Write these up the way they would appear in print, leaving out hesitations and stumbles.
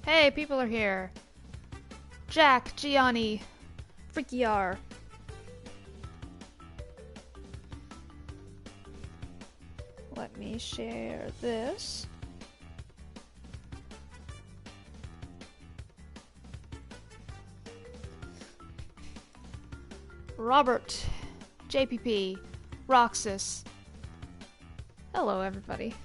Hey, people are here. Jack, Gianni, Freaky R. Let me share this. Robert, JPP, Roxas. Hello, everybody.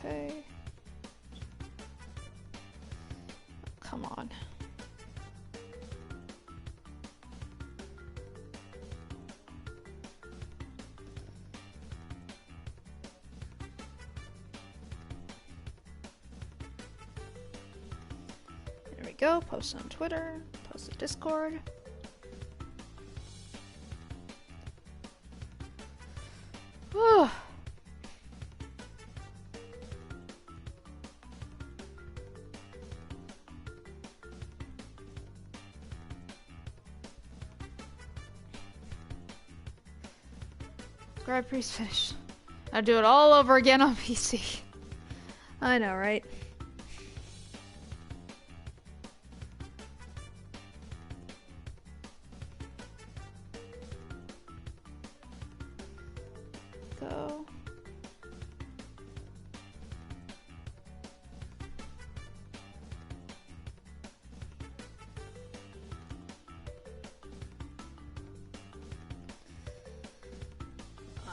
Okay. Come on. There we go. Post on Twitter. Post to Discord. Whew. Grand Prix finished. I'd do it all over again on PC. I know, right? Go.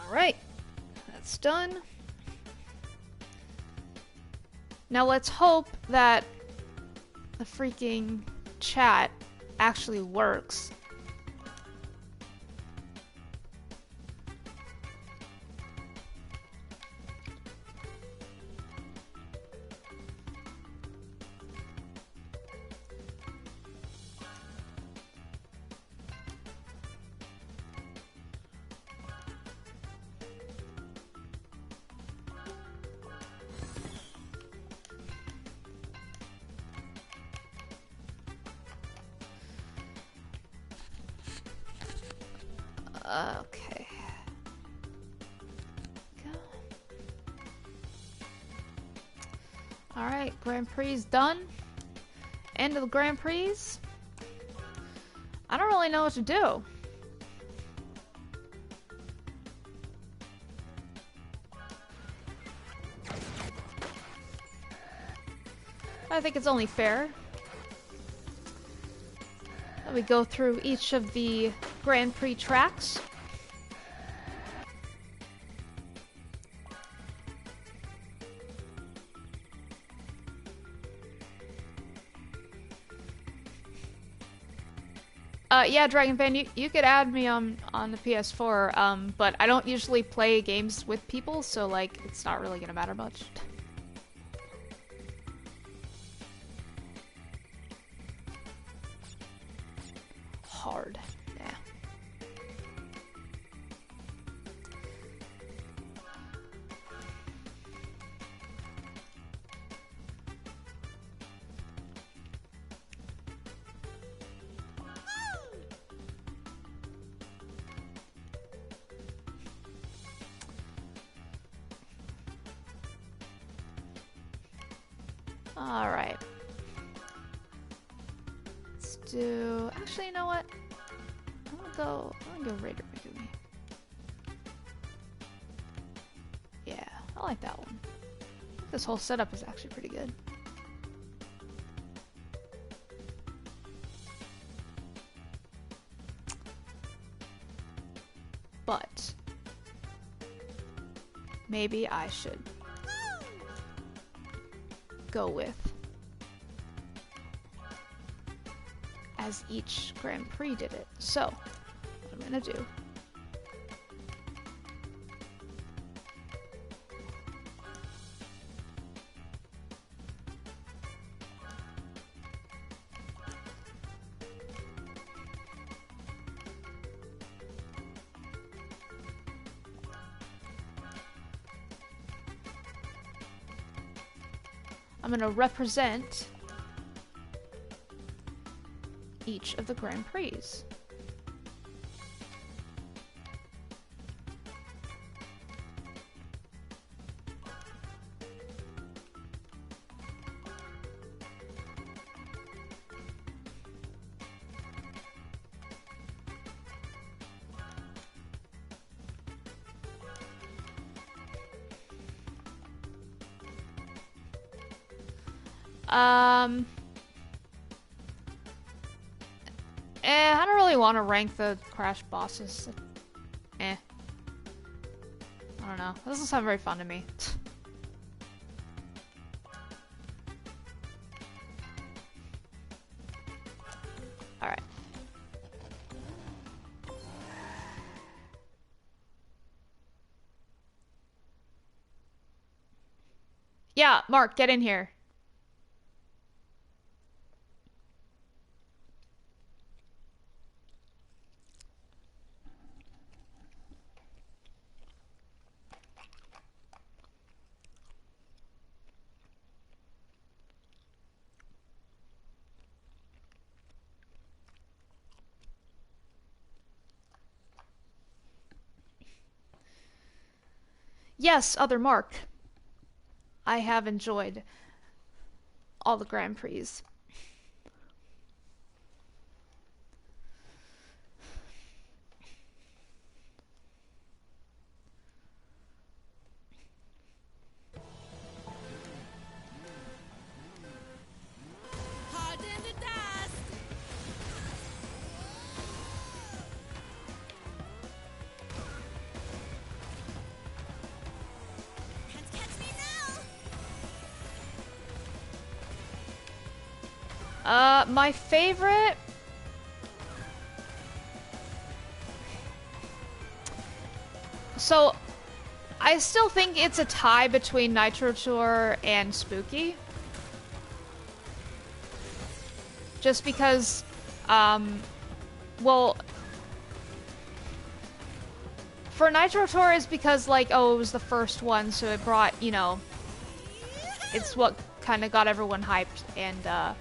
Alright, that's done. Now let's hope that the freaking chat actually works. Okay. Go. Alright, Grand Prix done. End of the Grand Prix. I don't really know what to do. I think it's only fair that we go through each of the Grand Prix tracks. Yeah, Dragon Fan, you could add me on the PS4, but I don't usually play games with people, so like it's not really gonna matter much. Hard. Yeah. All right. Let's do. Actually, you know what? I'm gonna go Raider Megumi. Yeah, I like that one. This whole setup is actually pretty good. But maybe I should go with as each Grand Prix did it. So, what I'm gonna do I'm gonna represent each of the Grand Prix. I don't really want to rank the Crash bosses. I don't know. This doesn't sound very fun to me. Alright. Yeah, Mark, get in here. Yes, other Mark. I have enjoyed all the Grand Prix. My favorite... So, I still think it's a tie between Nitro Tour and Spooky. Just because, well... For Nitro Tour is because, like, oh, it was the first one, so it brought, you know... It's what kind of got everyone hyped, and,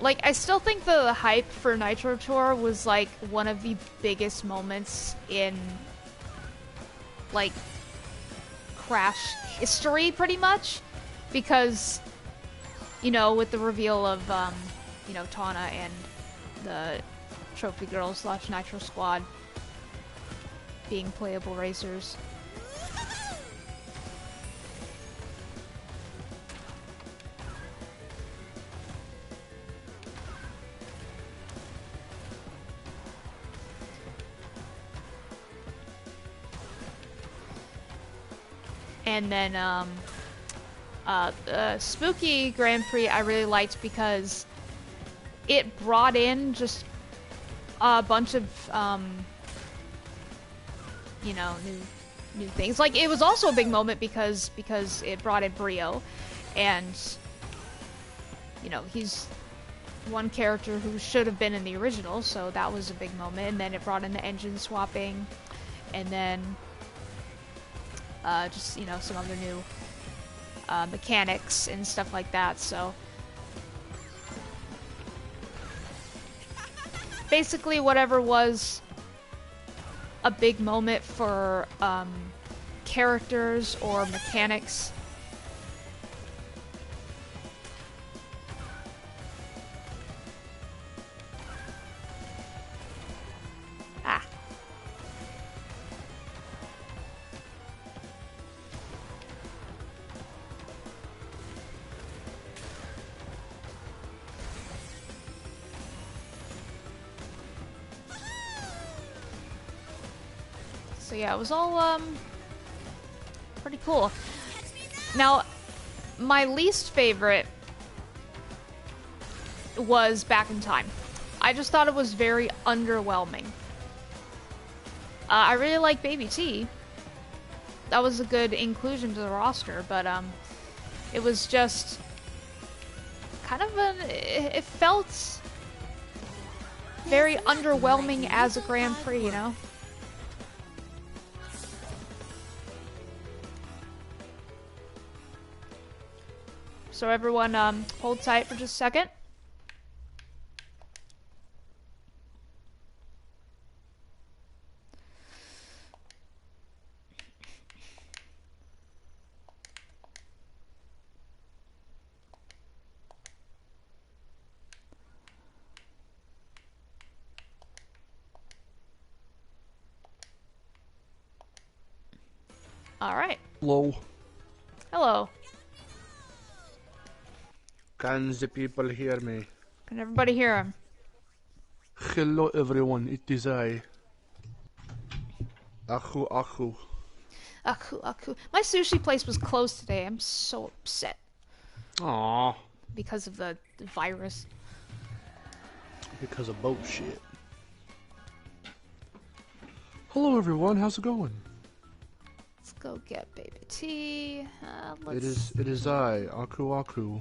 like, I still think the hype for Nitro Tour was, like, one of the biggest moments in, like, Crash history, pretty much. Because, you know, with the reveal of, you know, Tawna and the Trophy Girls / Nitro Squad being playable racers. And then, Spooky Grand Prix I really liked because it brought in just a bunch of, you know, new things. Like, it was also a big moment because it brought in Brio, and, you know, he's one character who should have been in the original, so that was a big moment. And then it brought in the engine swapping, and then... just, you know, some other new mechanics and stuff like that, so... Basically, whatever was a big moment for characters or mechanics. So yeah, it was all, pretty cool. Now, my least favorite was Back in Time. I just thought it was very underwhelming. I really like Baby T. That was a good inclusion to the roster, but, it was just kind of it felt very underwhelming as a Grand Prix, you know? So everyone, hold tight for just a second. All right. Hello. Hello. Can the people hear me? Can everybody hear him? Hello everyone, it is I. Aku Aku. Aku, aku. My sushi place was closed today. I'm so upset. Aww. Because of the virus. Because of bullshit. Hello everyone, how's it going? Let's go get baby tea. It is I, Aku Aku.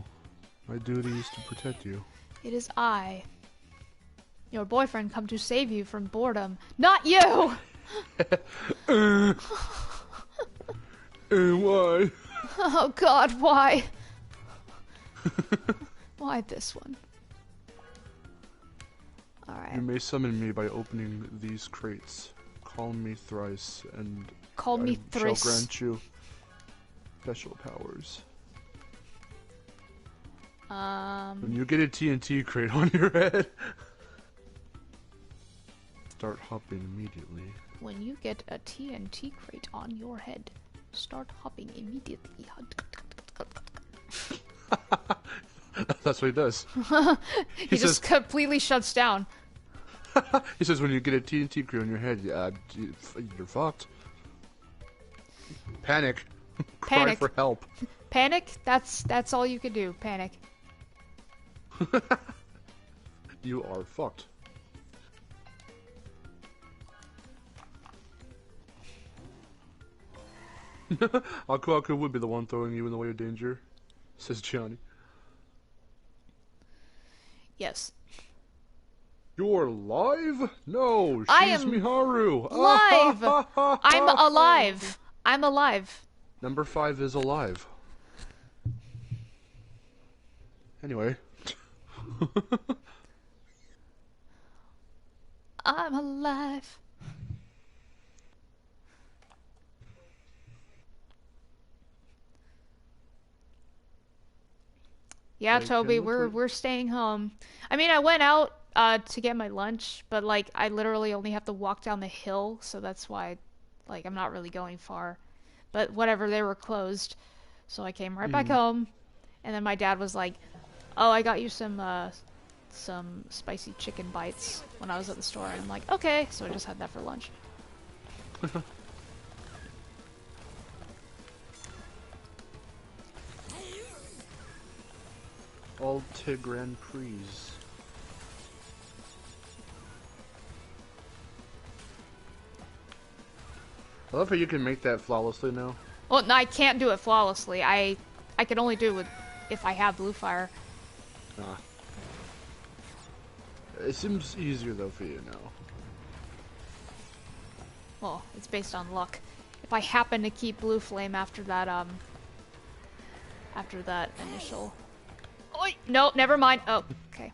My duty is to protect you. It is I. Your boyfriend come to save you from boredom. Not you! Why? Oh god, why? Why this one? Alright. You may summon me by opening these crates. Call me thrice, and Call me thrice. Shall grant you special powers. When you get a TNT crate on your head, start hopping immediately. When you get a TNT crate on your head, start hopping immediately. That's what he does. He just completely shuts down. He says when you get a TNT crate on your head, you're fucked. Panic. Panic. Cry for help. Panic? That's all you can do. Panic. You are fucked. Aku Aku would be the one throwing you in the way of danger, says Johnny. Yes. You're live? No, she's I am Miharu. Live! I'm alive. I'm alive. Number 5 is alive. Anyway. I'm alive. Yeah, Toby, we're staying home. I mean, I went out to get my lunch, but like I literally only have to walk down the hill, so that's why like I'm not really going far. But whatever, they were closed. So I came right back home, and then my dad was like, "Oh, I got you some spicy chicken bites when I was at the store." And I'm like, "Okay." So I just had that for lunch. Alt Grand Prix. I love how you can make that flawlessly now. Well, no, I can't do it flawlessly. I can only do it with if I have blue fire. Ah. It seems easier though for you now. Well, it's based on luck. If I happen to keep blue flame after that initial. Oh, no, never mind. Oh, okay.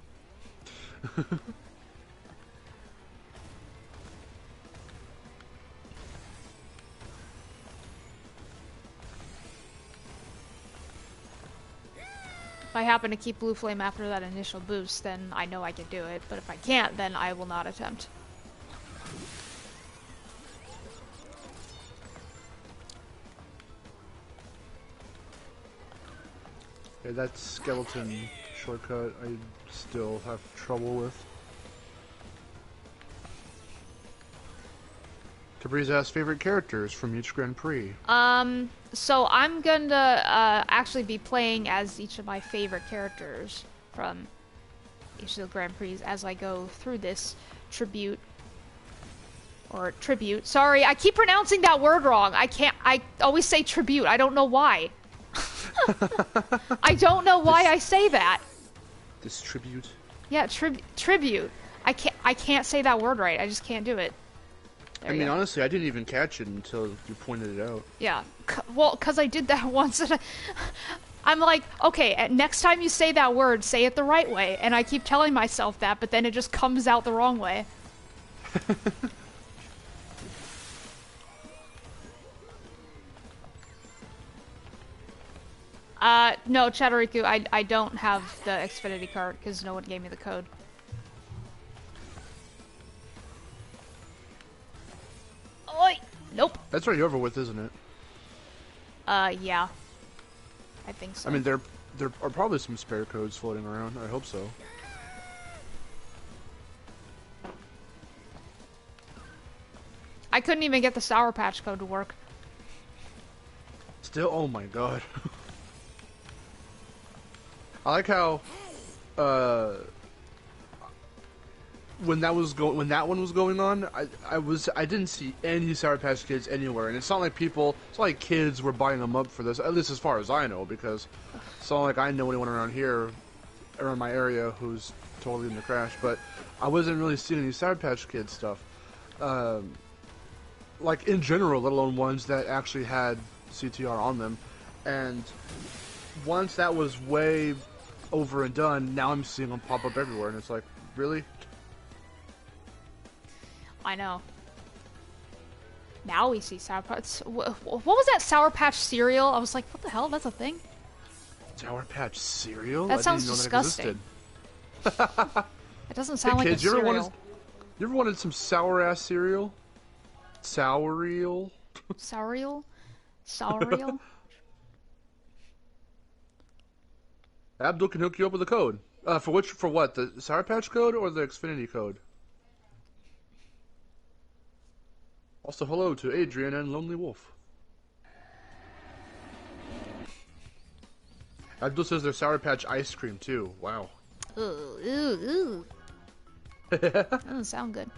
If I happen to keep blue flame after that initial boost, then I know I can do it. But if I can't, then I will not attempt. Yeah, that skeleton shortcut I still have trouble with. Capri's asked favorite characters from each Grand Prix. So I'm gonna actually be playing as each of my favorite characters from each of the Grand Prix as I go through this tribute. Or tribute. Sorry, I keep pronouncing that word wrong. I always say tribute. I don't know why. I don't know why I say that. This tribute? Yeah, tribute. I can't say that word right. I just can't do it. There I mean, honestly, I didn't even catch it until you pointed it out. Yeah. Well, because I did that once. And I'm like, okay, next time you say that word, say it the right way. And I keep telling myself that, but then it just comes out the wrong way. No, Chadoriku, I don't have the Xfinity card because no one gave me the code. Oi! Nope. That's already over with, isn't it? Yeah. I think so. I mean, there are probably some spare codes floating around. I hope so. I couldn't even get the Sour Patch code to work. Still, oh my god. I like how, when that one was going on, I didn't see any Sour Patch Kids anywhere, and it's not like kids were buying them up for this, at least as far as I know, because it's not like I know anyone around here, around my area, who's totally in the crash, but I wasn't really seeing any Sour Patch Kids stuff, like in general, let alone ones that actually had CTR on them, and once that was way over and done, now I'm seeing them pop up everywhere, and it's like, really? I know. Now we see Sour Patch. What was that Sour Patch cereal? I was like, what the hell? That's a thing? Sour Patch cereal? That sounds disgusting. It doesn't sound like kids, a cereal. You ever wanted some sour-ass cereal? Sourreal? Sourreal? Sourreal? Abdul can hook you up with a code. For what? The Sour Patch code or the Xfinity code? Also, hello to Adrian and Lonely Wolf. Abdul says there's Sour Patch ice cream too. Wow. Ooh. That doesn't sound good.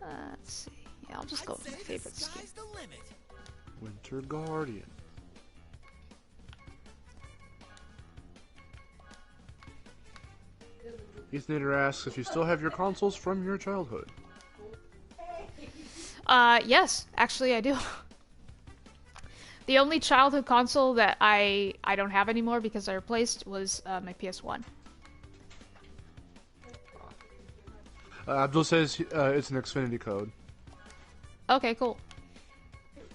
Let's see. Yeah, I'll just go with my favorite skin. Winter Guardian. Ethan asks if you still have your consoles from your childhood. Yes, actually I do. The only childhood console that I don't have anymore because I replaced was my PS1. Abdul says it's an Xfinity code. Okay, cool.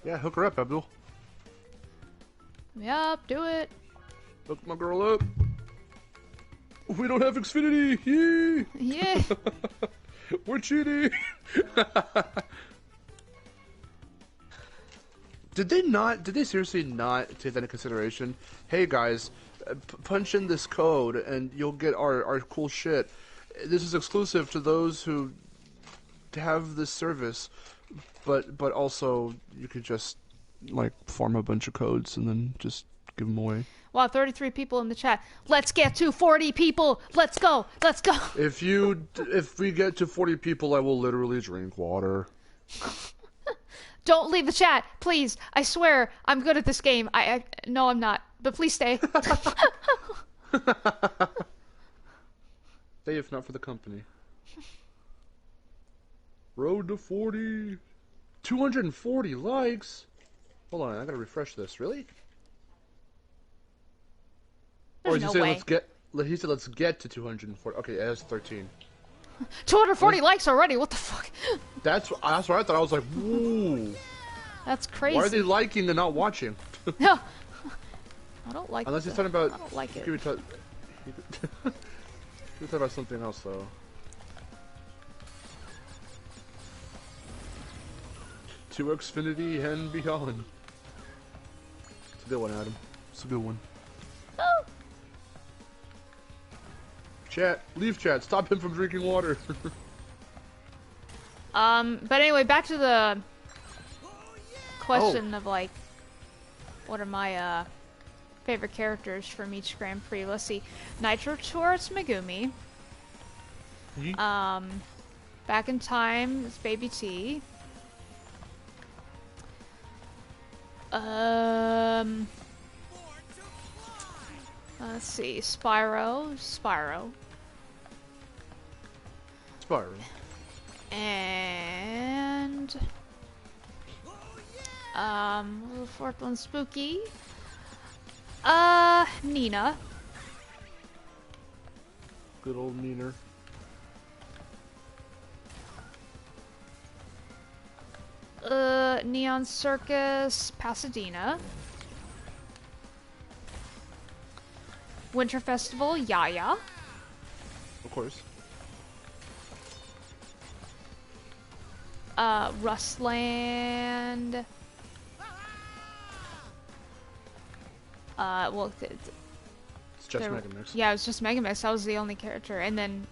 Yeah, hook her up, Abdul. Yep, do it. Hook my girl up. We don't have Xfinity! Yay! Yeah. We're cheating! Did they seriously not take that into consideration? Hey guys, punch in this code and you'll get our cool shit. This is exclusive to those who have this service, but also you could just like farm a bunch of codes and then just give them away. Wow, 33 people in the chat. Let's get to 40 people. Let's go. Let's go. If we get to 40 people, I will literally drink water. Don't leave the chat, please. I swear, I'm good at this game. No, I'm not. But please stay. Stay if not for the company. Road to 40. 240 likes. Hold on, I gotta refresh this. Really? There's or did no he say way. he said let's get to 240. Okay, it has 13. 240 likes already. What the fuck? That's what I thought. I was like, whoa. That's crazy. Why are they liking and not watching? No. I don't like Unless he's talking about... I don't like it. He could talk about something else, though. To Xfinity and beyond. It's a good one, Adam. It's a good one. Oh. Chat. Leave chat. Stop him from drinking water. But anyway, back to the question of, like, what are my, favorite characters from each Grand Prix. Let's see. Nitro Tour, it's Megumi. Back in Time, it's Baby T. Let's see. Spyro. Spyro. And the fourth one, Spooky. Nina. Good old Neener. Neon Circus, Pasadena. Winter Festival, Yaya. Of course. Rustland. Well, It's just Mega Mix. yeah, it was just Mega Mix. That was the only character, and then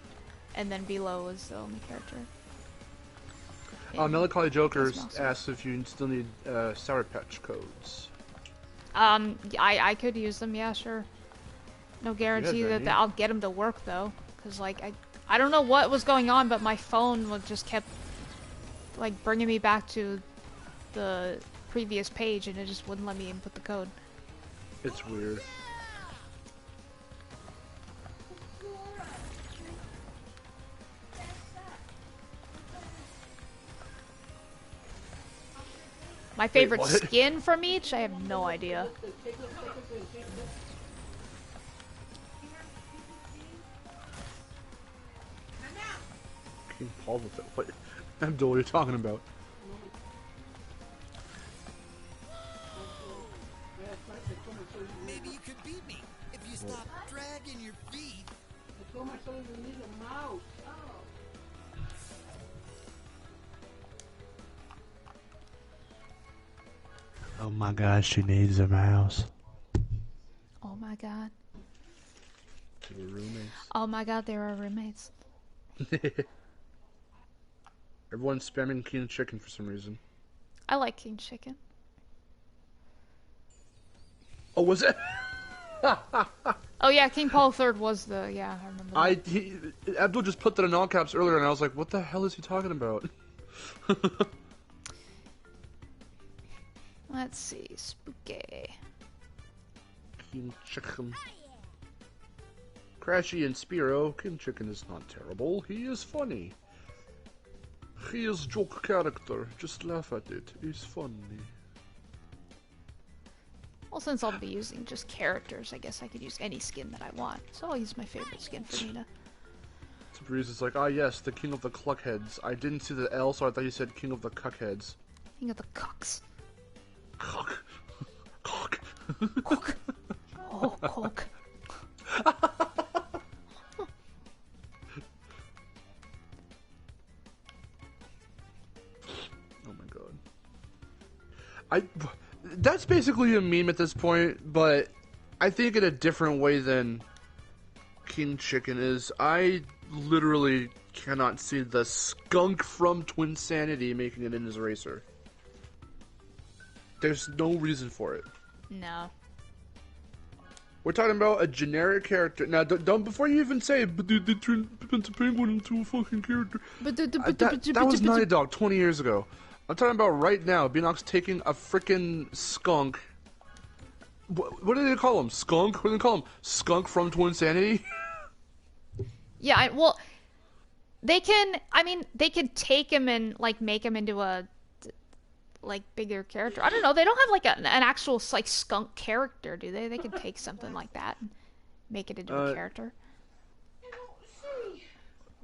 Below was the only character. Melancholy Jokers asks if you still need Sour Patch codes. I could use them, yeah, sure. No guarantee that I'll get them to work though, because like I don't know what was going on, but my phone just kept like bringing me back to the previous page, and it just wouldn't let me input the code. It's weird. My favorite skin from each? I have no idea. King Paul with it. What? I have no idea what you're talking about. Maybe you could beat me if you stop dragging your feet. I told my son to need a mouse. Oh my god, she needs a mouse. Oh my god. They were roommates. Oh my god, they were roommates. Everyone's spamming King Chicken for some reason. I like King Chicken. Oh, was it? Oh yeah, King Paul III was the, yeah, I remember that. Abdul just put that in all caps earlier, and I was like, what the hell is he talking about? Let's see, Spooky. King Chicken. Crashy and Spyro, King Chicken is not terrible. He is funny. He is joke character. Just laugh at it. It's funny. Well, since I'll be using just characters, I guess I could use any skin that I want. So I'll use my favorite skin for Nina. Breeze is like, ah yes, the king of the cluckheads. I didn't see the L, so I thought you said king of the cuckheads. King of the cucks. Cock. Cock. Cock. Oh, cock. Oh my god. That's basically a meme at this point, but I think in a different way than King Chicken is. I literally cannot see the skunk from Twinsanity making it in his racer. There's no reason for it. No. We're talking about a generic character. Now, don't before you even say, but they turned Penta Penguin into a fucking character. That was Naughty Dog 20 years ago. I'm talking about right now. Beanox taking a freaking skunk. What do they call him? Skunk? What do they call him? Skunk from Twinsanity? Yeah, well, they can. I mean, they could take him and like make him into a like bigger character. I don't know. They don't have like an actual like skunk character, do they? They could take something like that and make it into a character.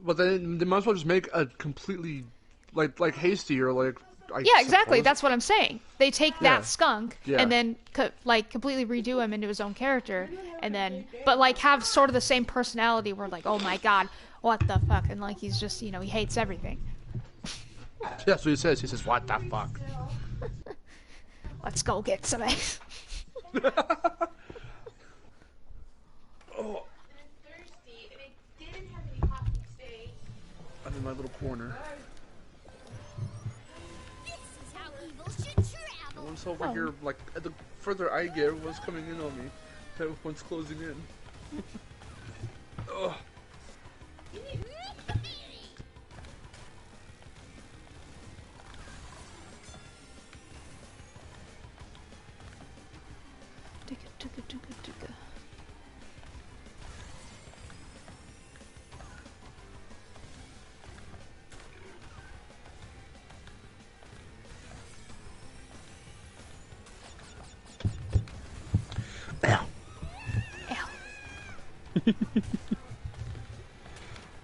Well, then they might as well just make a completely like Hasty or like. Yeah, exactly. That's what I'm saying. They take that skunk Yeah. and then like completely redo him into his own character, and then but like have sort of the same personality. Where like, oh my god, what the fuck, and like he's just he hates everything. That's what he says. He says, "What the fuck." Let's go get some eggs. Oh. I'm in my little corner. One's over here, like, the further I get, one's coming in on me. That one's closing in. Ugh.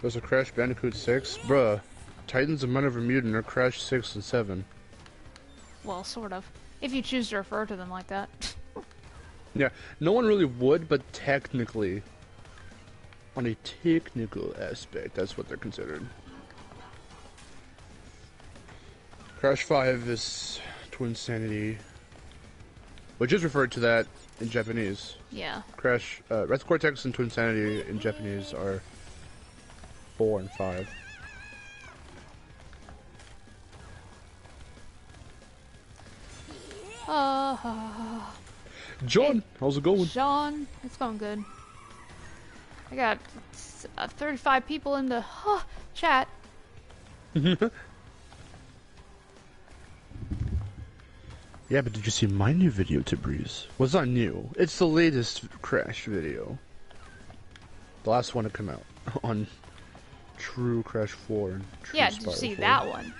There's a Crash Bandicoot 6? Bruh. Titans of Men of Mutant are Crash 6 and 7. Well, sort of. If you choose to refer to them like that. Yeah, no one really would, but technically, on a technical aspect, that's what they're considered. Crash 5 is Twinsanity, which is referred to that in Japanese. Yeah. Crash, Red Cortex and Twinsanity in Japanese are 4 and 5. John, hey, how's it going? John, it's going good. I got 35 people in the chat. Yeah, but did you see my new video to Breeze? Well, it's not new. It's the latest Crash video. The last one to come out on True Crash 4 and True Yeah, Spyro did you see 4. that one?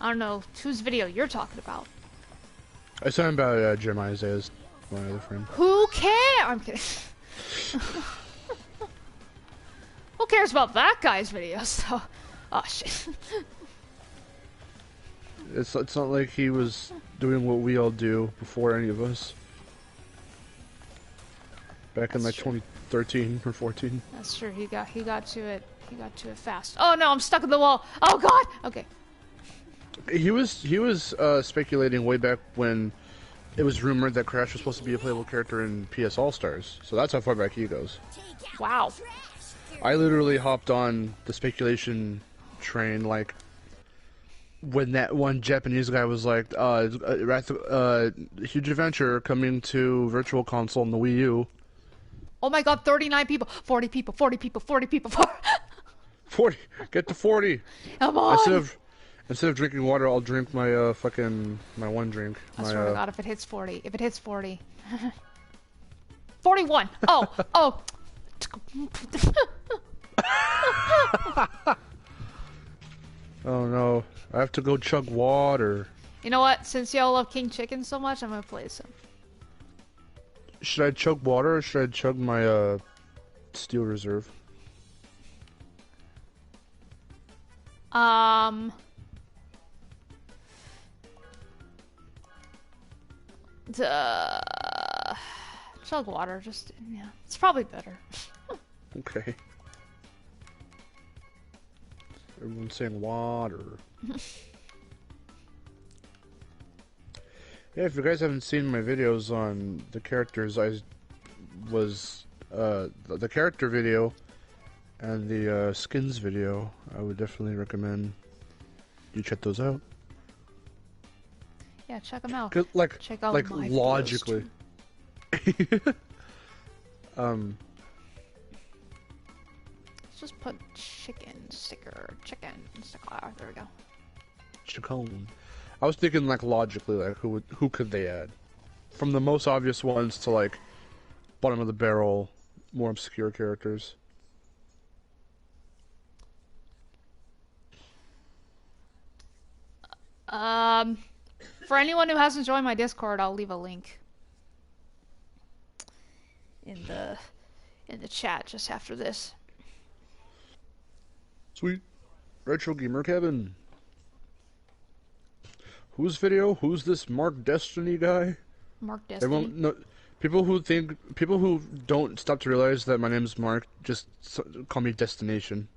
I don't know whose video you're talking about. I was talking about Jeremiah Isaiah's, my other friend. Who cares? I'm kidding. Who cares about that guy's videos, though? Oh, shit. It's not like he was doing what we all do before any of us. Back in like 2013 or 14. That's true. He got to it. He got to it fast. Oh no, I'm stuck in the wall. Oh god. Okay. He was speculating way back when it was rumored that Crash was supposed to be a playable character in PS All Stars. So that's how far back he goes. Wow. I literally hopped on the speculation train like when that one Japanese guy was like, huge adventure coming to Virtual Console on the Wii U. Oh my god, 39 people, 40 people, 40 people, 40 people, 40. Get to 40. Come on. Instead of drinking water, I'll drink my my one drink. I swear to God, if it hits 40, 41. Oh. Oh no, I have to go chug water. You know what? Since y'all love King Chicken so much, I'm gonna play some. Should I chug water or should I chug my Steel Reserve? Chug water, yeah. It's probably better. Okay. Everyone's saying water. Yeah, if you guys haven't seen my videos on the characters, I was the character video and the skins video. I would definitely recommend you check those out. Yeah, check them out. Like, check out like my logically. Let's just put chicken sticker. There we go. Chicken. I was thinking like logically, like who could they add? From the most obvious ones to like bottom of the barrel, more obscure characters. For anyone who hasn't joined my Discord, I'll leave a link in the chat just after this. Sweet. Retro Gamer Kevin. Whose video? Who's this Mark Destiny guy? Mark Destiny. Everyone, no, people who don't stop to realize that my name is Mark just call me Destination.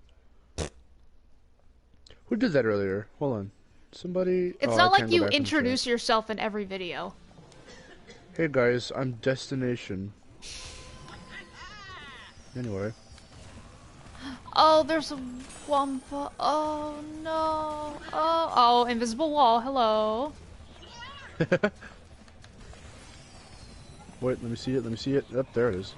Who did that earlier? Hold on. Somebody. It's not like you introduce yourself in every video. Hey guys, I'm Destination. Anyway. Oh, there's a Wumpa. Oh no. Oh, invisible wall. Hello. Wait, let me see it. Yep, there it is.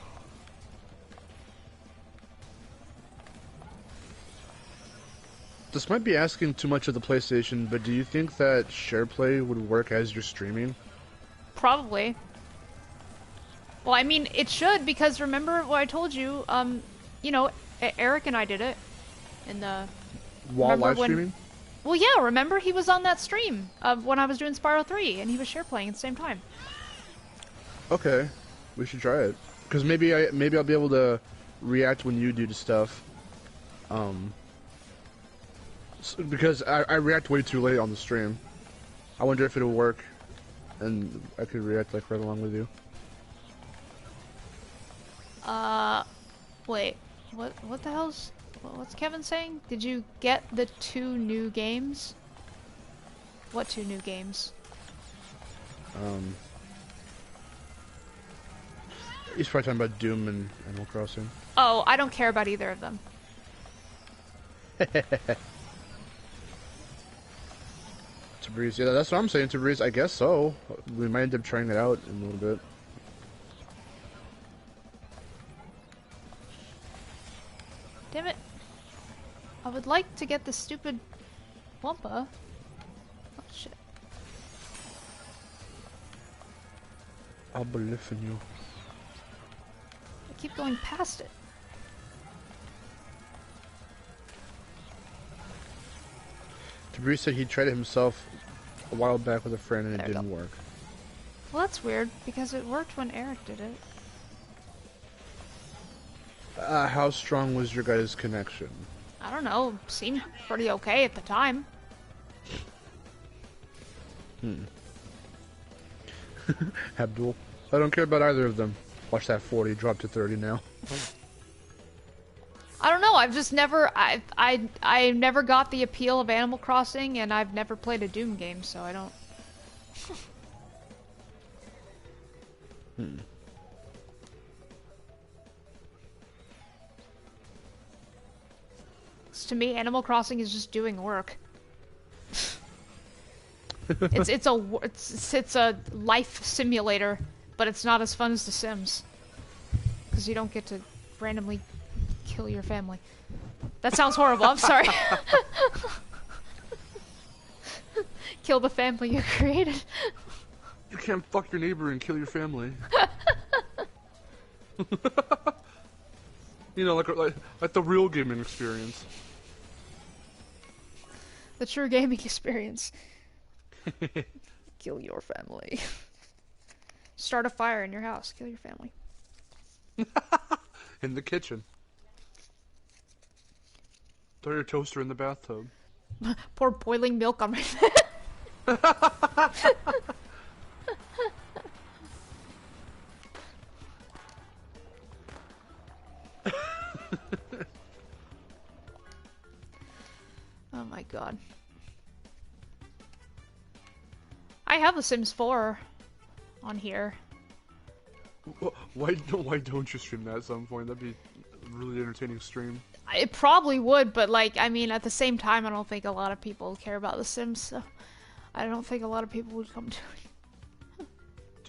This might be asking too much of the PlayStation, but do you think that SharePlay would work as you're streaming? Probably. Well, I mean, it should, because remember what I told you, you know, Eric and I did it in the... While live streaming? Well, yeah, remember he was on that stream when I was doing Spyro 3, and he was SharePlaying at the same time. Okay, we should try it. Because maybe I'll be able to react when you do the stuff. Because I react way too late on the stream. I wonder if it'll work, and I could react like right along with you. Wait, what the hell's, what's Kevin saying? Did you get the 2 new games? What 2 new games? He's probably talking about Doom and Animal Crossing. Oh, I don't care about either of them. Breeze, yeah, that's what I'm saying to Breeze. I guess so. We might end up trying it out in a little bit. Damn it. I would like to get the stupid Wumpa. Oh, shit. I'll believe in you. I keep going past it. Breeze said he tried it himself a while back with a friend and it didn't work. Well, that's weird, because it worked when Eric did it. How strong was your guys' connection? I don't know, seemed pretty okay at the time. Abdul. I don't care about either of them. Watch that 40 drop to 30 now. I don't know, I've just never, I never got the appeal of Animal Crossing, and I've never played a Doom game, so I don't... To me, Animal Crossing is just doing work. it's a life simulator, but it's not as fun as The Sims, because you don't get to randomly kill your family. That sounds horrible. I'm sorry. Kill the family you created. You can't fuck your neighbor and kill your family. You know, like the real gaming experience. The true gaming experience. Kill your family. Start a fire in your house. Kill your family. In the kitchen. Throw your toaster in the bathtub. Pour boiling milk on my Oh my god. I have The Sims 4 on here. Why don't you stream that at some point? That'd be a really entertaining stream. It probably would, but like, I mean, at the same time, I don't think a lot of people care about The Sims, so I don't think a lot of people would come to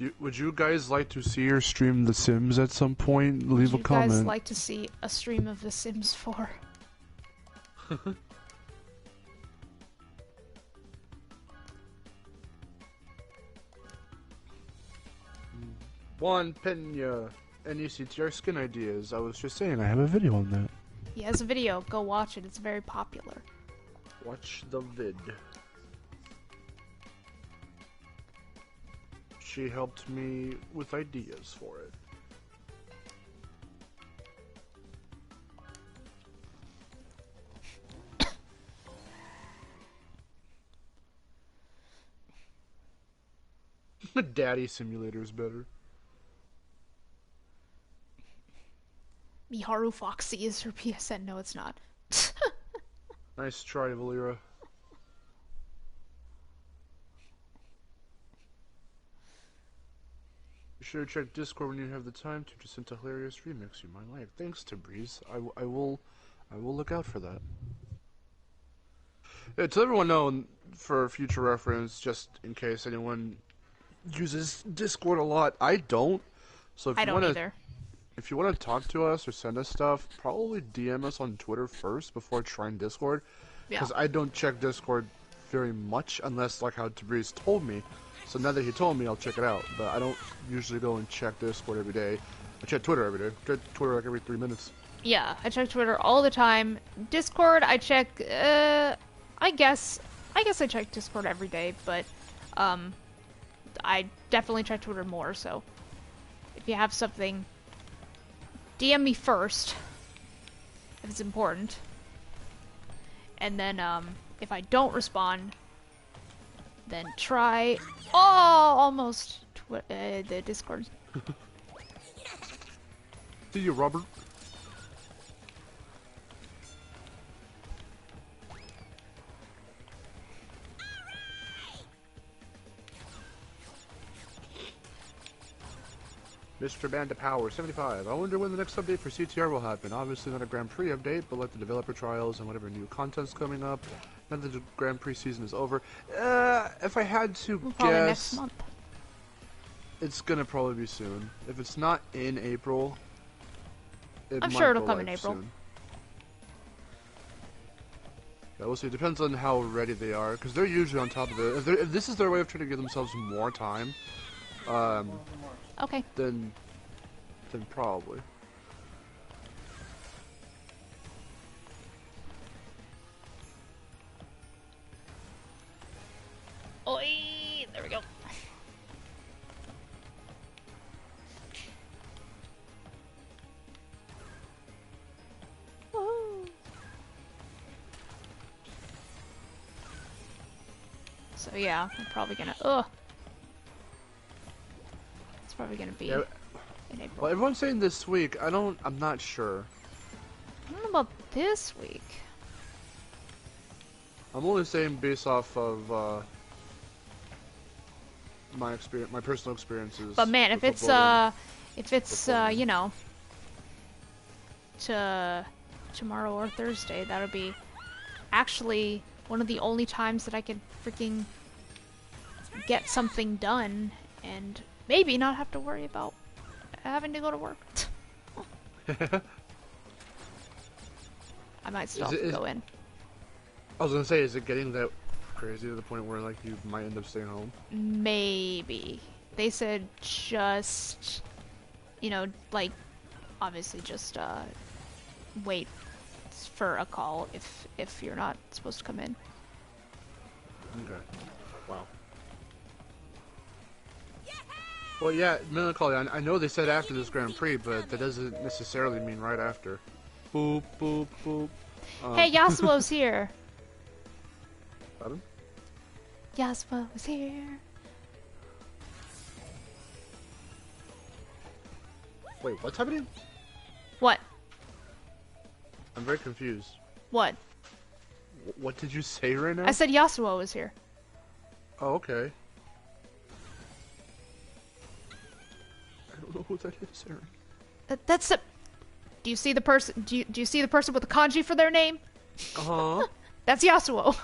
it. Would you guys like to see her stream The Sims at some point? Leave a comment. Would you guys like to see a stream of The Sims 4? Juan Pena, any CTR skin ideas? I was just saying, I have a video on that. He has a video. Go watch it. It's very popular. Watch the vid. She helped me with ideas for it. Daddy Simulator's better. Miharu Foxy is her PSN. No, it's not. Nice try, Valera. Be sure to check Discord when you have the time to send a hilarious remix you might like. Thanks to Breeze. I will look out for that. Yeah, to everyone know, for future reference, just in case anyone uses Discord a lot, I don't. So if I you don't wanna, either. If you want to talk to us or send us stuff, probably DM us on Twitter first before trying Discord. Because I don't check Discord very much unless, like how Tabriz told me. So now that he told me, I'll check it out. But I don't usually go and check Discord every day. I check Twitter every day. I check Twitter like every 3 minutes. Yeah, I check Twitter all the time. Discord, I check, I guess I check Discord every day, but, I definitely check Twitter more, so if you have something DM me first if it's important, and then if I don't respond, then try. Oh, almost the Discord. See you, Robert. Mr. Band of Power 75. I wonder when the next update for CTR will happen. Obviously not a Grand Prix update, but like the developer trials and whatever new content's coming up. Now that the Grand Prix season is over. If I had to Probably guess, next month. it's gonna probably be soon. If it's not in April, I'm sure it'll come in April. Soon. Yeah, we'll see. It depends on how ready they are, because they're usually on top of it. If this is their way of trying to give themselves more time, okay. Then probably. Oi! There we go. Woo. So yeah, I'm probably gonna. It's probably gonna be in April. Well, everyone's saying this week. I'm not sure. I don't know about this week. I'm only saying based off of my personal experiences. But man, if it's you know, tomorrow or Thursday, that'll be actually one of the only times that I could freaking get something done and maybe not have to worry about having to go to work. I might still have to go in. I was gonna say, is it getting that crazy to the point where like you might end up staying home? Maybe. They said just, you know, like, obviously just wait for a call if you're not supposed to come in. Okay. Wow. Well, yeah, Melancholy, I know they said after this Grand Prix, but that doesn't necessarily mean right after. Boop, boop, boop. Hey, Yasuo's here! Pardon? Yasuo is here! Wait, what's happening? What? I'm very confused. What? What did you say right now? I said Yasuo is here. Oh, okay. I don't know who that is, Aaron. That's a... Do you see the person? Do you see the person with the kanji for their name? Uh-huh. That's Yasuo.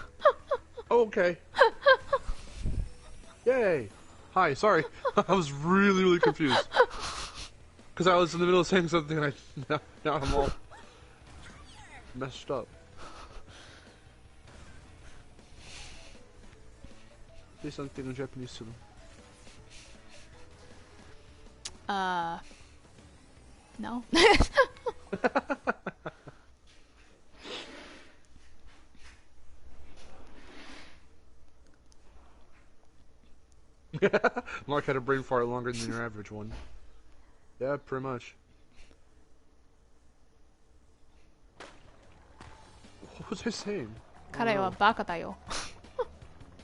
Oh, okay. Yay. Hi, sorry. I was really confused. Because I was in the middle of saying something and now I'm all messed up. Say something in Japanese to them. No. Mark had a brain fart longer than your average one. Yeah, pretty much. What was I saying? 彼はバカだよ.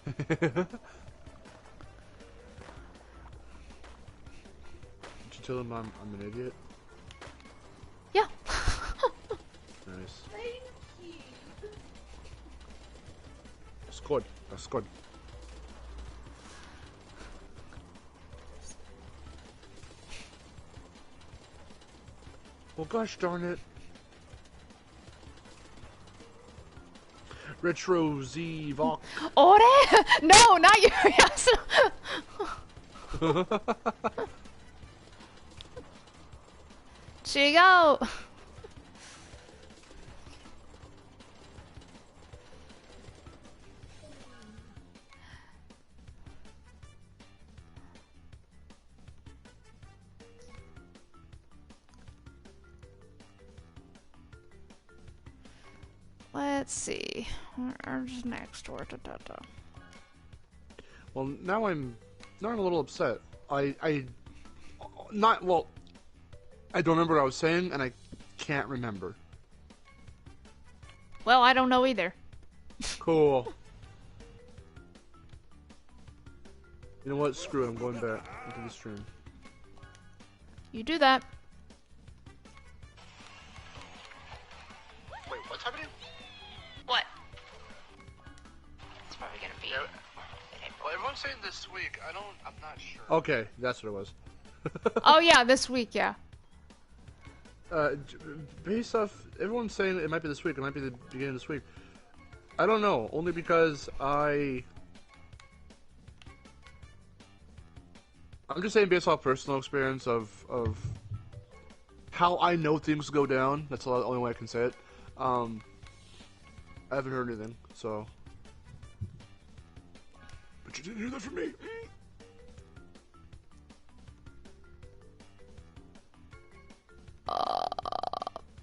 Did you tell him I'm an idiot? Yeah. Nice. That's good. That's good. Well, gosh darn it. Retro Z Vox. Ore? No, not you, Yasuo. Chigo. Let's see. Where's next door? Well, now I'm a little upset. Well, I don't remember what I was saying, and I can't remember. Well, I don't know either. Cool. You know what? Screw it. I'm going back into the stream. You do that. Wait, what's happening? What? It's probably gonna be. Yeah. Well, everyone's saying this week. I'm not sure. Okay, that's what it was. Oh yeah, this week, yeah. Based off, everyone's saying it might be this week. It might be the beginning of this week. I don't know. Only because I'm just saying based off personal experience of how I know things go down. That's the only way I can say it. I haven't heard anything, so. But you didn't hear that from me.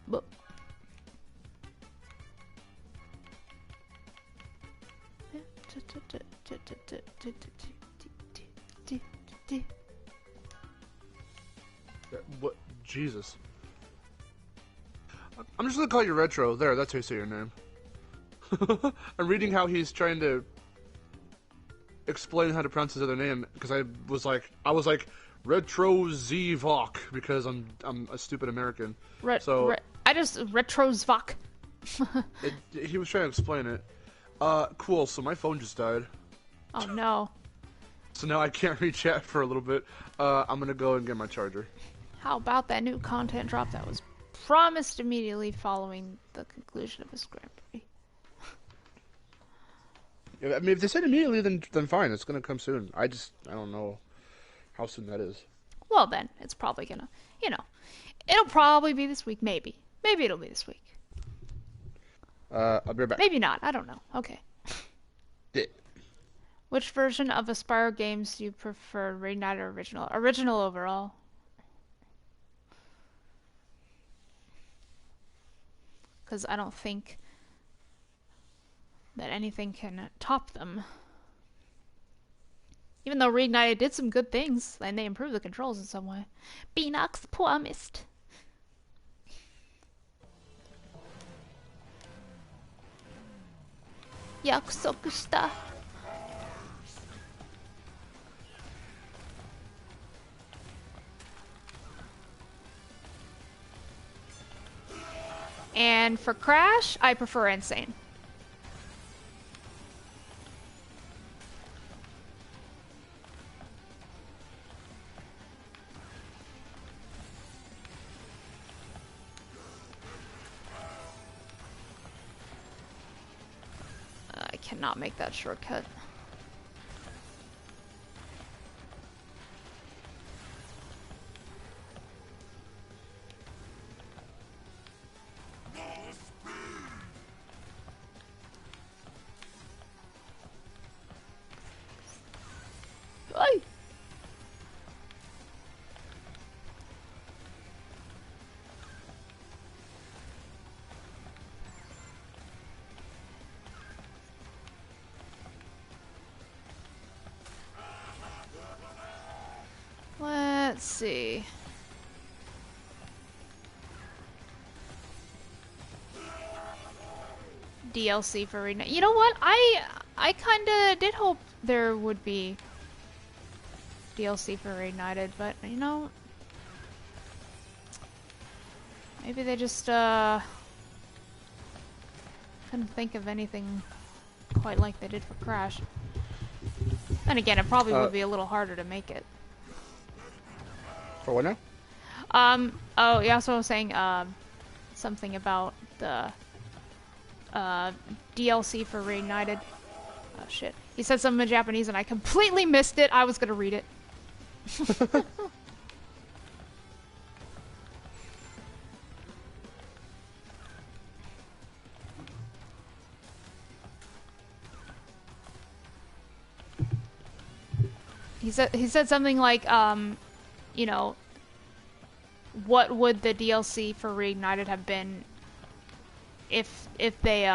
But What? Jesus. I'm just gonna call you Retro. There, that's how you say your name. I'm reading how he's trying to explain how to pronounce his other name because I was like Retro Zvok because I'm a stupid American. I just retrosvok. He was trying to explain it. Cool. So my phone just died. Oh no. So now I can't read chat for a little bit. I'm gonna go and get my charger. How about that new content drop that was promised immediately following the conclusion of this Grand Prix? I mean, if they said immediately, then fine. It's gonna come soon. I don't know how soon that is. Well then, it's probably gonna, it'll probably be this week, maybe. Maybe it'll be this week. I'll be right back. Maybe not, I don't know. Okay. Which version of a Spyro games do you prefer, Reignited or original? Original overall. Because I don't think that anything can top them. Even though Reignited did some good things, and they improved the controls in some way. Beanox promised. Yakusoku shita. And for Crash, I prefer Insane. I cannot make that shortcut. Ay! Let's see. DLC for Reignited. You know what? I kinda did hope there would be DLC for Reignited, but maybe they just couldn't think of anything quite like they did for Crash. And again, it probably would be a little harder to make it. For what now? Oh, yeah, so I was saying, something about the, DLC for Reignited. Oh, shit. He said something in Japanese and I completely missed it. I was gonna read it. He said something like, what would the DLC for Reignited have been if they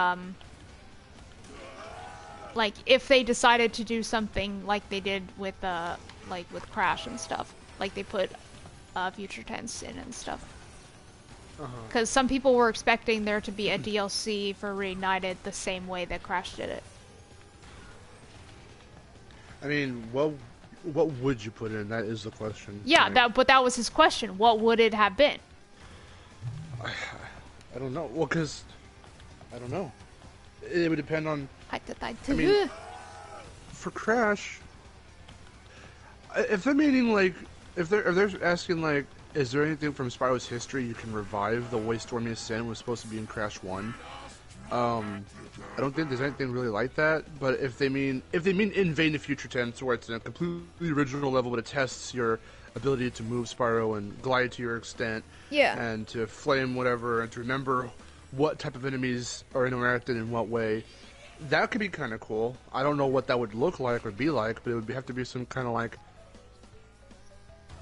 if they decided to do something like they did with with Crash and stuff, like they put Future Tense in and stuff. Uh-huh. Because some people were expecting there to be a DLC for Reignited the same way that Crash did it. I mean, what would you put in? That is the question. Yeah, right? but that was his question. What would it have been? I don't know. Well, because I don't know. It would depend on. I mean, for Crash, if they're meaning like, if they're asking like, is there anything from Spyro's history you can revive the way Stormiest Sin was supposed to be in Crash 1? I don't think there's anything really like that. But if they mean invade the future tense, where it's in a completely original level, but it tests your ability to move Spyro and glide to your extent, yeah, and to flame whatever, and to remember what type of enemies are interacted in what way, that could be kind of cool. I don't know what that would look like or be like, but it would have to be some kind of like,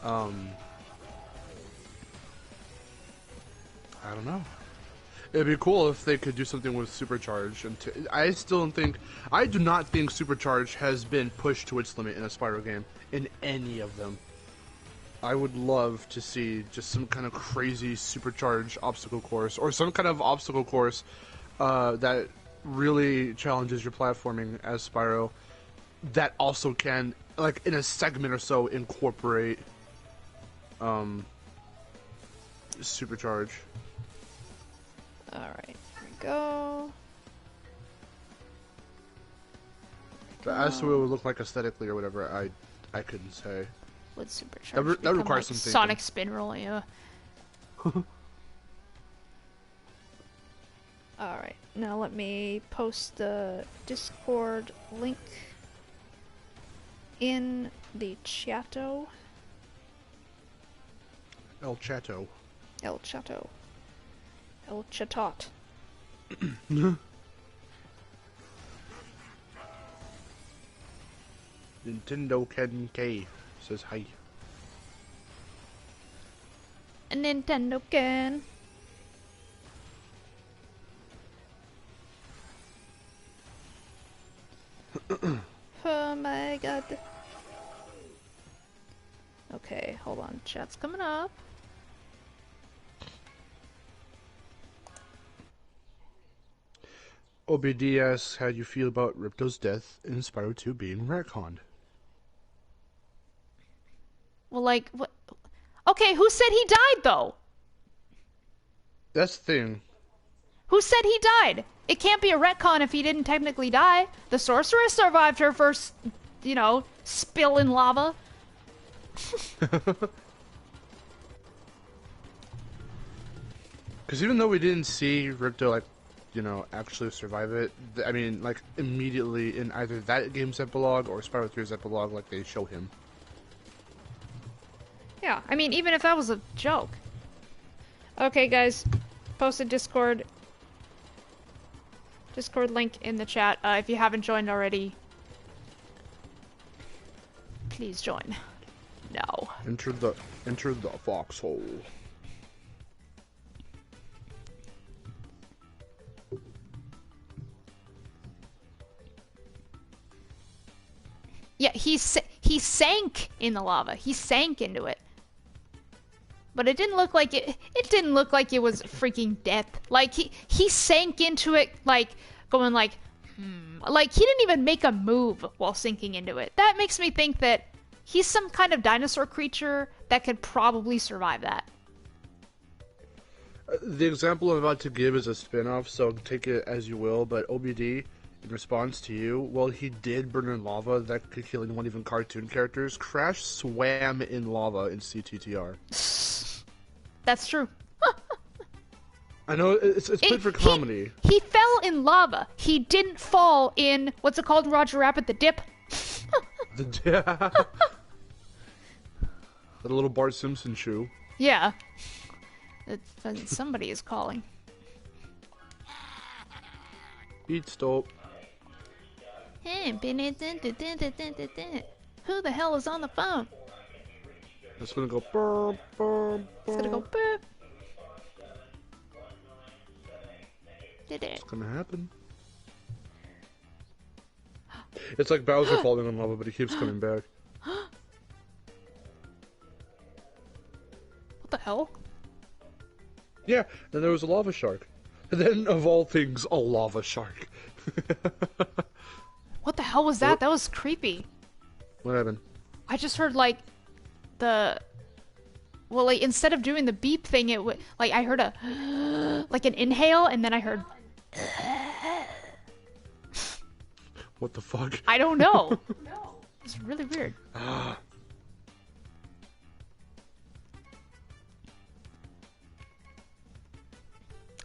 I don't know. It'd be cool if they could do something with Supercharge. And I do not think Supercharge has been pushed to its limit in a Spyro game, in any of them. I would love to see just some kind of crazy Supercharge obstacle course, or some kind of obstacle course that really challenges your platforming as Spyro, that also can, like, in a segment or so, incorporate Supercharge. Alright, here we go. But as to what it would look like aesthetically or whatever, I couldn't say. With Supercharge, that requires like some thinking. Sonic Spin Roll, yeah. Alright, now let me post the Discord link in the chatto. El Chato. El Chato. El Chatot. Nintendo Ken K says hi. A Nintendo can. Oh my god. Okay, hold on. Chat's coming up. OBD asks how you feel about Ripto's death in Spyro 2 being retconned. Well, like, what? Okay, who said he died, though? That's the thing. Who said he died? It can't be a retcon if he didn't technically die. The sorceress survived her first, spill in lava. Because even though we didn't see Ripto, actually survive it, I mean, immediately in either that game's epilogue or Spyro 3's epilogue, they show him. Yeah, I mean, even if that was a joke. Okay, guys, posted Discord link in the chat. If you haven't joined already, please join. No. Enter the foxhole. Yeah, he sank in the lava. He sank into it. But it didn't look like it. It didn't look like it was freaking death. Like he sank into it, going like he didn't even make a move while sinking into it. That makes me think that he's some kind of dinosaur creature that could probably survive that. The example I'm about to give is a spin-off, so take it as you will. But OBD, in response to you, well, he did burn in lava. That could kill anyone, even cartoon characters. Crash swam in lava in CTR. That's true. I know, it's played for comedy. He fell in lava. He didn't fall in, what's it called in Roger Rabbit? The dip? The little Bart Simpson shoe. Yeah. Somebody is calling. Eat stop. Who the hell is on the phone? It's gonna go burp, burp, burp. It's gonna go burp. Did it? It's gonna happen. It's like Bowser falling in lava, but he keeps coming back. hell? Yeah, then there was a lava shark. And then, of all things, a lava shark. What the hell was that? That was creepy. What happened? I just heard like the well, like instead of doing the beep thing, it would like I heard a like an inhale, and then I heard. What the fuck? I don't know. It's really weird. Ah.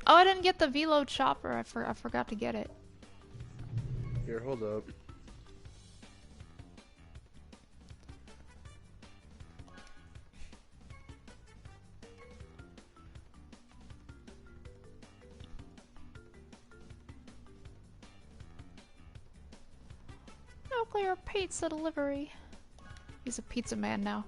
Oh, I didn't get the Velo chopper. I forgot to get it. Here, hold up. Nuclear pizza delivery. He's a pizza man now.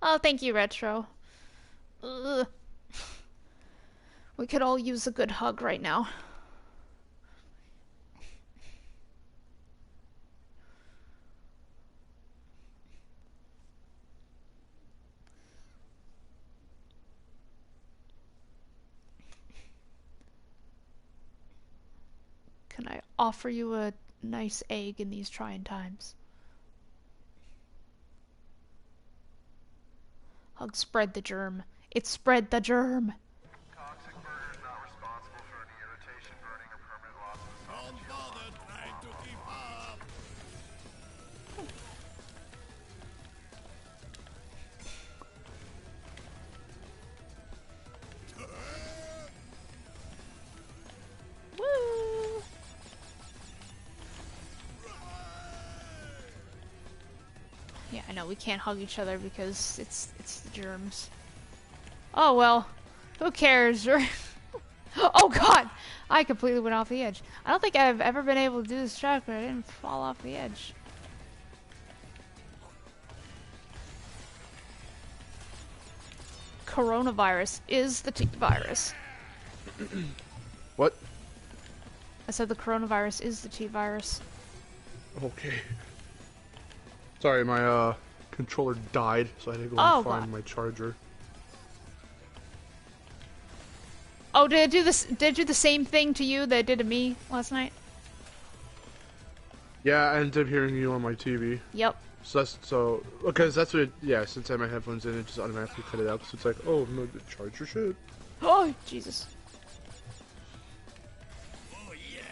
Oh, thank you, Retro. Ugh. We could all use a good hug right now. Can I offer you a nice egg in these trying times? Hug spread the germ. It spread the germ. Toxic burner is not responsible for any irritation, burning, or permanent loss of esophageal. Don't bother trying to keep up. Woo! Yeah, I know we can't hug each other because it's the germs. Oh well, who cares? Oh god, I completely went off the edge. I don't think I've ever been able to do this track where I didn't fall off the edge. Coronavirus is the T-virus. What? I said the coronavirus is the T-virus. Okay. Sorry, my controller died, so I had to go Oh, and find God. my charger. Oh, did it do this? Did it do the same thing to you that it did to me last night? Yeah, I ended up hearing you on my TV. Yep. So because that's what it, yeah, since I have my headphones in, it just automatically cut it out. So it's like, oh no, the charger shit. Oh, Jesus. Oh yes.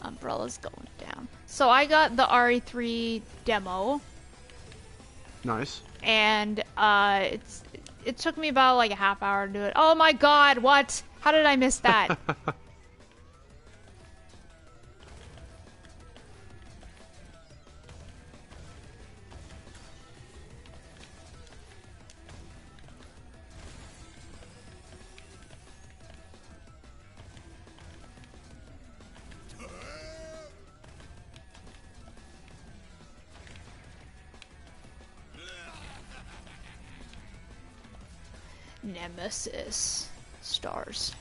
Umbrella's going down. So I got the RE3 demo, Nice. and it took me about like a half hour to do it. Oh my god, what? How did I miss that? Nemesis. Stars.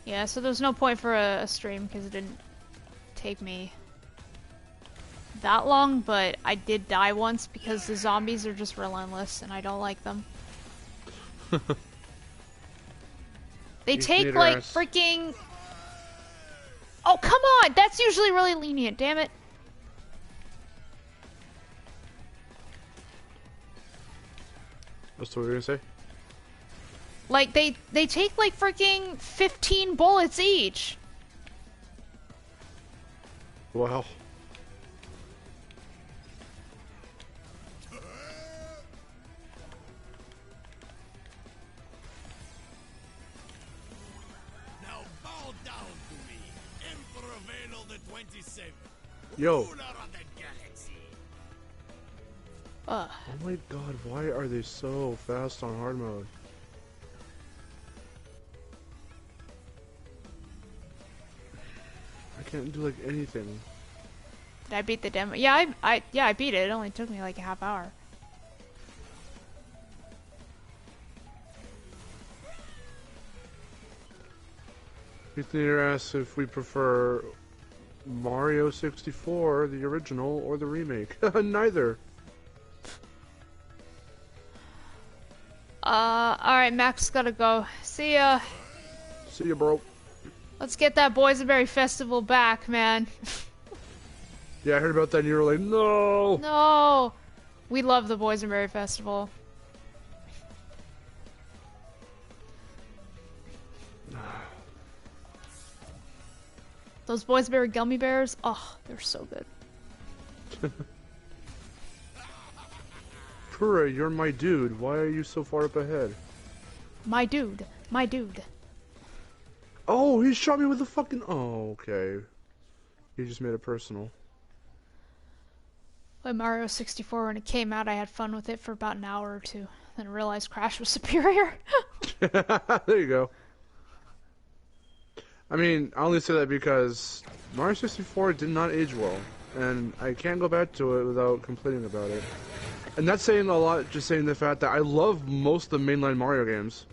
Yeah, so there's no point for a stream because it didn't take me that long, but I did die once because the zombies are just relentless and I don't like them. They You take need like rest. freaking... Oh, come on! That's usually really lenient, damn it. What's what you were gonna say? Like, they take like freaking 15 bullets each. Wow. the 27. Yo. Rule out on that galaxy. Ugh. Oh my god, why are they so fast on hard mode? I can't do like anything. Did I beat the demo? Yeah, I beat it. It only took me like a half hour. Ethan asks if we prefer Mario 64, the original, or the remake. Neither. Alright, Max gotta go. See ya. See ya, bro. Let's get that Boysenberry Festival back, man. Yeah, I heard about that and you were like, no! No! We love the Boysenberry Festival. Those Boysenberry gummy bears, oh, they're so good. Pura, you're my dude. Why are you so far up ahead? My dude. My dude. Oh, he shot me with a fucking... Oh, okay. He just made it personal. When Mario 64, when it came out, I had fun with it for about an hour or two. Then realized Crash was superior. There you go. I mean, I only say that because Mario 64 did not age well. And I can't go back to it without complaining about it. And that's saying a lot, just saying the fact that I love most of the mainline Mario games.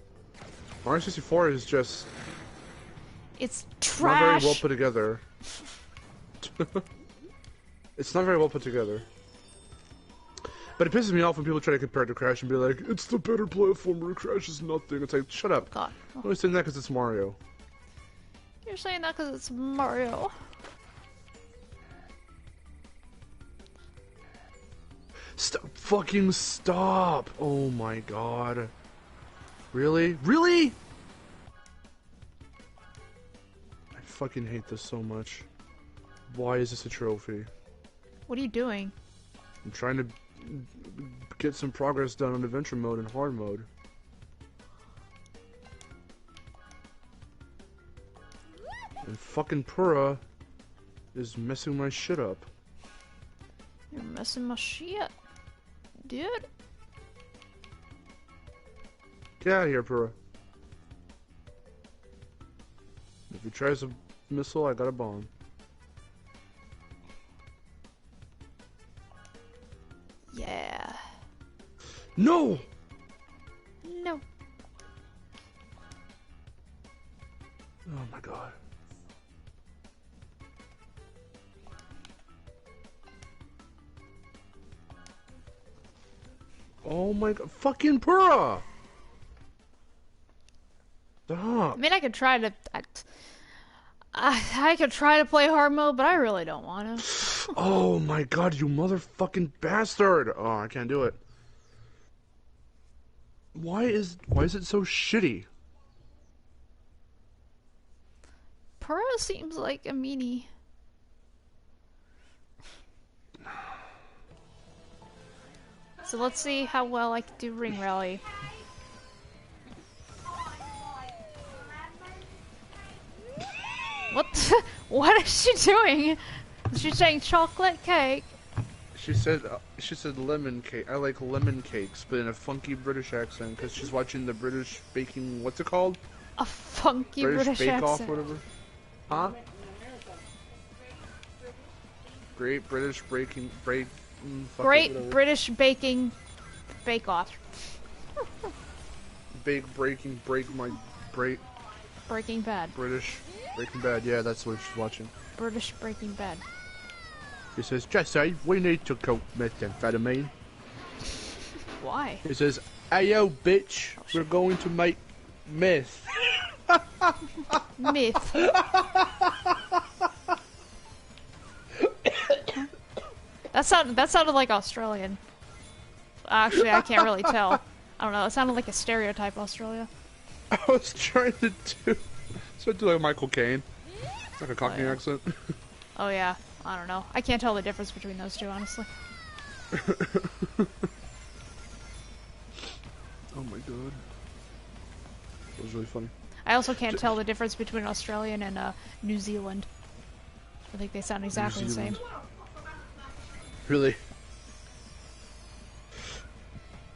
Mario 64 is just... It's not trash. very well put together. It's not very well put together. But it pisses me off when people try to compare it to Crash and be like, it's the better platformer, Crash is nothing. It's like, shut up. God. I'm only saying that because it's Mario. You're saying that because it's Mario. Stop. Fucking stop. Oh my god. Really? Really? I fucking hate this so much. Why is this a trophy? What are you doing? I'm trying to get some progress done on adventure mode and hard mode. And fucking Pura is messing my shit up. You're messing my shit, dude. Get out of here, Pura. If he tries a missile, I got a bomb. Yeah. No! No. Oh my god. Oh my god. Fucking Pura! Stop. I mean, I could try to... I could try to play hard mode, but I really don't want to. Oh my god, you motherfucking bastard! Oh, I can't do it. Why is it so shitty? Pura seems like a meanie. So let's see how well I can do Ring Rally. What? What is she doing? She's saying chocolate cake. She said lemon cake. I like lemon cakes, but in a funky British accent, because she's watching the British baking. What's it called? A funky British Bake Off, accent. whatever. Huh? Great British Breaking break. Fuck it, Great whatever. British Baking Bake Off. Breaking Breaking Bad. British Breaking Bad. Yeah, that's what she's watching. British Breaking Bad. He says, Jesse, we need to cook methamphetamine. Why? He says, ayo, bitch, we're going to make meth. Myth. That sounded like Australian. Actually, I can't really tell. I don't know. It sounded like a stereotype Australia. I was trying to do like Michael Caine. It's like a Cockney yeah. accent. Oh yeah. I don't know. I can't tell the difference between those two, honestly. Oh my god. That was really funny. I also can't tell the difference between Australian and New Zealand. I think they sound exactly the same. Really?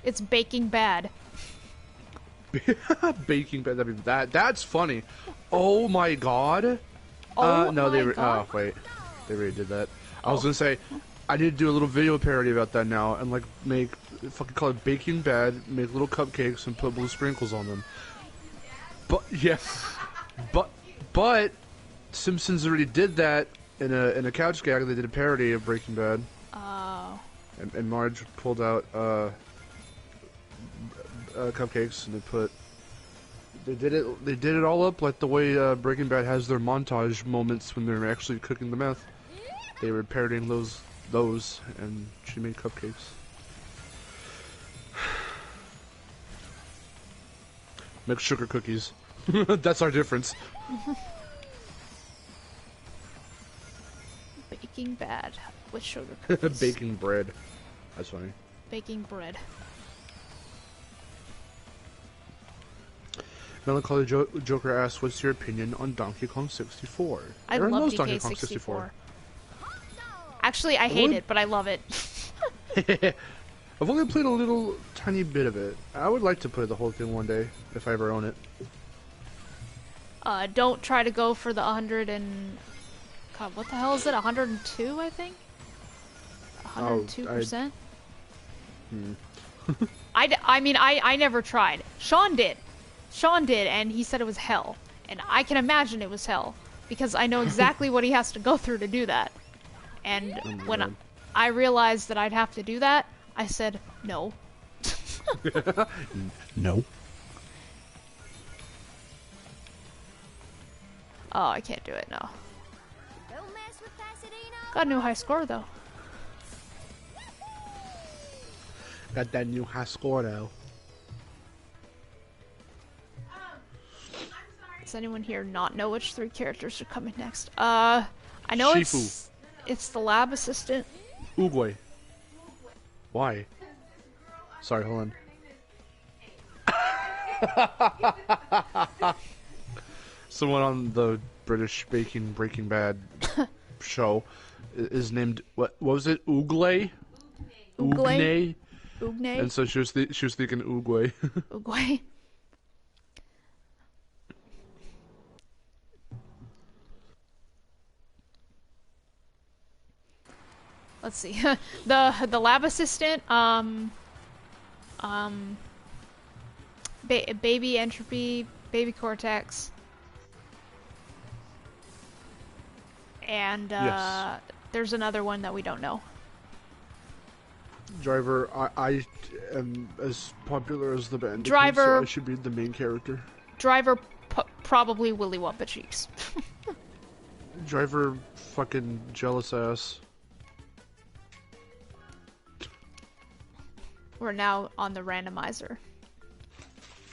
It's Baking Bad. Baking Bad. That's funny. Oh my god. Oh no, my Oh god. wait, they already did that. I was gonna say, I need to do a little video parody about that now, and like make fucking call it Baking Bad, make little cupcakes and put blue sprinkles on them. But yeah, but Simpsons already did that in a couch gag. They did a parody of Breaking Bad. Oh. And Marge pulled out cupcakes, and they did it all up like the way Breaking Bad has their montage moments when they're actually cooking the meth. They were parodying those, and she made cupcakes. Make sugar cookies. That's our difference. Baking Bad with sugar cookies. Baking bread. That's funny. Baking bread. Melancholy Joker asks, "What's your opinion on Donkey Kong 64?" I Everyone love loves DK Donkey Kong 64. Actually, I hate it, but I love it. I've only played a little tiny bit of it. I would like to play the whole thing one day if I ever own it. Don't try to go for the 100 and... God, what the hell is it? 102, I think? 102%? I mean, I never tried. Sean did, and he said it was hell. And I can imagine it was hell, because I know exactly what he has to go through to do that. And when I realized that I'd have to do that, I said, no. No. Oh, I can't do it, no. Got a new high score, though. Got that new high score, though. Does anyone here not know which 3 characters are coming next? I know Shifu. it's the lab assistant. Oogway. Why? Sorry, hold on. Someone on the British Breaking Bad show is named what was it? Ooglay? Ooglay? And so she was thinking Oogway. Oogway. Let's see. the lab assistant, baby entropy, baby cortex, and Yes. there's another one that we don't know. Driver, I am as popular as the Bandicoot, Driver- so I should be the main character. Driver, probably Willy Wumpa Cheeks. Driver, fucking jealous ass. We're now on the randomizer.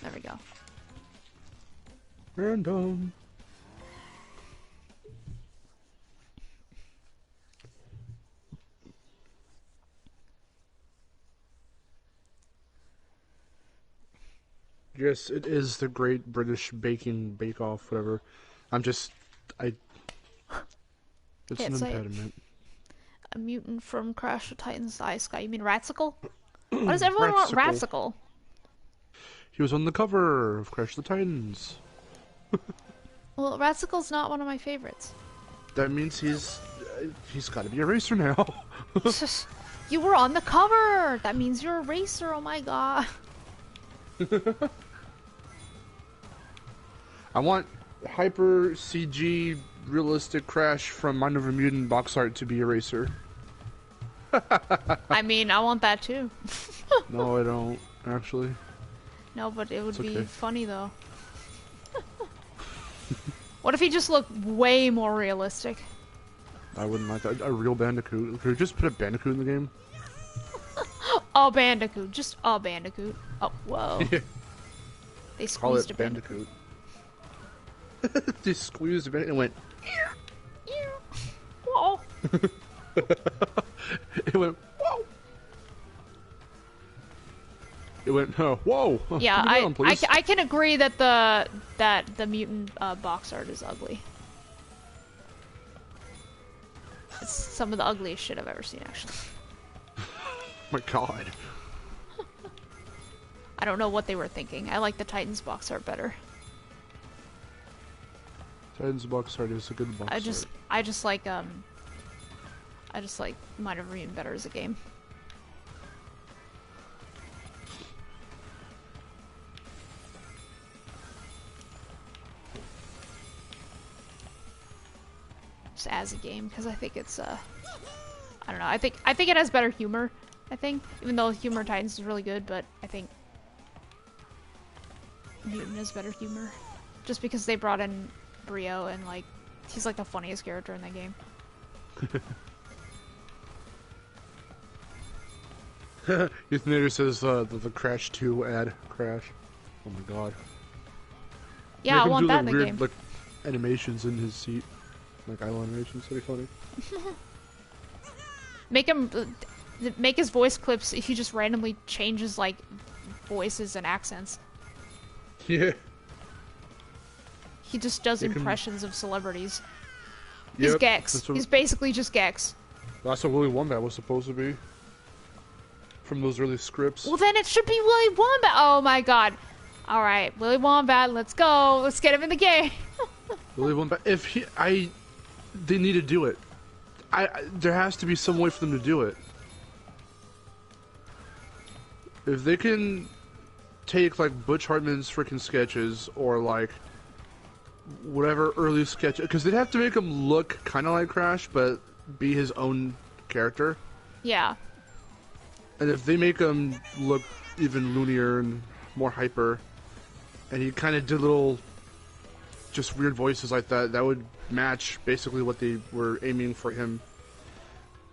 There we go. Random. Yes, it is the Great British Baking Bake-Off, whatever. It's Can't an say it. impediment. A mutant from Crash of Titan's Ice Sky. You mean Ratsicle? Why does everyone want Ratsicle? He was on the cover of Crash the Titans. Well, Ratsicle's not one of my favorites. That means he's got to be a racer now. You were on the cover! That means you're a racer, oh my god. I want hyper CG realistic Crash from Mind Over Mutant box art to be a racer. I mean, I want that too. No, I don't, actually. No, but it would It's be okay. funny though. What if he just looked way more realistic? I wouldn't like that. A real Bandicoot. Could we just put a Bandicoot in the game? A Bandicoot. Just a Bandicoot. Oh, whoa. They Call squeezed it a Bandicoot. Bandicoot. They squeezed a Bandicoot and went... Whoa. It went... Whoa! It went... whoa! Yeah, Put me down, please. I can agree that the mutant box art is ugly. It's some of the ugliest shit I've ever seen, actually. Oh my god. I don't know what they were thinking. I like the Titans box art better. Titans box art is a good box art. I just like Might Have Been better as a game. Just as a game, because I think it's I don't know. I think it has better humor. I think, even though Humor Titans is really good, but I think Mutant has better humor, just because they brought in Brio and like he's like the funniest character in that game. Euthanator says the Crash 2 ad. Crash. Oh my god. Yeah, I want that in the weird, game. Like, animations in his seat. Like idle animations, pretty funny. Make his voice clips if he just randomly changes like voices and accents. Yeah. He just does impressions of celebrities. Yep, He's Gex. He's basically just Gex. That's what Willy Wombat was supposed to be. From those early scripts. Well, then it should be Willy Wombat. Oh my god. Alright, Willy Wombat, let's go. Let's get him in the game. Willy Wombat. They need to do it. There has to be some way for them to do it. If they can take like Butch Hartman's freaking sketches or like whatever early sketch, because they'd have to make him look kind of like Crash, but be his own character. Yeah. And if they make him look even loonier and more hyper, and he kind of did little, just weird voices like that, that would match basically what they were aiming for him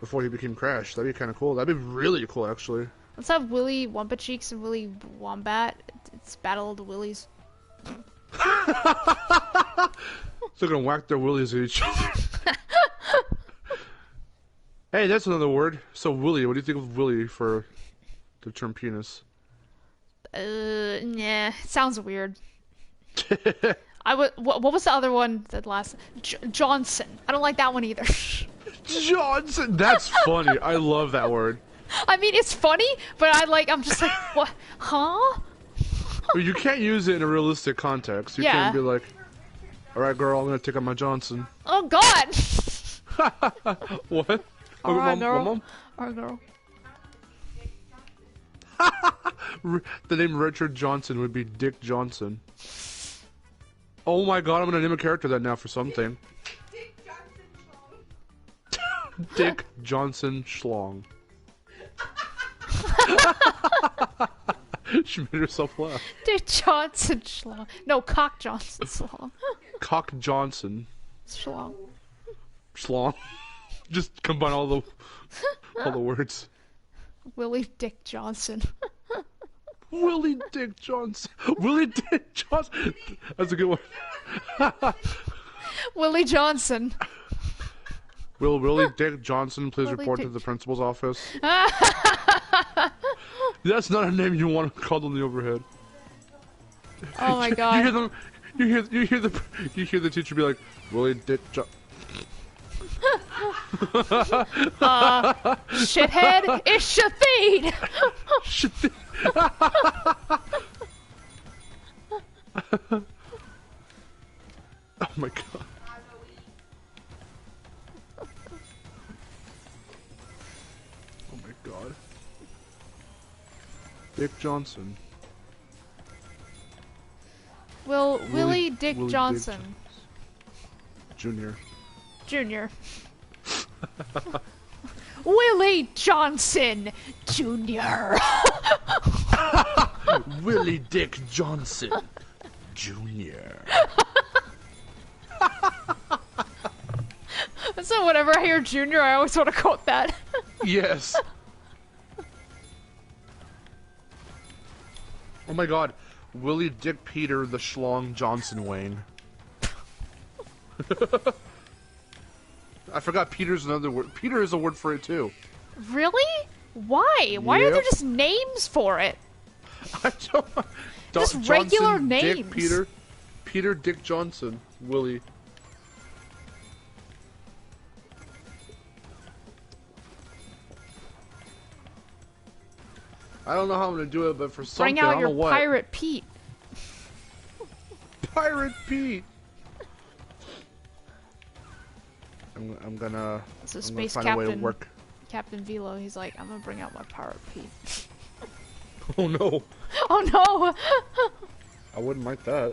before he became Crash. That'd be kind of cool. That'd be really cool, actually. Let's have Willy Wombat-Cheeks and Willy Wombat. It's Battle of the Willies. They're gonna whack their willies at each other. Hey, that's another word. So, Willy, what do you think of Willy for the term penis? Nah, sounds weird. What was the other one? The last Johnson. I don't like that one either. Johnson. That's funny. I love that word. I mean, it's funny, but I'm just like, what? Huh? Well, you can't use it in a realistic context. You can't be like, "All right, girl, I'm gonna take out my Johnson." Oh God. What? All right, Mom, girl. Mom? All right, girl. The name Richard Johnson would be Dick Johnson. Oh my god, I'm gonna name a character that now for something. Dick Johnson Schlong. She made herself laugh. Dick Johnson Schlong. No, Cock Johnson Schlong. Cock Johnson. Schlong. Schlong. Just combine all the words. Willie Dick Johnson. Willie Dick Johnson. Willie Dick Johnson. That's a good one. Willie Johnson. Will Willie Dick Johnson please Willie report Dick. to the principal's office? That's not a name you want called on the overhead. Oh my god. You hear the teacher be like, Willie Dick Johnson. Shithead, it's Shafid! Oh my god. Oh my god. Dick Johnson. Willie Dick Johnson. Junior. Junior. Willie Johnson Jr. Willie Dick Johnson Jr. So whenever I hear Junior, I always want to quote that. Yes. Oh my god. Willie Dick Peter the Schlong Johnson Wayne. I forgot Peter's another word. Peter is a word for it too. Really? Why? Why are there just names for it? I don't. Just Johnson, regular Dick, names. Peter Dick Johnson, Willie. I don't know how I'm gonna do it, but for something, Bring I out don't your know what. Pirate Pete. Pirate Pete. I'm gonna. So I'm gonna Space find a way to Captain, work. Captain Velo, he's like, I'm gonna bring out my Pirate Pete. Oh no! Oh no! I wouldn't like that.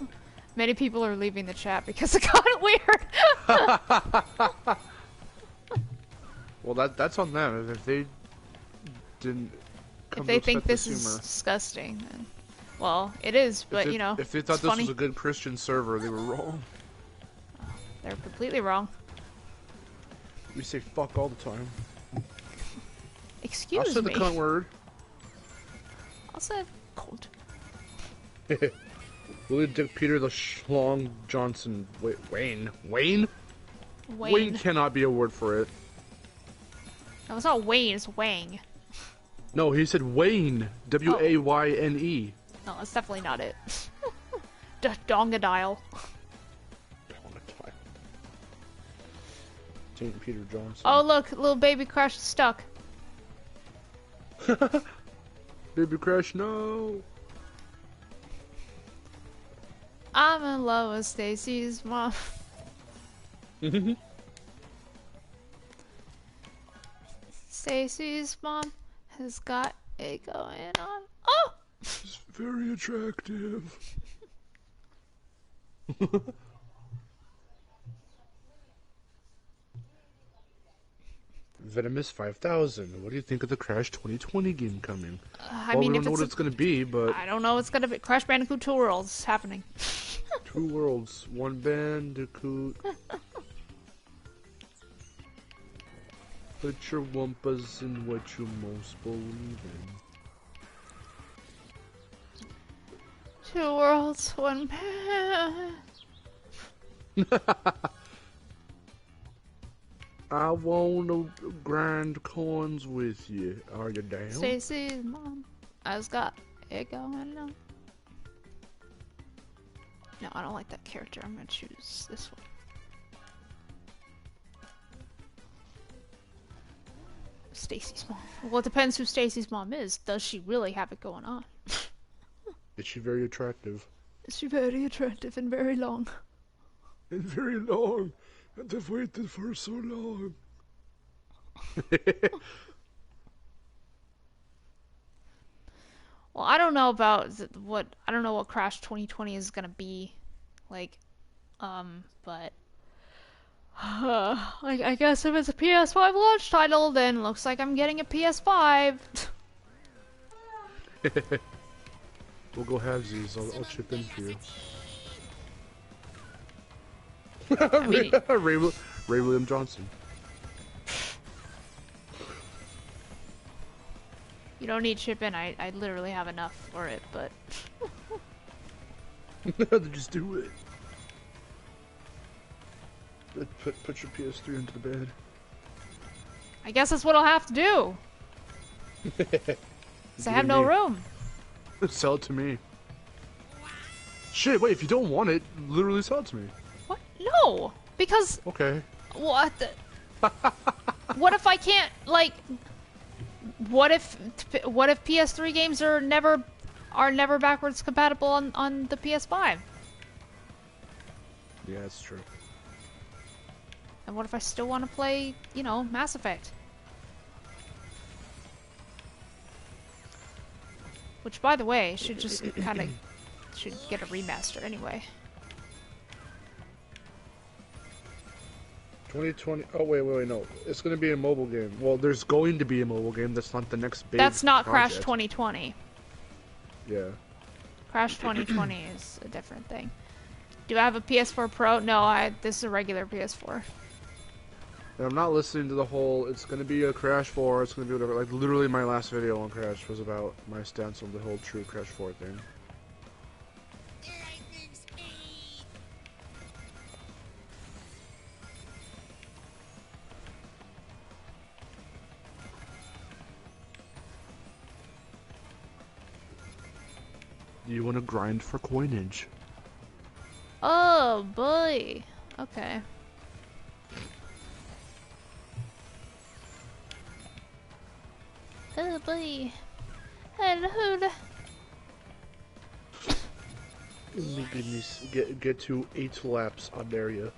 Many people are leaving the chat because it got weird. Well, that's on them. If they didn't. Come If they to think expect this the is humor. disgusting, then... Well, it is, but If you know, if they thought it's this funny. was a good Christian server, they were wrong. They're completely wrong. We say fuck all the time. Excuse I'll say me. the cunt word. I'll say cunt. Willie Dick Peter the Schlong Johnson. Wait, Wayne? Wayne. Wayne cannot be a word for it. No, it's not Wayne, it's Wang. No, he said Wayne. W-A-Y-N-E. No, that's definitely not it. Dongadile. St. Peter Johnson. Oh look, little baby Crash is stuck. Baby Crash, no. I'm in love with Stacy's mom. Stacy's mom has got it going on. Oh! She's very attractive. Venomous 5000. What do you think of the Crash 2020 game coming? I Well, mean, we if don't know it's what it's going to be, but I don't know what's gonna be. Crash Bandicoot 2 Worlds happening. 2 worlds, 1 Bandicoot. Put your wumpas in what you most believe in. 2 worlds, 1 pan. I wanna grind coins with you. Are you down? Stacy's mom has got it going on. No, I don't like that character. I'm gonna choose this one. Stacy's mom. Well, it depends who Stacy's mom is. Does she really have it going on? Is she very attractive? Is she very attractive and very long? And very long. And I've waited for so long. Well, I don't know about I don't know what Crash 2020 is gonna be like, but I guess if it's a PS5 launch title, then looks like I'm getting a PS5. We'll go halvesies. I'll chip in for you. I mean, Ray William Johnson. you don't need chip in. I literally have enough for it, but Just do it. Put your PS3 into the bed. I guess that's what I'll have to do. 'Cause I have no room. Sell it to me. Shit, wait, if you don't want it, literally sell it to me. What? No, because Okay. what? What if I can't like? What if PS3 games are never backwards compatible on the PS5? Yeah, that's true. And what if I still want to play, you know, Mass Effect? Which, by the way, should just kind of should get a remaster anyway. 2020. Oh wait, no. It's gonna be a mobile game. Well, there's going to be a mobile game. That's not the next big. That's not Crash project. 2020. Yeah. Crash 2020 is a different thing. Do I have a PS4 Pro? No, this is a regular PS4. And I'm not listening to the whole. It's gonna be a Crash 4. It's gonna be whatever. Like literally, my last video on Crash was about my stance on the whole true Crash 4 thing. Lightning speed! Do you want to grind for coinage? Oh boy. Okay. Oh boy. Hello. Oh my goodness. Get to 8 laps on area.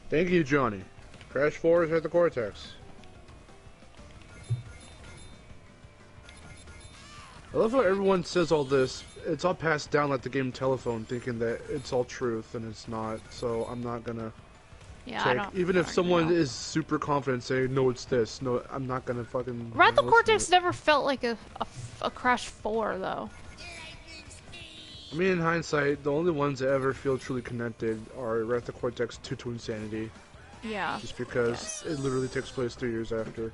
Thank you, Johnny. Crash 4 is at the Cortex. I love how everyone says all this. It's all passed down like the game Telephone, thinking that it's all truth, and it's not. So I'm not gonna Yeah, take... I don't. Even if I someone know. is super confident saying, no, it's this. No, I'm not gonna fucking... Ride the listen to Cortex it. never felt like a Crash 4, though. I mean, in hindsight, the only ones that ever feel truly connected are Wrath of Cortex 2 to Insanity. Yeah. Just because it literally takes place 3 years after.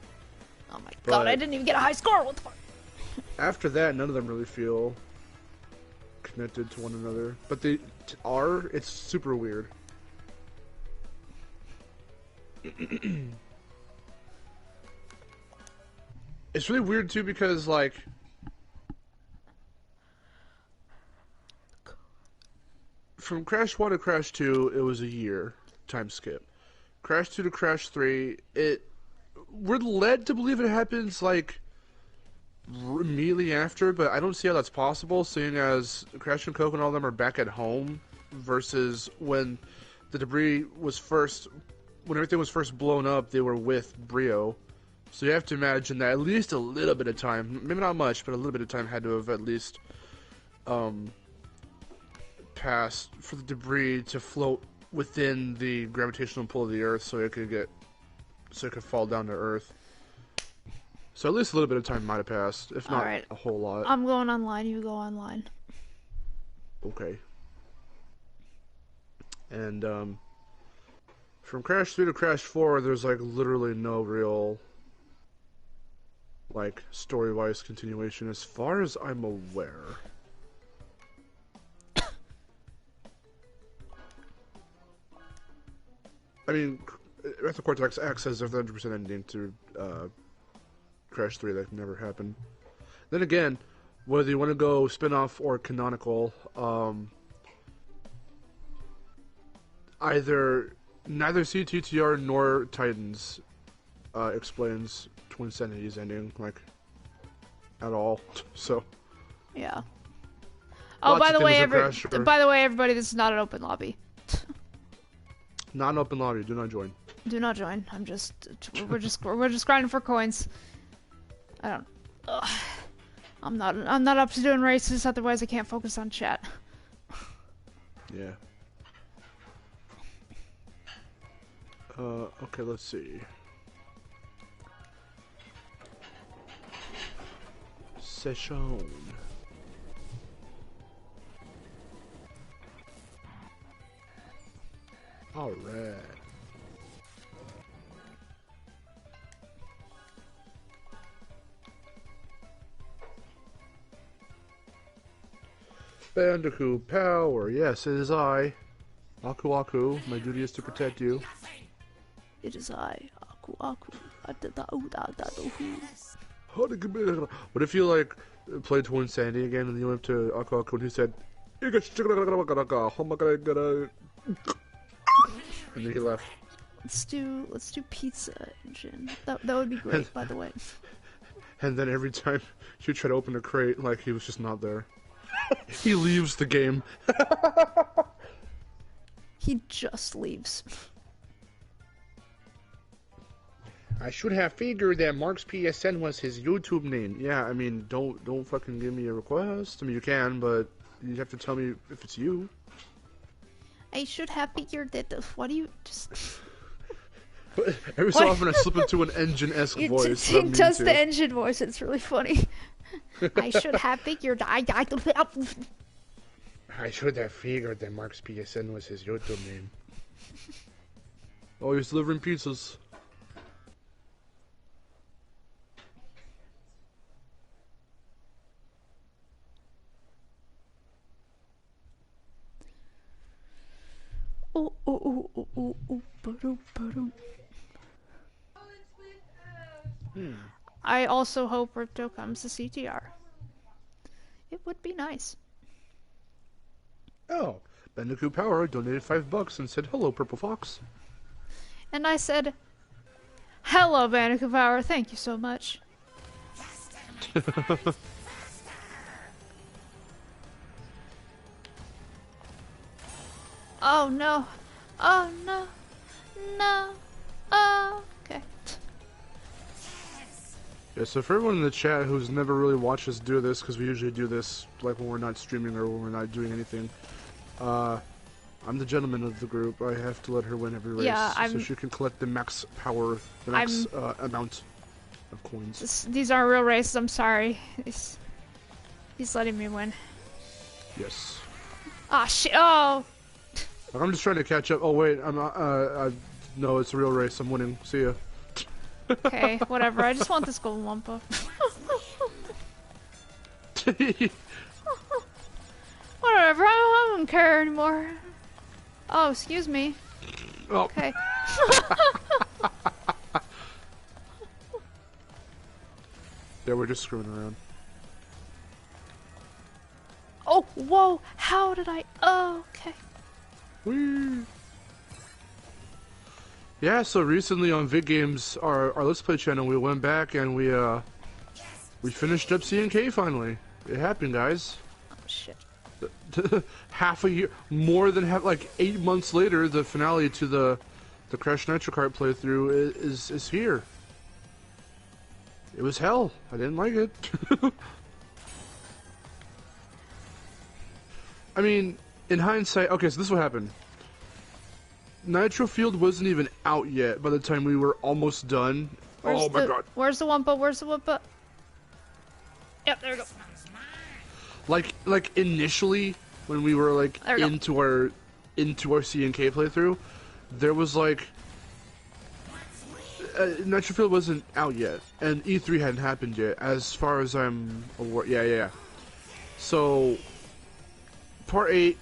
Oh my But- god, I didn't even get a high score. What the fuck? After that, none of them really feel connected to one another. But they are. It's super weird. It's really weird too because like from Crash 1 to Crash 2, it was a year time skip. Crash 2 to Crash 3, we're led to believe it happens like immediately after, but I don't see how that's possible, seeing as Crash and Coke and all of them are back at home, versus when the debris was first, when everything was first blown up, they were with Brio. So you have to imagine that at least a little bit of time, maybe not much, but a little bit of time had to have at least passed for the debris to float within the gravitational pull of the Earth, so it could fall down to Earth. So at least a little bit of time might have passed, if not Alright. a whole lot. I'm going online, you go online. Okay. And from Crash 3 to Crash 4, there's like literally no real like story-wise continuation as far as I'm aware. I mean, Wrath of Cortex X has a 100% ending to Crash 3 that never happened. Then again, whether you want to go spin-off or canonical, neither CTR nor Titans explains Twin Sanity's ending, like, at all. So, Yeah. Oh, Lots by of the way, things in Crash are- by the way, everybody, this is not an open lobby. not an open lobby, do not join. Do not join. We're just grinding for coins. I don't. Ugh. I'm not up to doing races. Otherwise, I can't focus on chat. Yeah. Okay, let's see. Session. Alright. Bandicoot power, yes, it is I. Aku Aku, my duty is to protect you. It is I, Aku Aku. What if you like played Twin Sandy again and you went to Aku Aku and he said, and then he left. Let's do Pizza Engine. That would be great, by the way. And then every time you try to open a crate, like he was just not there. He leaves the game. He just leaves. I should have figured that Mark's PSN was his YouTube name. Yeah, I mean, don't fucking give me a request. I mean, you can, but you have to tell me if it's you. I should have figured that. Why do you just? Every so often I slip into an engine-esque voice. I don't mean to. The engine voice. It's really funny. I should have figured. I should have figured that Mark's PSN was his YouTube name. Oh, he's delivering pizzas. I also hope Ripto comes to CTR. It would be nice. Oh, Bandicoot Power donated $5 and said, "Hello, Purple Fox." And I said, Hello, Bandicoot Power. Thank you so much. Oh no. Oh no. No. Oh, okay. Yeah, so for everyone in the chat who's never really watched us do this, because we usually do this like when we're not streaming or when we're not doing anything, I'm the gentleman of the group. I have to let her win every race, Yeah, so she can collect the max power, the max amount of coins. These aren't real races, I'm sorry. He's letting me win. Yes. Ah, shit. Oh! Like, I'm just trying to catch up. Oh wait, I'm not. No, it's a real race. I'm winning. See ya. Okay, whatever. I just want this golden Wumpa. Whatever. I don't care anymore. Oh, excuse me. Oh. Okay. Yeah, we're just screwing around. Oh, whoa. How did I... Oh, okay. Whee. Yeah, so recently on VidGames, our Let's Play channel, we went back and we finished up C&K finally. It happened, guys. Oh, shit. Half a year, more than half, like 8 months later, the finale to the Crash Nitro Kart playthrough is here. It was hell. I didn't like it. I mean, in hindsight, okay, so this is what happened. Nitro-Fueled wasn't even out yet by the time we were almost done. Oh my god. Where's the Wumpa? Where's the Wumpa? Yep, there we go. Like initially, when we were like There we go. into our C&K playthrough, there was like Nitro-Fueled wasn't out yet, and E3 hadn't happened yet, as far as I'm aware. Yeah. So Part 8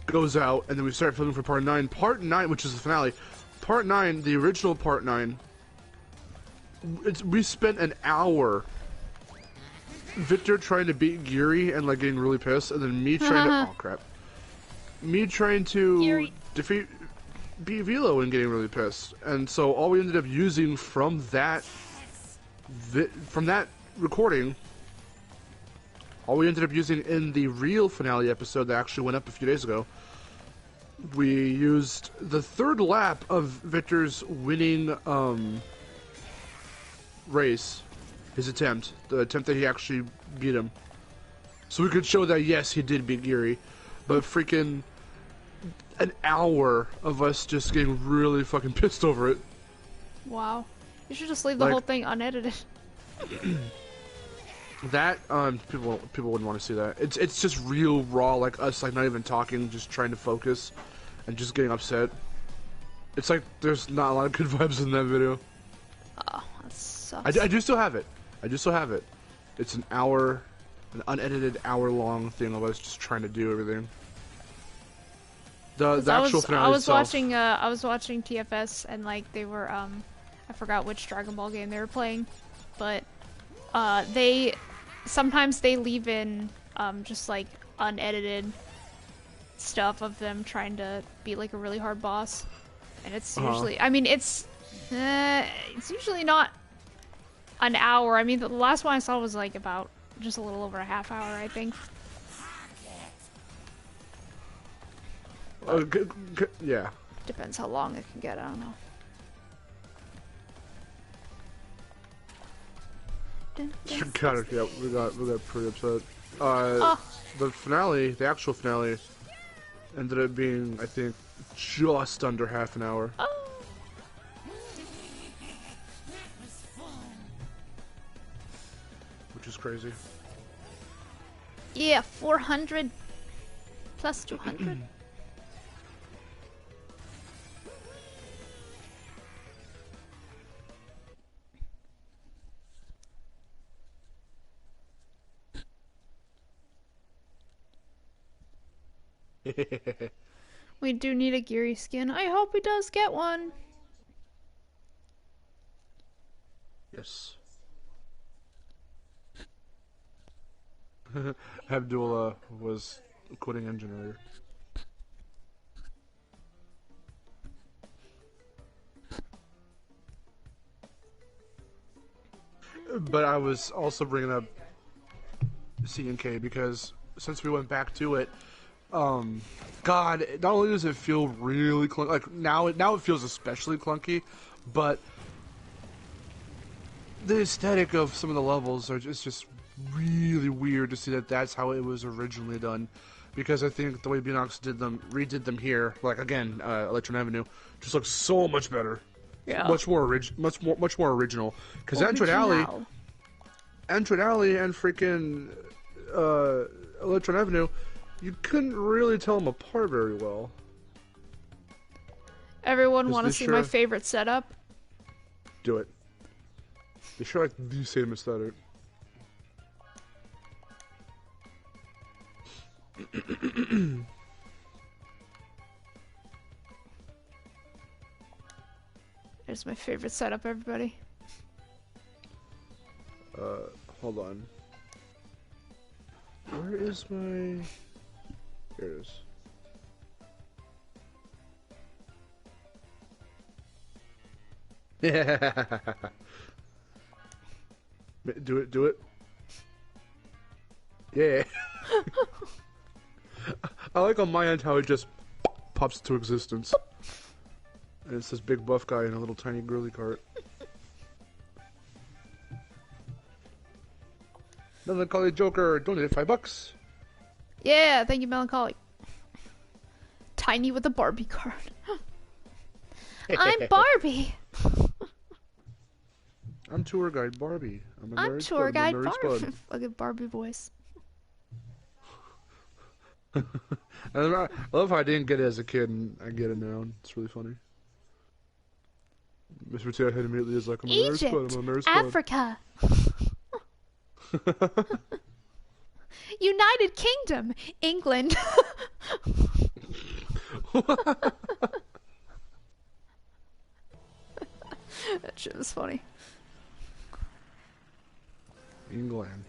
goes out, and then we start filming for Part 9. Part 9, which is the finale. Part 9, the original Part 9. We spent an hour. Victor trying to beat Geary and like getting really pissed, and then me trying to oh crap, me trying to Geary. beat Velo and getting really pissed, and so all we ended up using from that recording, all we ended up using in the real finale episode that actually went up a few days ago, we used the third lap of Victor's winning race. His attempt, the attempt that he actually beat him. So we could show that, yes, he did beat Geary, but freaking an hour of us just getting really fucking pissed over it. Wow. You should just leave the Like- whole thing unedited. That, people wouldn't want to see that. It's just real raw, like us, like not even talking, just trying to focus, and just getting upset. It's like there's not a lot of good vibes in that video. Oh, that sucks. I do still have it. It's an hour, an unedited hour-long thing of us just trying to do everything. The actual finale I was itself. watching TFS, and like they were I forgot which Dragon Ball game they were playing, but sometimes they leave in just like unedited stuff of them trying to beat like a really hard boss, and it's usually it's usually not an hour. I mean, the last one I saw was like about just a little over a half hour, I think. Yeah. Depends how long it can get, I don't know. Got it. Yeah, we got pretty upset. The finale, the actual finale, ended up being, I think, just under half an hour. Oh. Which is crazy. Yeah, 400 plus 200. We do need a Geary skin. I hope he does get one. Yes. Abdullah was quitting engine earlier. But I was also bringing up C&K because since we went back to it, God, not only does it feel really clunky, like now it feels especially clunky, but the aesthetic of some of the levels are just really weird to see that that's how it was originally done. Because I think the way Beanox redid them here, like again, Electron Avenue, just looks so much better. Yeah. Much more original. Because Android Alley and freaking Electron Avenue, you couldn't really tell them apart very well. Everyone want to see my favorite setup? Do it. They sure like the same aesthetic. There's my favorite setup, everybody. Hold on. Where is my... Here it is. Yeah. Do it. Yeah. I like on my end how it just pops into existence. And it's this big buff guy in a little tiny girly cart. Melancholy Joker donated $5. Yeah, thank you, Melancholy. Tiny with a Barbie card. I'm Barbie. I'm tour guide Barbie. I'm tour guide Barbie. Look at Barbie voice. I love how I didn't get it as a kid and I get it now. It's really funny. Mr. T, I hit immediately is like, I'm a nurse Egypt, I'm a nurse Africa. United Kingdom, England. That shit was funny. England.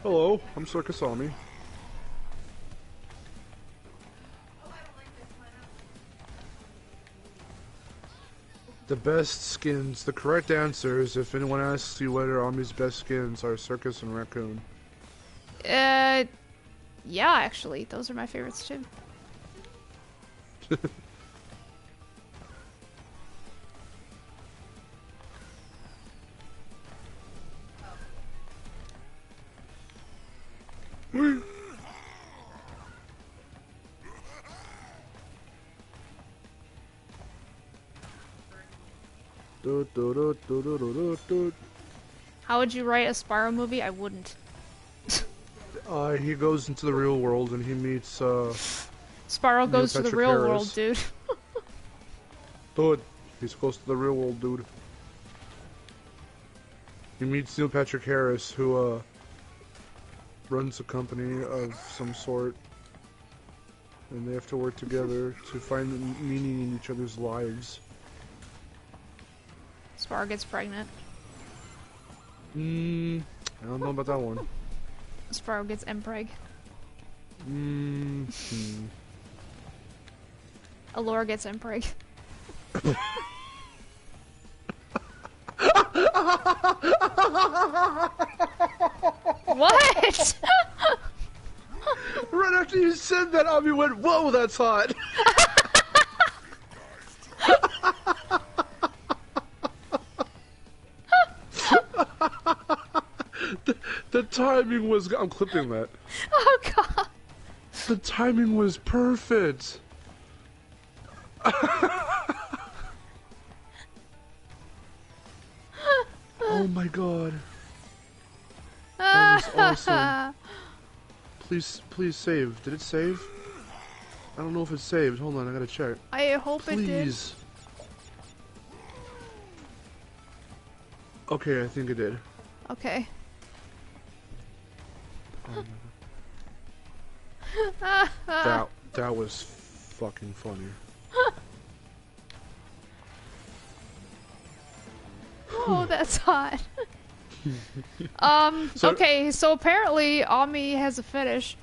Hello, I'm Circusami. The best skins. The correct answer is if anyone asks you what are Ami's best skins are Circus and Raccoon. Yeah, actually, those are my favorites too. How would you write a Spyro movie? I wouldn't. He goes into the real world and he meets Spyro goes to the real Harris. world, dude. Dude, he's close to the real world, dude. He meets Neil Patrick Harris, who runs a company of some sort, and they have to work together to find meaning in each other's lives. Spyro gets pregnant. I don't know about that one. Spyro gets MPREG. Allura gets MPREG. What? Right after you said that, Ami went, "Whoa, that's hot." The timing was... I'm clipping that. Oh god. The timing was perfect. Oh my god. That was awesome. Please save. Did it save? I don't know if it saved. Hold on, I gotta check. I hope it did. Please. Okay, I think it did. Okay. That was fucking funny. Oh, that's hot. Okay, so apparently Ami has a fetish.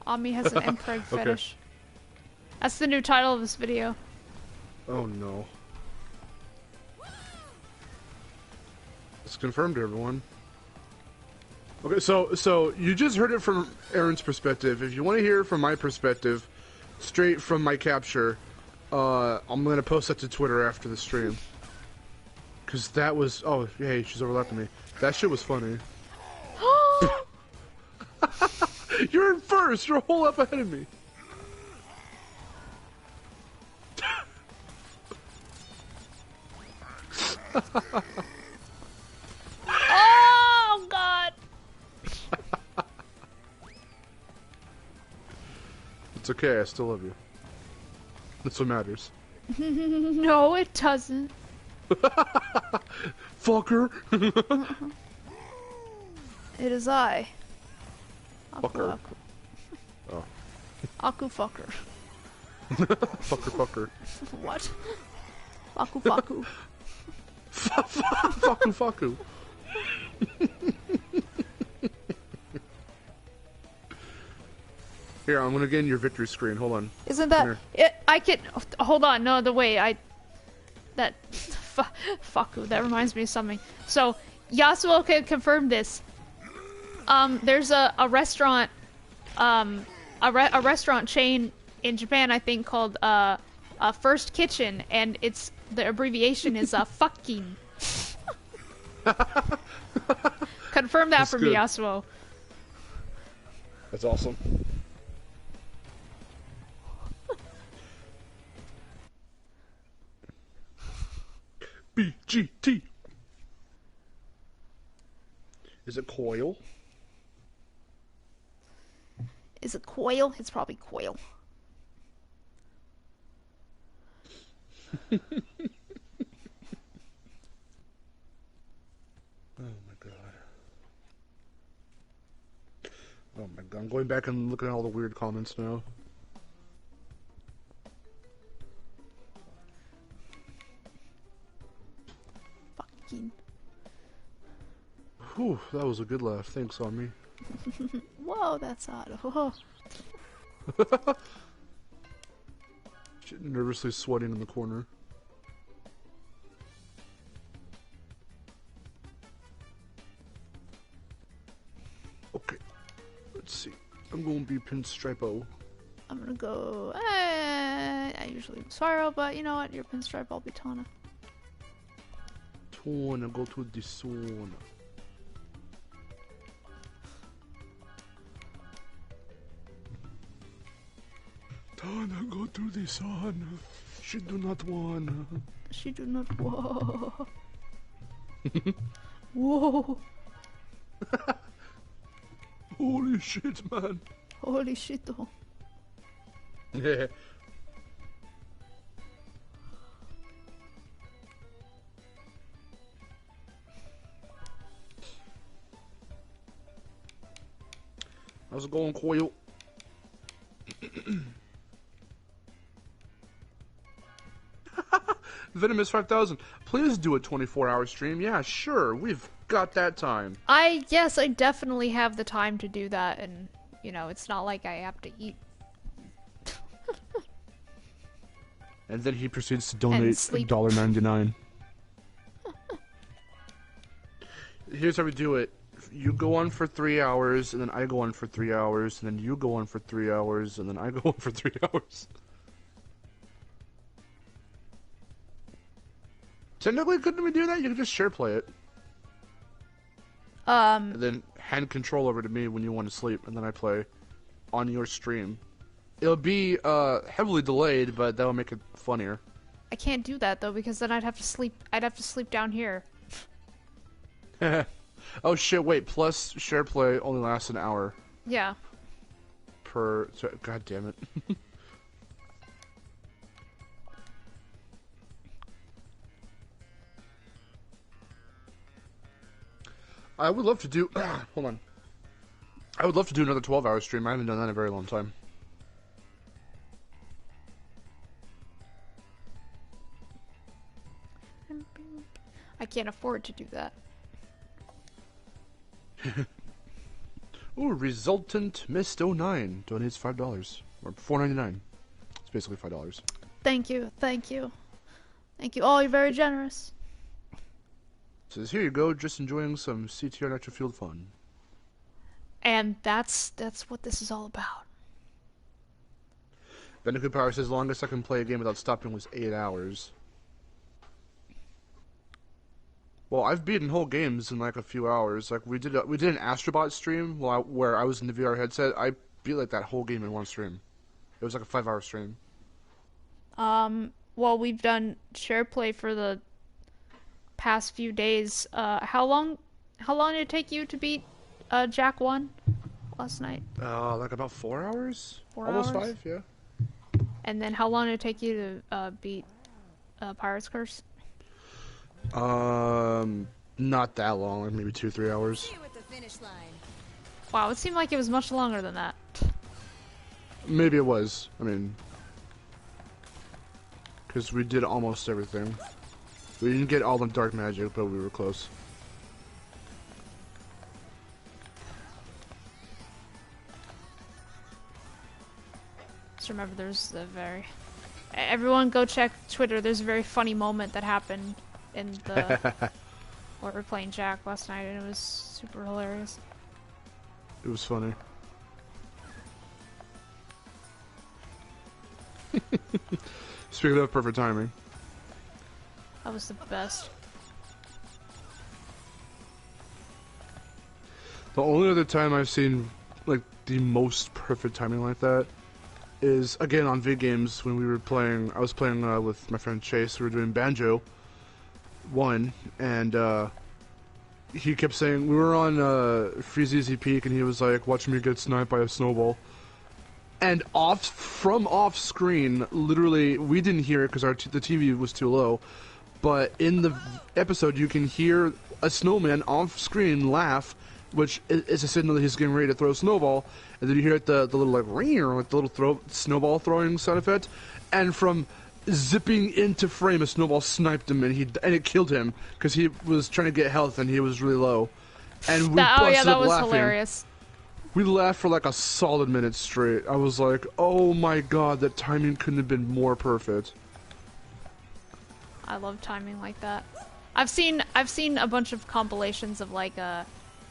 Ami has an MPREG fetish. That's the new title of this video. Oh no. It's confirmed, everyone. Okay, so you just heard it from Aaron's perspective. If you want to hear it from my perspective, straight from my capture, I'm gonna post that to Twitter after the stream. Cause that was hey, she's overlapping me. That shit was funny. You're in first. You're a whole up ahead of me. Oh God! It's okay. I still love you. That's what matters. No, it doesn't. Fucker. It is I. Fucker. Aku. Oh. Aku fucker. Fucker. What? Faku faku. Faku. Here, I'm gonna get in your victory screen. Hold on. Isn't that it? I can hold on. No, the way Faku. That reminds me of something. So Yasuo can confirm this. There's a restaurant, a restaurant chain in Japan, I think, called First Kitchen, and the abbreviation is fucking. Confirm that from Yasuo. That's awesome. BGT. Is it coil? Is it coil? It's probably coil. Oh my god. Oh my god. I'm going back and looking at all the weird comments now. Fucking. Whew, that was a good laugh. Thanks, on me. Whoa, that's odd. Whoa. Nervously sweating in the corner. Okay, let's see. I'm going to be Pinstripe-O. I'm gonna go. I usually Spyro, but you know what? You're Pinstripe. I'll be Tana. Tana, go to the sauna. Tana, go to the sauna. She do not wanna. She do not. Whoa. Whoa. Holy shit, man. Holy shit, though. Yeah. How's it going, Coil? Venomous 5000. Please do a 24-hour stream. Yeah, sure. We've got that time. Yes, I definitely have the time to do that, and you know, it's not like I have to eat. And then he proceeds to donate sleep. $1.99. Here's how we do it. You go on for 3 hours, and then I go on for 3 hours, and then you go on for 3 hours, and then I go on for 3 hours. Technically, couldn't we do that? You could just share play it. And then hand control over to me when you want to sleep, and then I play on your stream. It'll be heavily delayed, but that'll make it funnier. I can't do that though, because then I'd have to sleep. I'd have to sleep down here. Oh shit! Wait. Plus, share play only lasts an hour. Yeah. God damn it. I would love to do. Hold on. I would love to do another 12-hour stream. I haven't done that in a very long time. I can't afford to do that. Ooh, Resultant Mist 09 donates $5 or $4.99. It's basically $5. Thank you, thank you. Thank you all, you're very generous. Says, here you go, just enjoying some CTR Nitro-Fueled fun. And that's what this is all about. Bandicoot Power says, longest I can play a game without stopping was 8 hours. Well, I've beaten whole games in like a few hours. Like we did an Astrobot stream where I was in the VR headset. I beat like that whole game in one stream. It was like a 5-hour stream. Well, we've done share play for the past few days. How long did it take you to beat Jack 1 last night? Like about 4 hours? 4 Almost hours? 5, yeah. And then how long did it take you to beat Pirate's Curse? Not that long, like maybe 2-3 hours. Here with the finish line. Wow, it seemed like it was much longer than that. Maybe it was. I mean, because we did almost everything. We didn't get all the dark magic, but we were close. Just remember, there's a very... Everyone go check Twitter. There's a very funny moment that happened in the... where we were playing Jack last night, and it was super hilarious. It was funny. Speaking of perfect timing. That was the best. The only other time I've seen like the most perfect timing like that is again on vid games when we were playing. I was playing with my friend Chase. We were doing Banjo 1, and he kept saying we were on Freeze Easy Peak, and he was like, "Watch me get sniped by a snowball." And off screen, literally, we didn't hear it because the TV was too low. But in the episode, you can hear a snowman off screen laugh, which is a signal that he's getting ready to throw a snowball. And then you hear the little like ring, like the little snowball throwing sound effect. And from zipping into frame, a snowball sniped him, and it killed him because he was trying to get health and he was really low. And we busted up was laughing. hilarious. We laughed for like a solid minute straight. I was like, oh my god, that timing couldn't have been more perfect. I love timing like that. I've seen a bunch of compilations of like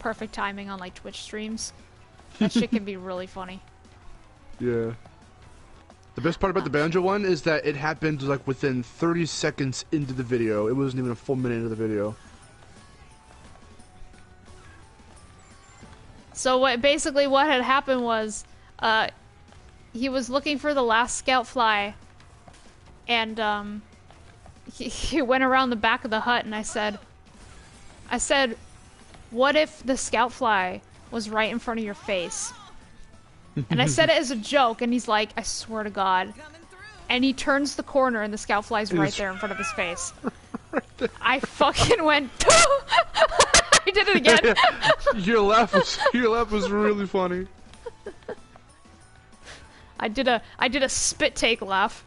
perfect timing on like Twitch streams. That shit can be really funny. Yeah. The best part about the Banjo one is that it happened like within 30 seconds into the video. It wasn't even a full minute into the video. So what had happened was, he was looking for the last scout fly, and he went around the back of the hut, and I said, what if the scout fly was right in front of your face? And I said it as a joke, and he's like, I swear to God. And he turns the corner, and the scout fly's right there in front of his face. I fucking went, I did it again. Your laugh was really funny. I did a spit take laugh.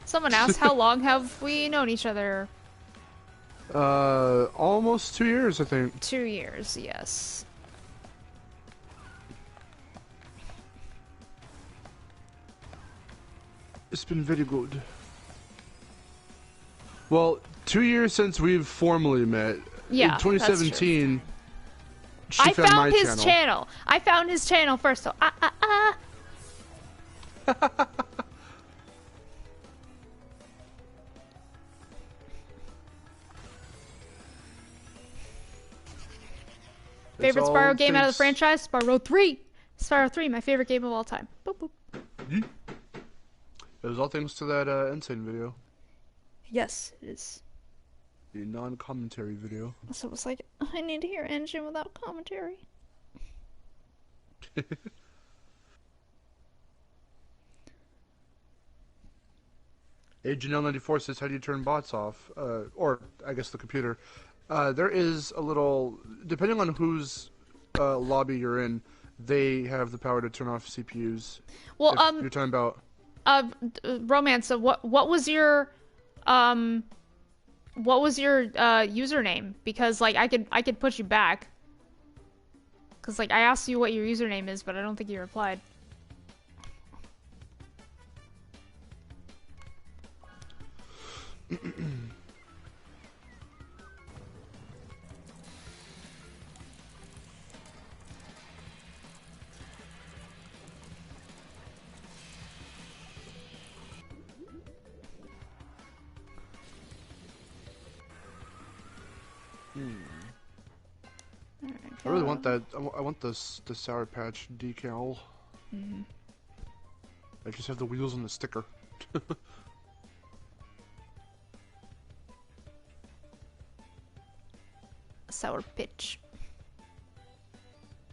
Someone asked, how long have we known each other? Almost 2 years, I think. 2 years, yes. It's been very good. Well, 2 years since we've formally met. Yeah, in 2017, I found his channel. I found his channel first, so Favorite Spyro game out of the franchise? Spyro 3. Spyro 3, my favorite game of all time. Boop, boop. It was all thanks to that Insane video. Yes, it is. The non-commentary video. So it was like, I need to hear Engine without commentary. AGNL94 says, how do you turn bots off? Or, I guess the computer. There is a little... Depending on whose lobby you're in, they have the power to turn off CPUs. Well, if you're talking about... Romance, so what was your what was your username? Because like I could put you back. Cause like I asked you what your username is, but I don't think you replied. I really want that. I want the Sour Patch decal. Mm-hmm. I just have the wheels and the sticker. Sour pitch.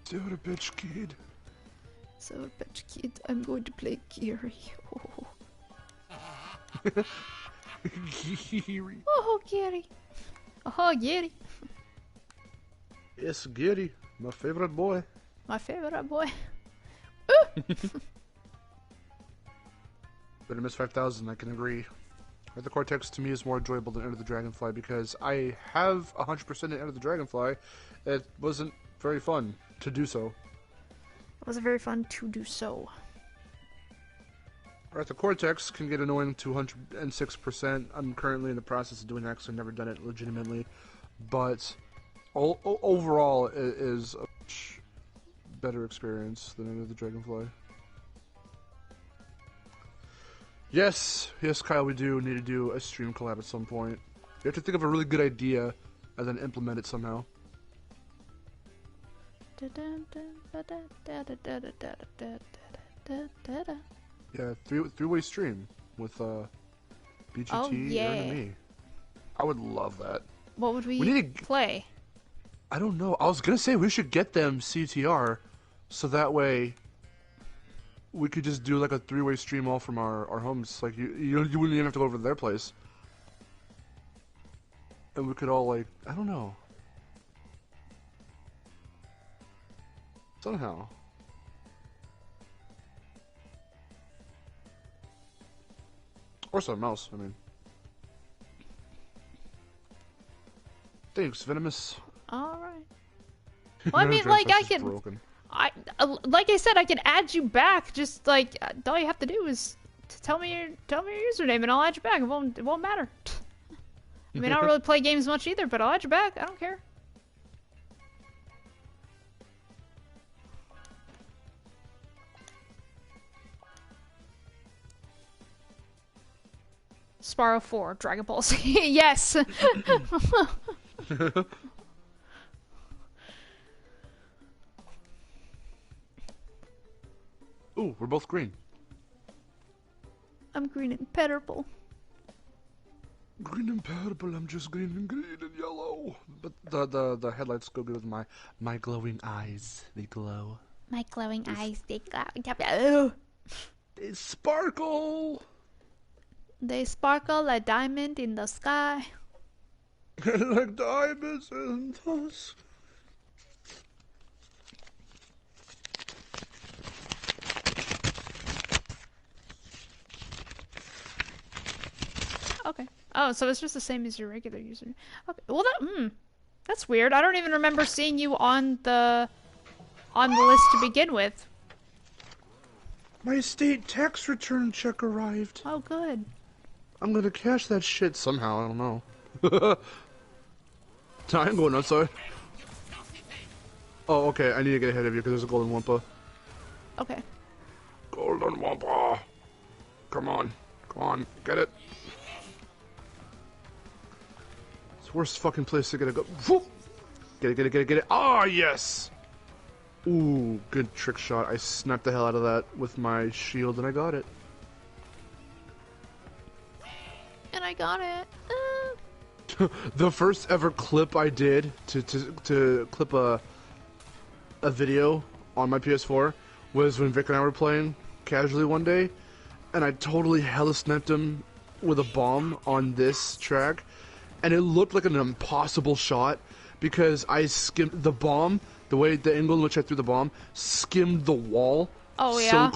Sour Patch Kid. Sour Patch Kid. I'm going to play Gary. Oh, Gary. oh Gary. Oh, Gary. Yes, Gary, my favorite boy. My favorite boy. But I miss 5000, I can agree. The Cortex to me is more enjoyable than Enter the Dragonfly because I have 100% in Enter the Dragonfly. It wasn't very fun to do so. It was very fun to do so. Alright, the Cortex can get annoying to 106%. I'm currently in the process of doing that because I've never done it legitimately. But overall, it is a much better experience than Enter the Dragonfly. Yes, Kyle, we do need to do a stream collab at some point. You have to think of a really good idea and then implement it somehow. Yeah, three-way stream with BGT, Oh, yeah. Aaron, and me. I would love that. What would we need to play? I don't know. I was gonna say we should get them CTR, so that way we could just do like a three-way stream all from our homes. Like you wouldn't even have to go over to their place, and we could all like I don't know somehow. Or something else. I mean, thanks, Venomous. All right. Well, I mean, like I can. Broken. Like I said, I can add you back. Just like all you have to do is tell me your username, and I'll add you back. It won't matter. I mean, I don't really play games much either, but I'll add you back. I don't care. Spyro 4, Dragon Ball Z. Yes. Ooh, we're both green. I'm green and purple. Green and purple, I'm just green and yellow. But the headlights go good with my glowing eyes. They glow. My glowing eyes, they glow. They sparkle. They sparkle like diamond in the sky. Like diamonds in the sky. Okay. Oh, so it's just the same as your regular user. Okay. Well, that's weird. I don't even remember seeing you on the list to begin with. My state tax return check arrived. Oh, good. I'm gonna cash that shit somehow. I don't know. I ain't going outside. Oh, okay. I need to get ahead of you because there's a golden wampa. Okay. Golden wampa. Come on. Come on. Get it. It's the worst fucking place to get it. Go. Whoop. Get it. Ah, yes. Ooh, good trick shot. I snapped the hell out of that with my shield and I got it. And I got it. The first ever clip I did to clip a video on my PS4 was when Vic and I were playing casually one day, and I totally hella sniped him with a bomb on this track, and it looked like an impossible shot because I skimmed the bomb, the angle in which I threw the bomb, skimmed the wall. Oh yeah.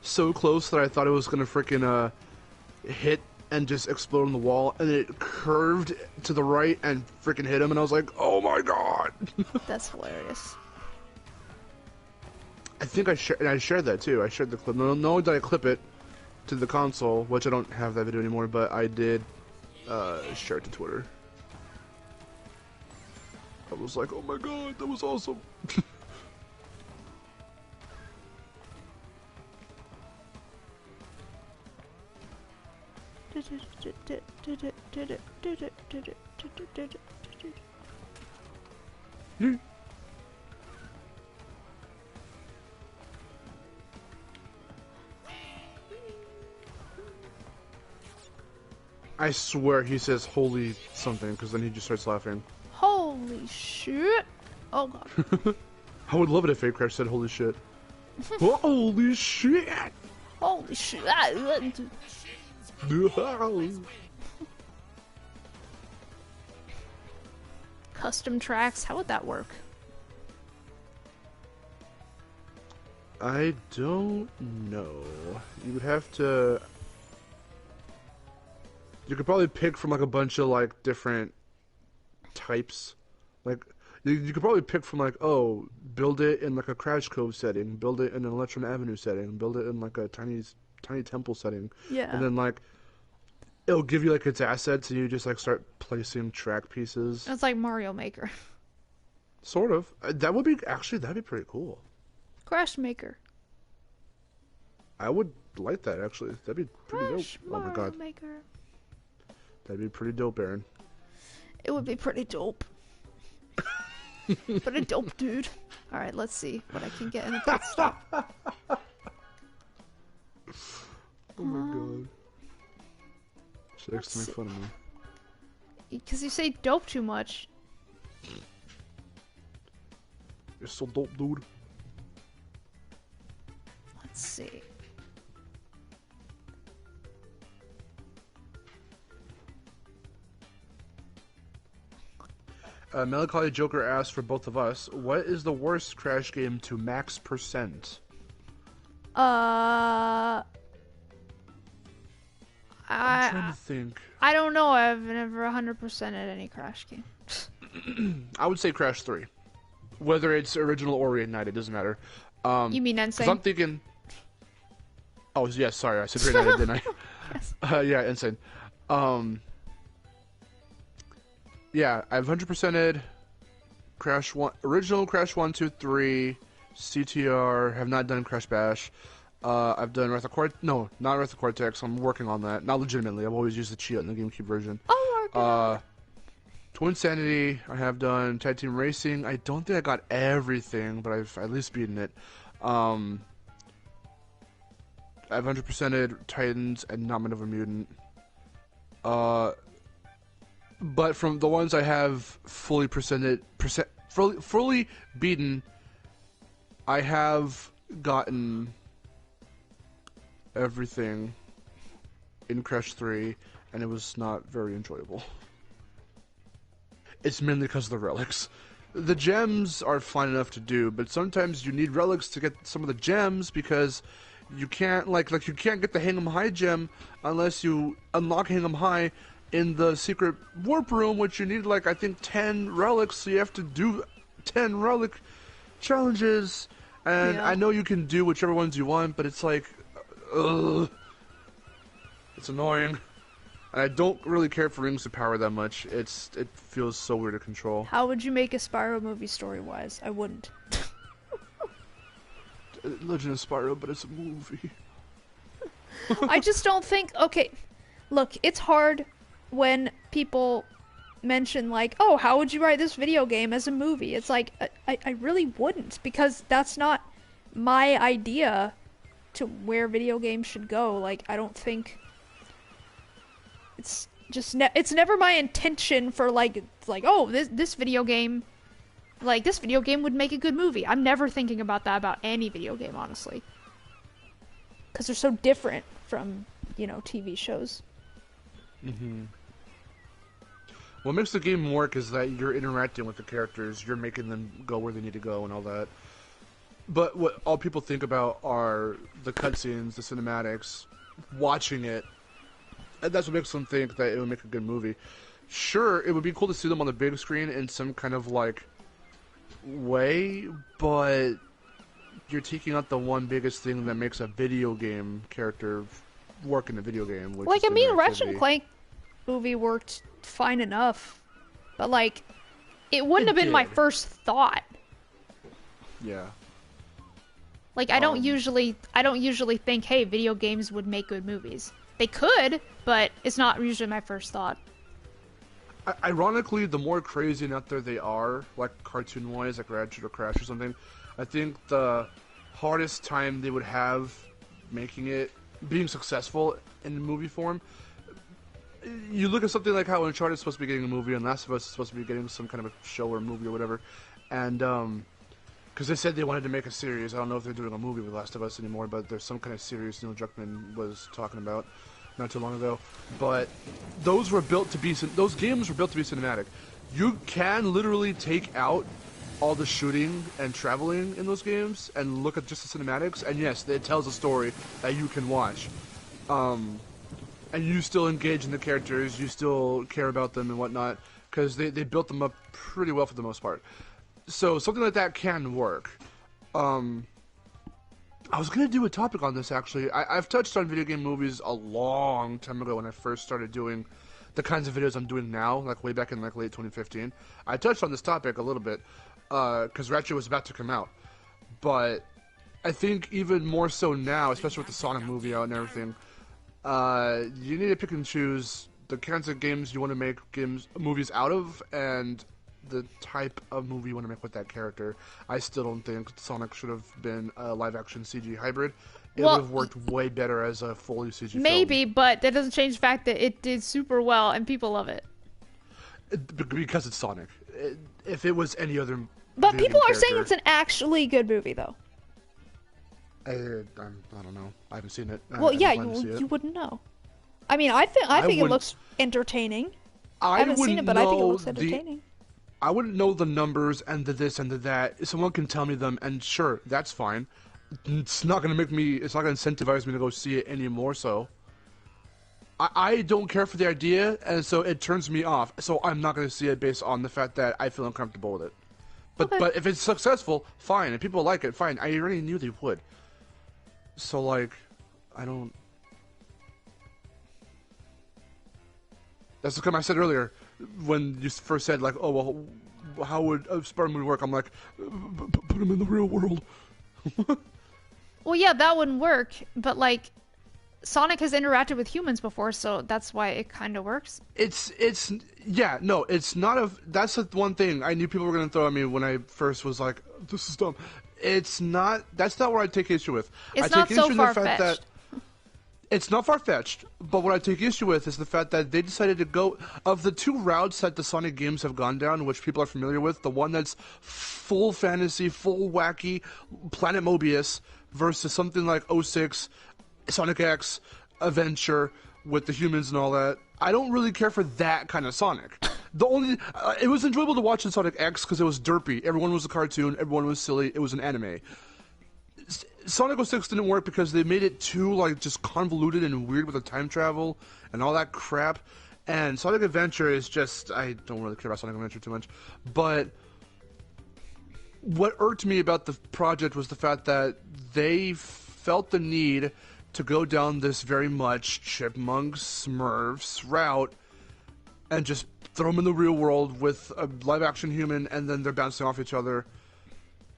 So close that I thought it was gonna freaking hit and just explode on the wall, and it curved to the right and freaking hit him, and I was like, oh my god. That's hilarious. I think I shared that too. I shared the clip. Not only did I clip it to the console, which I don't have that video anymore, but I did share it to Twitter. I was like, oh my god, that was awesome. I swear he says holy something, because then he just starts laughing. Holy shit! Oh god. I would love it if Fake Crash said holy shit. Holy shit! Holy shit! Custom tracks, how would that work? I don't know. You would have to... You could probably pick from like a bunch of like different types. Like you could probably pick from like, oh, build it in like a Crash Cove setting, build it in an Electron Avenue setting, build it in like a tiny temple setting. Yeah. And then like it'll give you like its assets, and you just like start placing track pieces. It's like Mario Maker. Sort of. That would be that'd be pretty cool. Crash Maker. I would like that actually. That'd be pretty Crash dope. Oh my god. Maker. That'd be pretty dope, Aaron. It would be pretty dope. Pretty dope, dude. Alright, let's see what I can get in a pit stop. Oh my god. She likes to make fun of me. Because you say dope too much. You're so dope, dude. Let's see. Melancholy Joker asks for both of us, what is the worst Crash game to max percent? I'm trying to think. I don't know. I've never 100%ed any Crash game. I would say Crash 3. Whether it's original or reignited, doesn't matter. You mean Insane? I'm thinking... Oh, yeah, sorry, I said reignited, didn't I? Yes. Yeah, Insane. Yeah, I've 100%ed Crash 1, original Crash 1, 2, 3, CTR, have not done Crash Bash. I've done Wrath of Cortex. No, not Wrath of Cortex. I'm working on that. Not legitimately. I've always used the cheat in the GameCube version. Oh, Twin Sanity, I have done. Tag Team Racing, I don't think I got everything, but I've at least beaten it. I've 100%ed Titans and not Another Mutant. But from the ones I have fully fully beaten, I have gotten everything in Crash 3, and it was not very enjoyable. It's mainly because of the relics. The gems are fine enough to do, but sometimes you need relics to get some of the gems, because you can't like you can't get the Hang 'em High gem unless you unlock Hang 'em High in the secret warp room, which you need like I think 10 relics, so you have to do 10 relic challenges. And yeah. I know you can do whichever ones you want, but it's like, ugh, it's annoying. And I don't really care for Rings of Power that much. It feels so weird to control. How would you make a Spyro movie story-wise? I wouldn't. Legend of Spyro, but it's a movie. I just don't think... Okay, look, it's hard when people mention, like, oh, how would you write this video game as a movie? It's like, I really wouldn't, because that's not my idea to where video games should go. Like, I don't think... It's just... it's never my intention for, like, oh, this video game... Like, this video game would make a good movie. I'm never thinking about that about any video game, honestly. Because they're so different from, you know, TV shows. Mm-hmm. What makes the game work is that you're interacting with the characters, you're making them go where they need to go and all that. But what all people think about are the cutscenes, the cinematics, watching it, And that's what makes them think that it would make a good movie. Sure, it would be cool to see them on the big screen in some kind of like way, but you're taking out the one biggest thing that makes a video game character work in a video game. Which Like, is I mean, a Ratchet interactivity. and Clank movie worked fine enough, but like, it wouldn't have been my did. first thought. Yeah. Like, I don't usually think, hey, video games would make good movies. They could, but it's not usually my first thought. Ironically, the more crazy and out there they are, like cartoon-wise, like Ratchet or Crash or something, I think the hardest time they would have making it, being successful in movie form. You look at something like how Uncharted is supposed to be getting a movie and Last of Us is supposed to be getting some kind of a show or movie or whatever, and because they said they wanted to make a series. I don't know if they're doing a movie with Last of Us anymore, but there's some kind of series Neil Druckmann was talking about not too long ago. But those were built to be those games were built to be cinematic. You can literally take out all the shooting and traveling in those games and look at just the cinematics, and yes, it tells a story that you can watch. And you still engage in the characters, you still care about them and whatnot, because they built them up pretty well for the most part. So something like that can work. I was going to do a topic on this, actually. I've touched on video game movies a long time ago when I first started doing the kinds of videos I'm doing now, like way back in like late 2015. I touched on this topic a little bit, because Ratchet was about to come out. But I think even more so now, especially with the Sonic movie out and everything, you need to pick and choose the kinds of games you want to make movies out of, and the type of movie you want to make with that character. I still don't think Sonic should have been a live-action CG hybrid. It Well, would have worked way better as a fully CG film. Maybe, but that doesn't change the fact that it did super well and people love it. Because it's Sonic. If it was any other But video people game are saying character- it's an actually good movie, though. I don't know. I haven't seen it. Well, I yeah, plan to see it. you wouldn't know. I mean, I think it wouldn't- looks entertaining. I I haven't seen wouldn't it, but I think it know looks entertaining. I wouldn't know the numbers and the this and the that. Someone can tell me them, and sure, that's fine. It's not going to incentivize me to go see it any more so. I don't care for the idea, and so it turns me off. So I'm not going to see it based on the fact that I feel uncomfortable with it. But Okay. but if it's successful, fine. If people like it, fine. I already knew they would. So, like, I don't... That's the kind I said earlier, when you first said, like, oh, well, how would a Spider movie work? I'm like, put him in the real world. Well, yeah, that wouldn't work, but like, Sonic has interacted with humans before, so that's why it kind of works. It's not a, that's the one thing I knew people were going to throw at me when I first was like, this is dumb. That's not where I take issue with. It's I not take so issue in the fact far-fetched. that it's not far-fetched, but what I take issue with is the fact that they decided to go, of the two routes that the Sonic games have gone down, which people are familiar with, the one that's full fantasy, full wacky, Planet Mobius, versus something like 06, Sonic X, Adventure, with the humans and all that. I don't really care for that kind of Sonic. It was enjoyable to watch in Sonic X because it was derpy. Everyone was a cartoon, everyone was silly, it was an anime. Sonic 06 didn't work because they made it too, like, just convoluted and weird with the time travel and all that crap. And Sonic Adventure is just, I don't really care about Sonic Adventure too much. But what irked me about the project was the fact that they felt the need to go down this very much Chipmunks, Smurfs route and just throw them in the real world with a live-action human, and then they're bouncing off each other.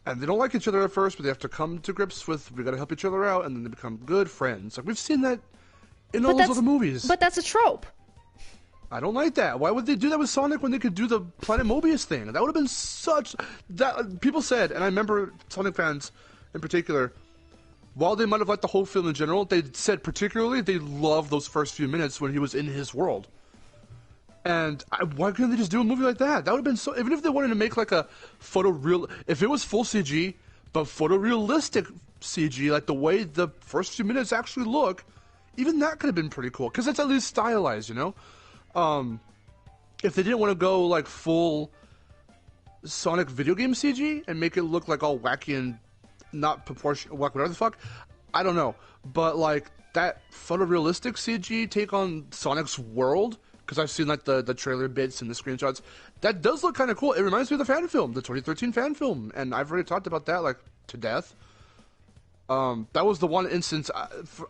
And they don't like each other at first, but they have to come to grips with, we gotta help each other out, and then they become good friends. Like, we've seen that in all those other movies. But that's a trope. I don't like that. Why would they do that with Sonic when they could do the Planet Mobius thing? That would have been such... people said, and I remember Sonic fans in particular, while they might have liked the whole film in general, they said particularly they loved those first few minutes when he was in his world. And why couldn't they just do a movie like that? That would have been so... Even if they wanted to make like a photoreal... If it was full CG, but photorealistic CG, like the way the first few minutes actually look, even that could have been pretty cool. Because it's at least stylized, you know? If they didn't want to go like full Sonic video game CG and make it look like all wacky and not proportional, whatever the fuck, I don't know. But like that photorealistic CG take on Sonic's world, because I've seen like the trailer bits and the screenshots, that does look kind of cool. It reminds me of the fan film, the 2013 fan film, and I've already talked about that like to death. That was the one instance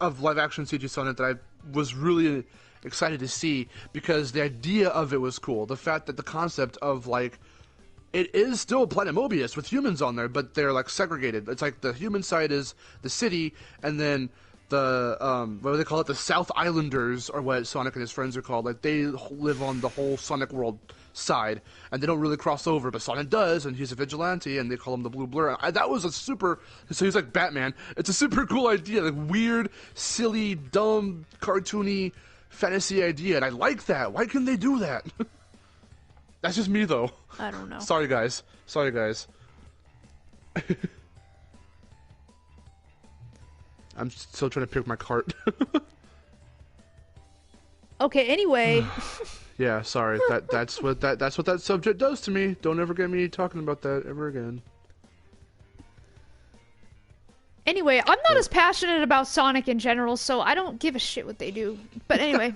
of live action CG Sonic that I was really excited to see, because the idea of it was cool. The fact that the concept of like, it is still Planet Mobius with humans on there, but they're like segregated. It's like the human side is the city, and then the what do they call it? The South Islanders, or what Sonic and his friends are called. Like they live on the whole Sonic world side, and they don't really cross over, but Sonic does, and he's a vigilante, and they call him the Blue Blur. That was a super. So he's like Batman. It's a super cool idea, like weird, silly, dumb, cartoony fantasy idea, and I like that. Why couldn't they do that? That's just me, though. I don't know. Sorry, guys. I'm still trying to pick my cart. Okay, anyway. Yeah, sorry. That's what that subject does to me. Don't ever get me talking about that ever again. Anyway, I'm not as passionate about Sonic in general, so I don't give a shit what they do. But anyway.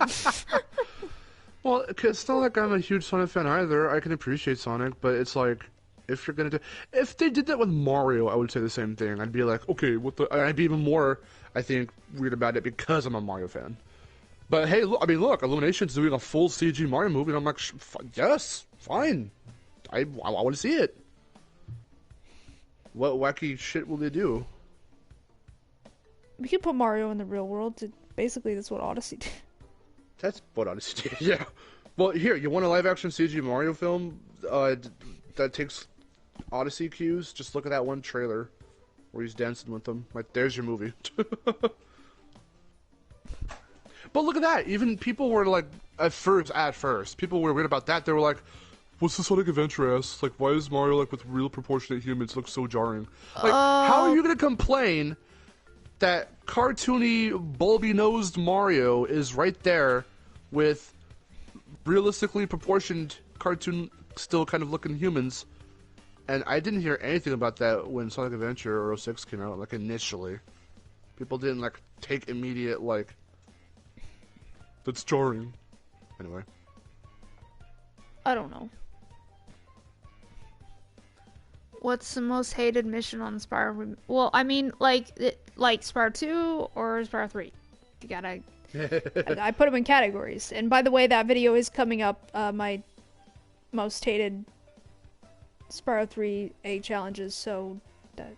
Well, it's not like I'm a huge Sonic fan either. I can appreciate Sonic, but it's like, if you're gonna do, if they did that with Mario, I would say the same thing. I'd be like, okay, what the? I'd be even more, I think, weird about it because I'm a Mario fan. But hey, look, Illumination's doing a full CG Mario movie, and I'm like, yes, fine. I want to see it. What wacky shit will they do? We could put Mario in the real world. Basically, that's what Odyssey did. That's what Odyssey did, yeah. Well, here, you want a live-action CG Mario film that takes Odyssey cues? Just look at that one trailer where he's dancing with them. Like, there's your movie. But look at that. Even people were like, at first, people were weird about that. They were like, what's the Sonic Adventure ass? Like, why is Mario, like, with real proportionate humans look so jarring? Like, how are you going to complain that cartoony, bulby-nosed Mario is right there with realistically proportioned cartoon still kind of looking humans? And I didn't hear anything about that when Sonic Adventure or 06 came out, like, initially. People didn't, like, take immediate, like, that's jarring. Anyway. I don't know. What's the most hated mission on Spyro? Well, I mean, like Spyro 2 or Spyro 3. You gotta... I put them in categories. And by the way, that video is coming up, my most hated Spyro 3A challenges, so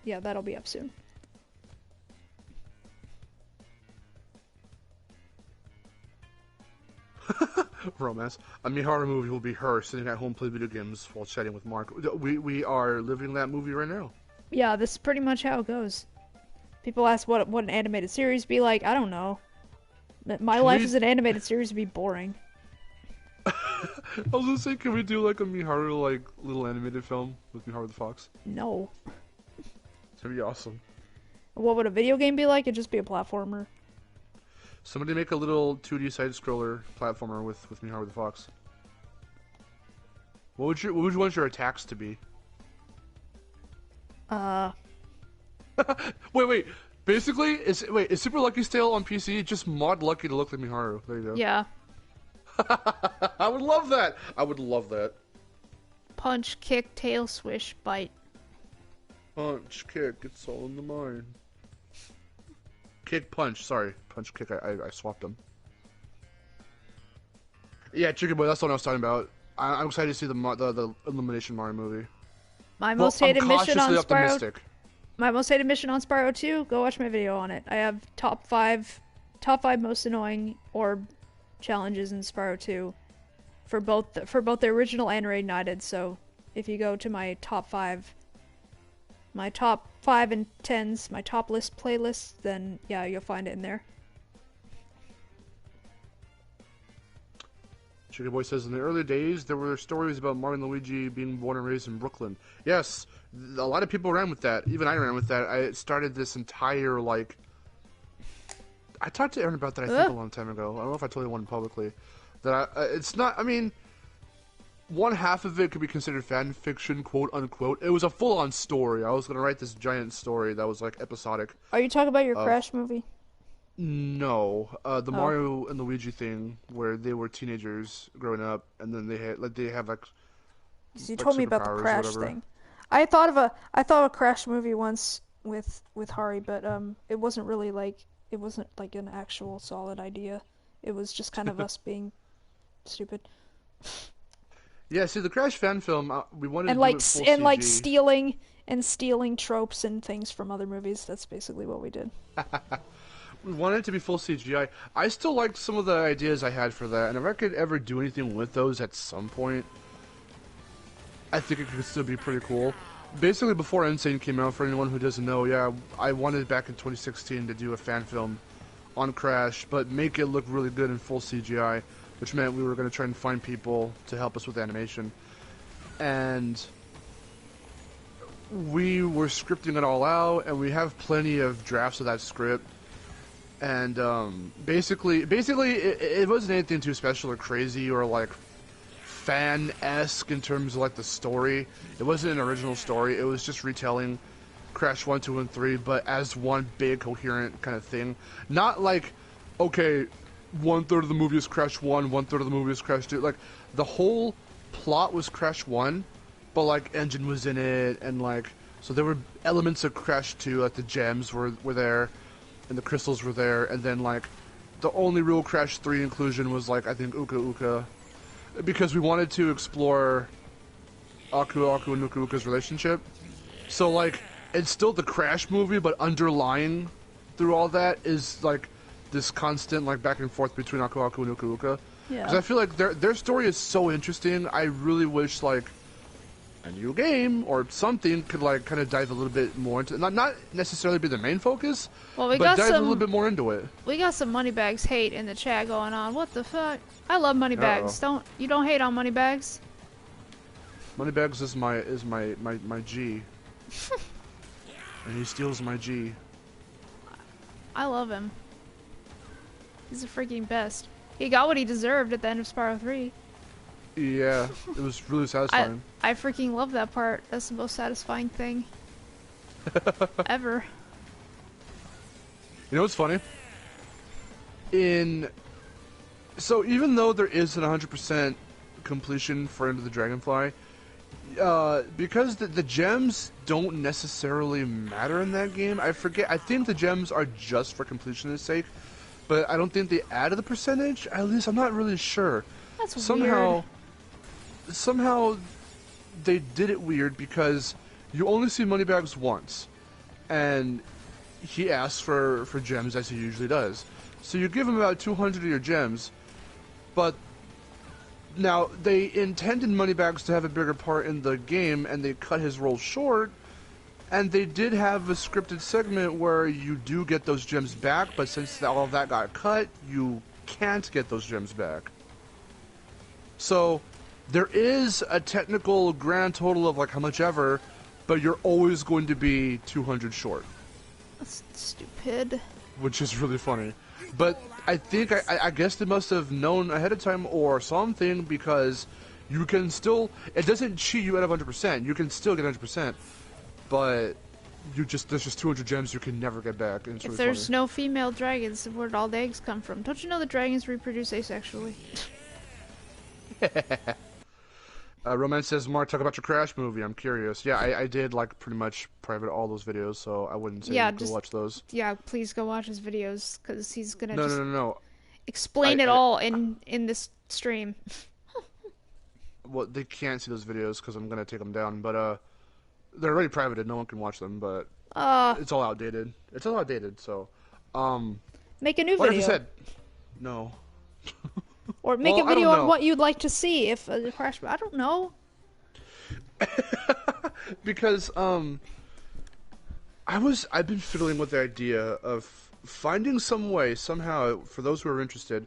yeah, that'll be up soon. Romance. A Miharu movie will be her sitting at home playing video games while chatting with Mark. We are living that movie right now. Yeah, this is pretty much how it goes. People ask what an animated series be like. I don't know. My life as an animated series would be boring. I was gonna say, can we do like a Miharu like little animated film with Miharu the Fox? No. That'd be awesome. What would a video game be like? It'd just be a platformer. Somebody make a little 2D side-scroller platformer with Miharu the Fox. What would you want your attacks to be? Wait. Basically, is Super Lucky Tale on PC just mod Lucky to look like Miharu? There you go. Yeah. I would love that. Punch, kick, tail, swish, bite. Punch, kick, it's all in the mind. Kick, punch, sorry. Punch, kick, I swapped them. Yeah, Chicken Boy, that's what I was talking about. I'm excited to see the Illumination Mario movie. My most hated mission on Spyro... optimistic. My most hated mission on Spyro 2, go watch my video on it. I have top five most annoying orb challenges in Spyro 2 for both the original and Reignited, so if you go to my top 5 and 10s, my top list playlist, then yeah, you'll find it in there. Chicken Boy says, in the early days, there were stories about Mario and Luigi being born and raised in Brooklyn. Yes, a lot of people ran with that. Even I ran with that. I started this entire, like... I talked to Aaron about that, I think, a long time ago. I don't know if I told anyone publicly. That it's not, I mean... One half of it could be considered fan fiction, quote unquote. It was a full-on story. I was going to write this giant story that was, like, episodic. Are you talking about your Crash movie? No, the Oh. Mario and Luigi thing where they were teenagers growing up, and then they have like You told me about the superpowers or Crash whatever. thing. I thought of a Crash movie once with Hari, but it wasn't really like it wasn't like an actual solid idea. It was just kind of us being stupid Yeah, see, the Crash fan film, we wanted and to do like it full and like CG. stealing tropes and things from other movies. That's basically what we did. We wanted it to be full CGI. I still liked some of the ideas I had for that, and if I could ever do anything with those at some point, I think it could still be pretty cool. Basically, before Insane came out, for anyone who doesn't know, yeah, I wanted back in 2016 to do a fan film on Crash, but make it look really good in full CGI, which meant we were going to try and find people to help us with animation. And we were scripting it all out, and we have plenty of drafts of that script. And basically, it wasn't anything too special or crazy or like fan-esque in terms of like the story. It wasn't an original story. It was just retelling Crash 1, 2, and 3, but as one big coherent kind of thing. Not like, okay, 1/3 of the movie is Crash 1, 1/3 of the movie is Crash 2. Like, the whole plot was Crash 1, but like engine was in it, and like, so there were elements of Crash 2, like the gems were there, and the crystals were there, and then like, the only real Crash 3 inclusion was like, I think Uka Uka, because we wanted to explore Aku Aku and Uka Uka's relationship. So like, it's still the Crash movie, but underlying through all that is like this constant like back and forth between Aku Aku and Uka Uka. Because I Yeah. feel like their story is so interesting. I really wish like a new game or something could like kind of dive a little bit more into not necessarily be the main focus, Well, we but got dive a little some bit more into it. Moneybags hate in the chat going on. What the fuck? I love Moneybags. Don't hate on Moneybags. Moneybags is my G, and he steals my G. I love him. He's the freaking best. He got what he deserved at the end of Spyro 3. Yeah, it was really satisfying. I freaking love that part. That's the most satisfying thing ever. You know what's funny? So even though there is an 100% completion for Into the Dragonfly, because the gems don't necessarily matter in that game. I forget. I think the gems are just for completion's sake, but I don't think they added the percentage. At least I'm not really sure. That's Somehow weird. they did it weird because you only see Moneybags once, and he asks for gems as he usually does. So you give him about 200 of your gems, but now they intended Moneybags to have a bigger part in the game, and they cut his role short. And they did have a scripted segment where you do get those gems back, but since all of that got cut, you can't get those gems back. So there is a technical grand total of like how much ever, but you're always going to be 200 short, That's stupid. which is really funny. But I think I guess they must have known ahead of time or something, because you can still, it doesn't cheat you out of 100%. You can still get 100%, but there's just 200 gems you can never get back. And it's If really there's funny. no female dragons, then where'd all the eggs come from? Don't you know that dragons reproduce asexually? Romance says, Mark, talk about your Crash movie. I'm curious. Yeah, I did like pretty much private all those videos, so I wouldn't say Yeah, go just- watch those. Yeah, please go watch his videos, because he's gonna No, just no. explain it I- all in this stream. Well, they can't see those videos because I'm gonna take them down. But they're already privated. No one can watch them. But it's all outdated. It's all outdated. So, Make a new like I video. said, no. Or make Well, a I video don't on know. what you'd like to see if a Crash. I don't know. Because I've been fiddling with the idea of finding some way somehow for those who are interested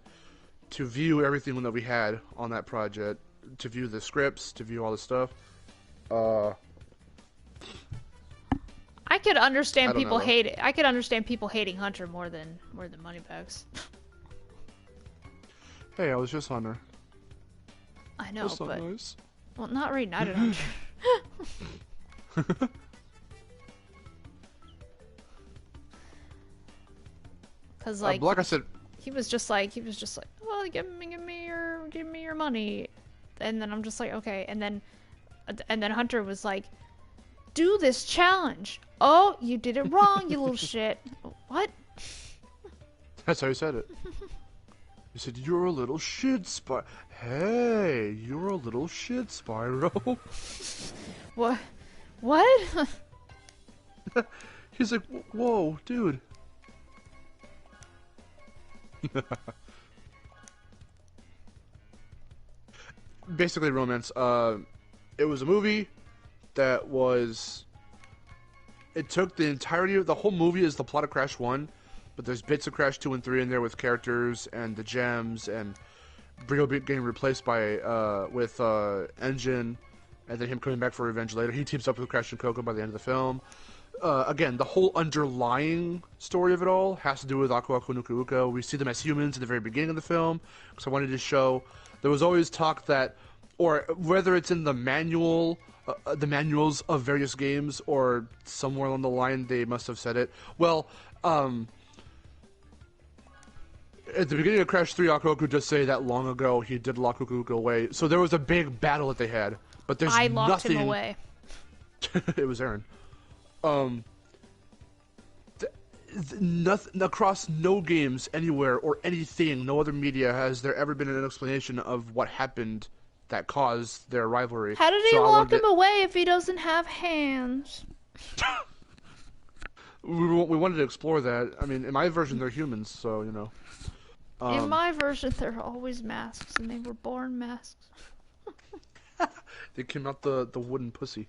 to view everything that we had on that project, to view the scripts, to view all the stuff. I could understand I don't people know. I could understand people hating Hunter more than Moneybags. Hey, I was just on her. I know, That's not but nice. well, not reunited Hunter. Cause like, like I said, he was just like, well, give me your money, and then I'm just like, okay, and then Hunter was like, do this challenge. Oh, you did it wrong, you little shit. What? that's how he said it. He said, "You're a little shit, Spyro. Hey, you're a little shit, Spyro." What? What? He's like, "Whoa, dude." Basically, Romance. It was a movie that was. It took the entirety of the whole movie is the plot of Crash 1, but there's bits of Crash 2 and 3 in there with characters and the gems and Brio getting replaced by with Engine, and then him coming back for revenge later. He teams up with Crash and Coco by the end of the film. Again, the whole underlying story of it all has to do with Aku Aku Nuka Uka. We see them as humans at the very beginning of the film, because I wanted to show there was always talk that, or whether it's in the manual, the manuals of various games, or somewhere along the line they must have said it. Well, at the beginning of Crash 3, Aku Aku just say that long ago he did lock Uka Uka away. So there was a big battle that they had, but there's I nothing. locked him away. It was Aaron. Nothing across no games anywhere or anything, no other media has there ever been an explanation of what happened that caused their rivalry. How did he lock him away if he doesn't have hands? We wanted to explore that. I mean, in my version, they're humans, so you know. In my version, they're always masks, and they were born masks. They came out the wooden pussy.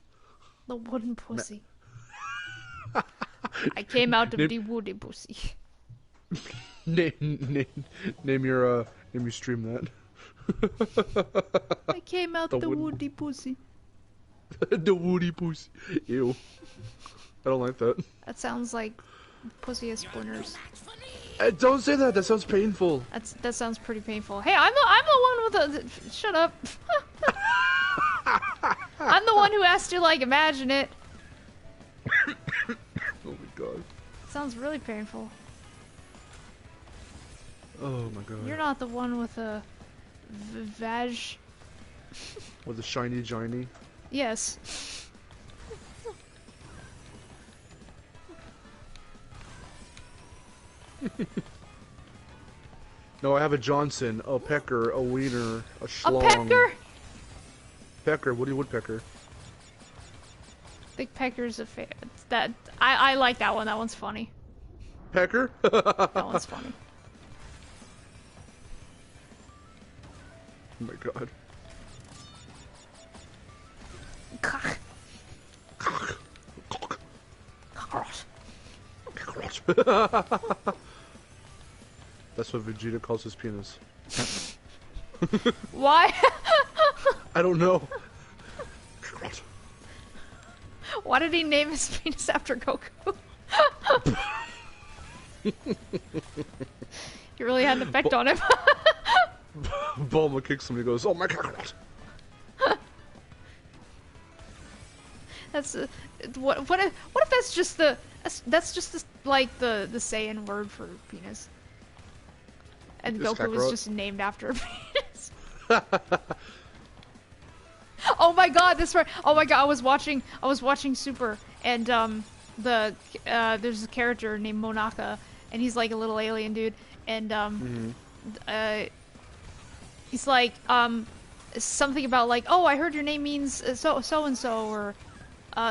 The wooden pussy. I came out of the wooden pussy. Name your stream that. I came out the woody pussy. The woody pussy. Ew. I don't like that. That sounds like pussy has splinters. Don't say that. That sounds painful. That sounds pretty painful. Hey, I'm the one with the. Shut up. I'm the one who has to like imagine it. Oh my god. Sounds really painful. Oh my god. You're not the one with a vag. With a shiny giny. Yes. No, I have a Johnson, a pecker, a wiener, a schlong. A pecker? Pecker, Woody Woodpecker. Big Pecker's a fan. That I like that one. That one's funny. Pecker? That one's funny. Oh my god. Cock. That's what Vegeta calls his penis. Why? I don't know. Why did he name his penis after Goku? You really had an effect on him. Bulma kicks somebody and goes, "Oh my god." That's what if that's just the like the Saiyan word for penis, and Just Goku was Kakarot. just named after a penis. Oh my god, this part! Oh my god, I was watching Super, and there's a character named Monaka, and he's like a little alien dude, and he's like something about like, oh, I heard your name means so and so, or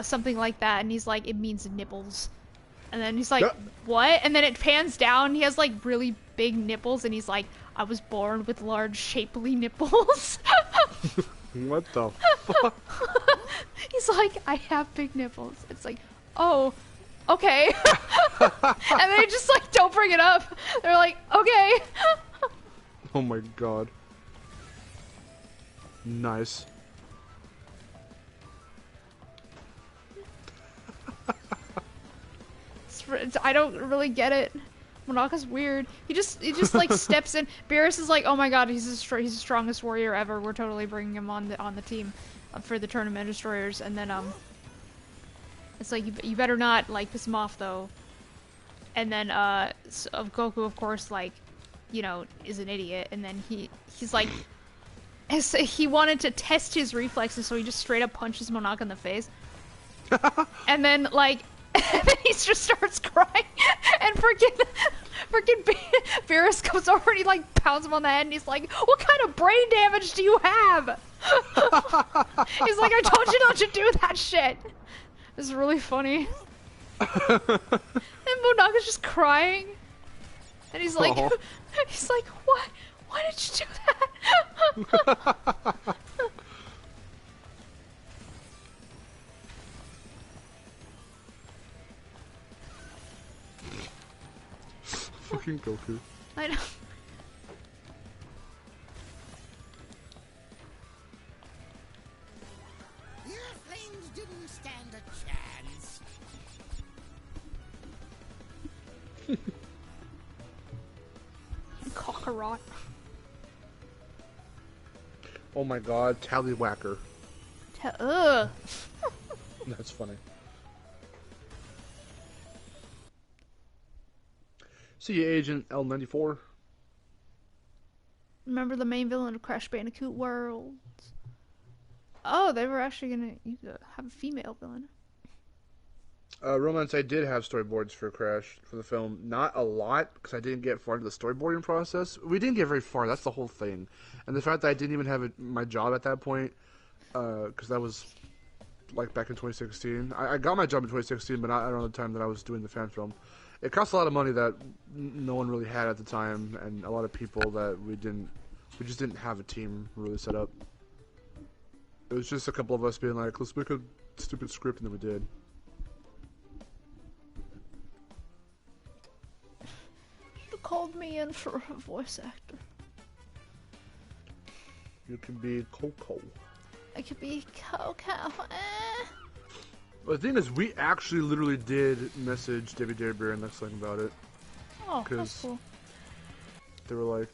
something like that, and he's like, it means nipples, and then he's like, what? And then it pans down, he has like really big nipples, and he's like, I was born with large shapely nipples. What the fuck? He's like, I have big nipples. It's like, oh, okay. And they just like don't bring it up. They're like, okay. Oh my god. Nice. I don't really get it. Monaka's weird. He just like steps in. Beerus is like, oh my god, he's the strongest warrior ever. We're totally bringing him on the team for the tournament destroyers. And then it's like, you better not like piss him off though. and then Goku, of course, like, you know, is an idiot, and then he's like, he wanted to test his reflexes, so he just straight up punches Monarch in the face, and then like, and then he just starts crying, and freaking Beerus comes over and he like pounds him on the head, and he's like, "What kind of brain damage do you have?" He's like, "I told you not to do that shit." It's really funny. And Monarch is just crying, and he's like, he's like, "What? Why did you do that?" Fucking Goku. I know. Your flames didn't stand a chance. Kakarot. Oh my god, Tallywhacker. Ugh. That's funny. See you, Agent L94. Remember the main villain of Crash Bandicoot World? Oh, they were actually gonna have a female villain. Romance, I did have storyboards for Crash for the film. Not a lot, because I didn't get far into the storyboarding process. We didn't get very far, that's the whole thing. And the fact that I didn't even have my job at that point, because that was like back in 2016. I got my job in 2016, but not around the time that I was doing the fan film. It cost a lot of money that no one really had at the time, and a lot of people that we just didn't have a team really set up. It was just a couple of us being like, let's make a stupid script, and then we did. Should have called me in for a voice actor. You can be Coco. I could be Coco. The thing is, we actually literally did message David Derbyr and Lex Lang about it. Oh, that's cool. They were like,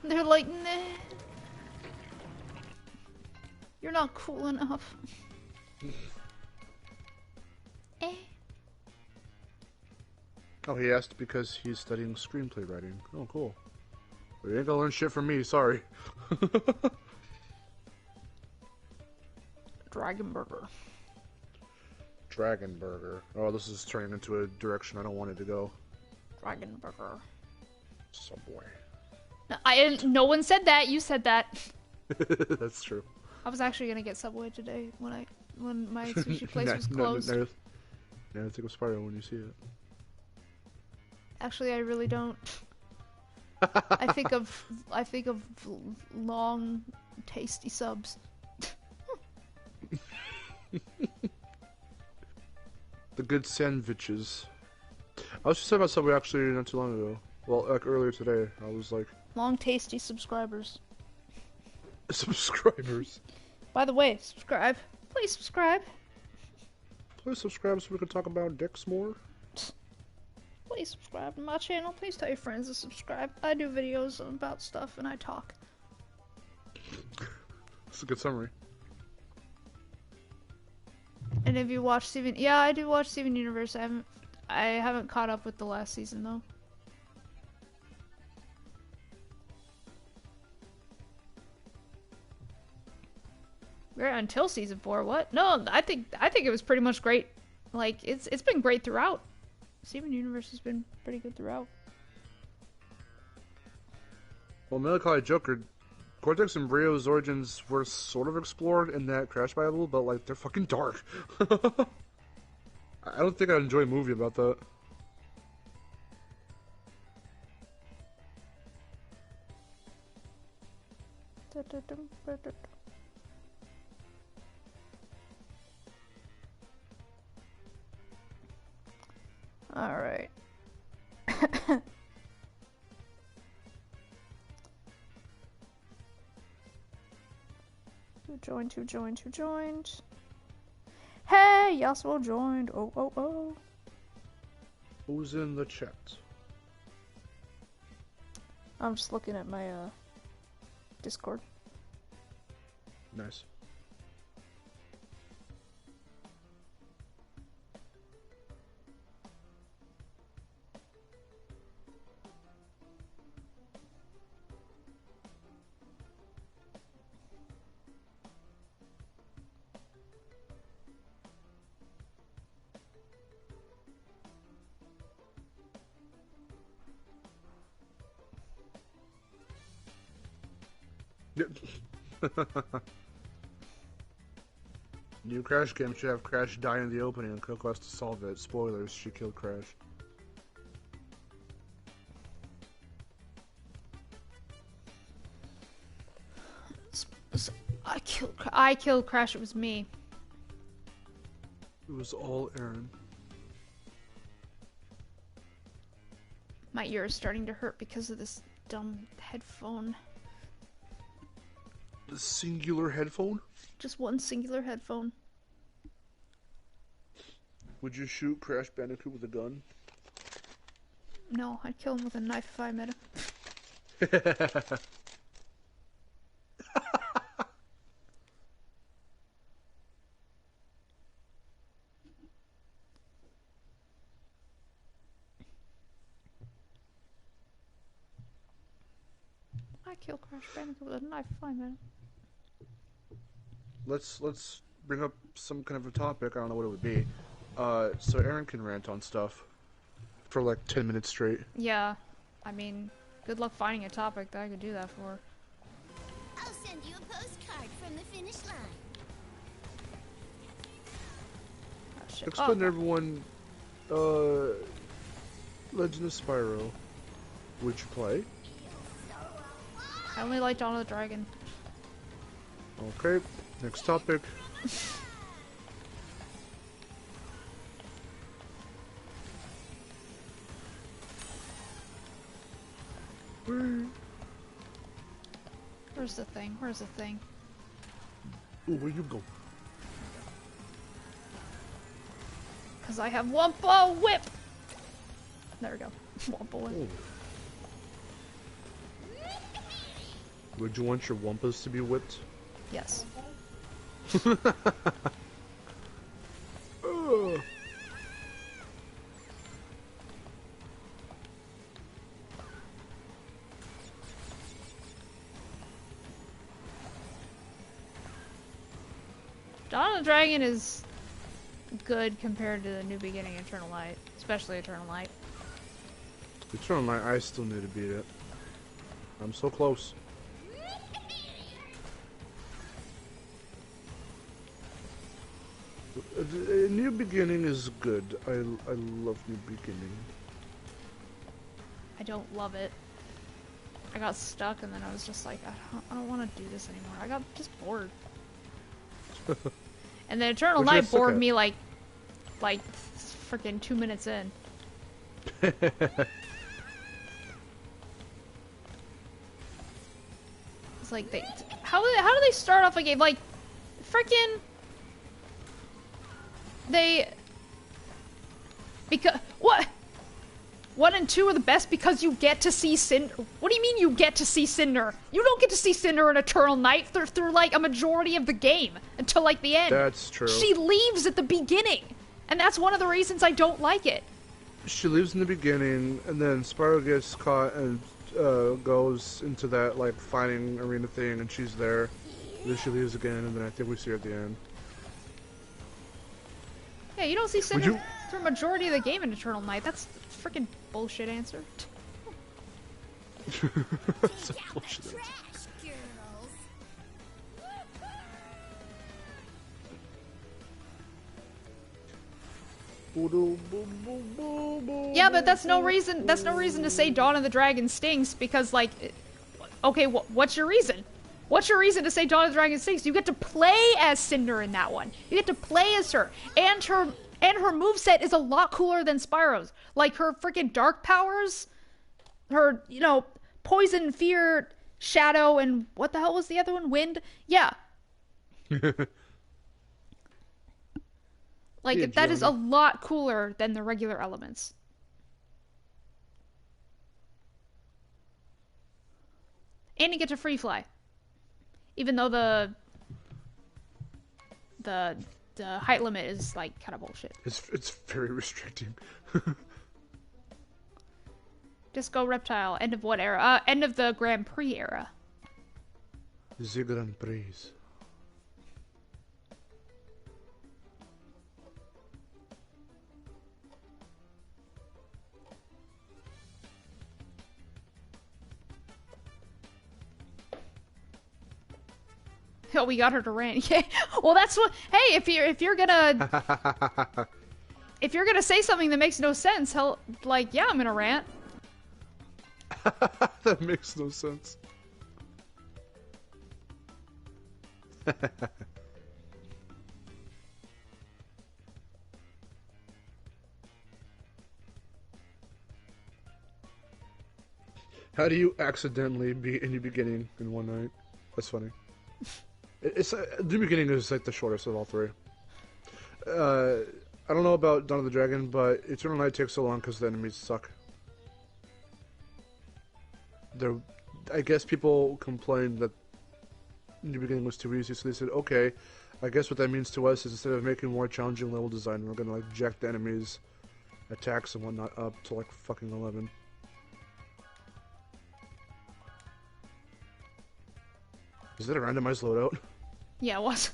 They're like, nah. You're not cool enough. Eh. Oh, he asked because he's studying screenplay writing. Oh, cool. Well, you ain't gonna learn shit from me, sorry. Dragon Burger. Dragon Burger. Oh, this is turning into a direction I don't want it to go. Dragon Burger. Subway. No one said that. You said that. That's true. I was actually gonna get Subway today when my sushi place was closed. Now think of Spyro when you see it. Actually, I really don't. I think of long, tasty subs. The good sandwiches. I was just talking about Subway actually not too long ago. Well, like earlier today. I was like... Long, tasty subscribers. Subscribers. By the way, subscribe. Please subscribe. Please subscribe so we can talk about dicks more. Please subscribe to my channel. Please tell your friends to subscribe. I do videos about stuff and I talk. That's a good summary. And if you watch Steven... Yeah, I do watch Steven Universe. I haven't caught up with the last season, though. We're until season 4. What? No, I think it was pretty much great. Like, it's been great throughout. Steven Universe has been pretty good throughout. Well, Melancholy Joker... Cortex and Brio's origins were sort of explored in that Crash Bible, but like they're fucking dark. I don't think I'd enjoy a movie about that. All right. Who joined? Hey, Yasuo joined. Oh. Who's in the chat? I'm just looking at my Discord. Nice. New Crash game should have Crash die in the opening and Coco has to solve it. Spoilers, she killed Crash. I killed Crash, it was me. It was all Aaron. My ear is starting to hurt because of this dumb headphone. The singular headphone? Just one singular headphone. Would you shoot Crash Bandicoot with a gun? No, I'd kill him with a knife if I met him. I kill Crash Bandicoot with a knife if I met him. Let's bring up some kind of a topic. I don't know what it would be. So Aaron can rant on stuff for like 10 minutes straight. Yeah, I mean, good luck finding a topic that I could do that for. I'll send you a postcard from the finish line. Oh, shit. Explain to Oh, everyone, Legend of Spyro. Would you play? I only like Dawn of the Dragon. Okay, next topic. Where's the thing? Where's the thing? Ooh, where you go? Because I have Wumpa Whip! There we go. Wumpa Whip. Oh. Would you want your Wumpas to be whipped? Yes. Ugh. Dawn of the Dragon is good compared to the New Beginning Eternal Light. Especially Eternal Light. Eternal Night, I still need to beat it. I'm so close. New Beginning is good. I love New Beginning. I don't love it. I got stuck and then I was just like, I don't want to do this anymore. I got just bored. And then Eternal Which I Light suck bored at. me like freaking 2 minutes in. It's like how do they start off a game like freaking because what 1 and 2 are the best because you get to see Cinder. What do you mean you get to see Cinder? You don't get to see Cinder in Eternal Night through like a majority of the game until like the end. That's true. She leaves at the beginning, and that's one of the reasons I don't like it. She leaves in the beginning, and then Spyro gets caught and goes into that like fighting arena thing, and she's there. Then she leaves again, and then I think we see her at the end. Yeah, you don't see Cinder you- through a majority of the game in Eternal Night. That's a freaking bullshit answer. Take out the trash, girls. Yeah, but that's no reason. That's no reason to say Dawn of the Dragon stinks because, like, okay, what's your reason? What's your reason to say Dawn of the Dragon stinks? You get to play as Cinder in that one. You get to play as her, and her moveset is a lot cooler than Spyro's. Like her freaking dark powers, her poison, fear, shadow, and what the hell was the other one? Wind. Yeah. Like, Yeah, that is a Johnny. lot cooler than the regular elements. And you get to free fly. Even though the height limit is, like, kind of bullshit. It's very restricting. Disco Reptile. End of what era? End of the Grand Prix era. The Grand Prix. Oh, we got her to rant. Yeah. Well, that's what. Hey, if you're gonna if you're gonna say something that makes no sense, hell, like, yeah, I'm gonna rant. That makes no sense. How do you accidentally be in the beginning in one night? That's funny. It's the beginning is like the shortest of all three. I don't know about Dawn of the Dragon, but Eternal Night takes so long because the enemies suck. I guess people complained that the beginning was too easy, so they said, okay, I guess what that means to us is instead of making more challenging level design, we're gonna like jack the enemies' attacks and whatnot up to like fucking 11. Is that a randomized loadout? Yeah, it was.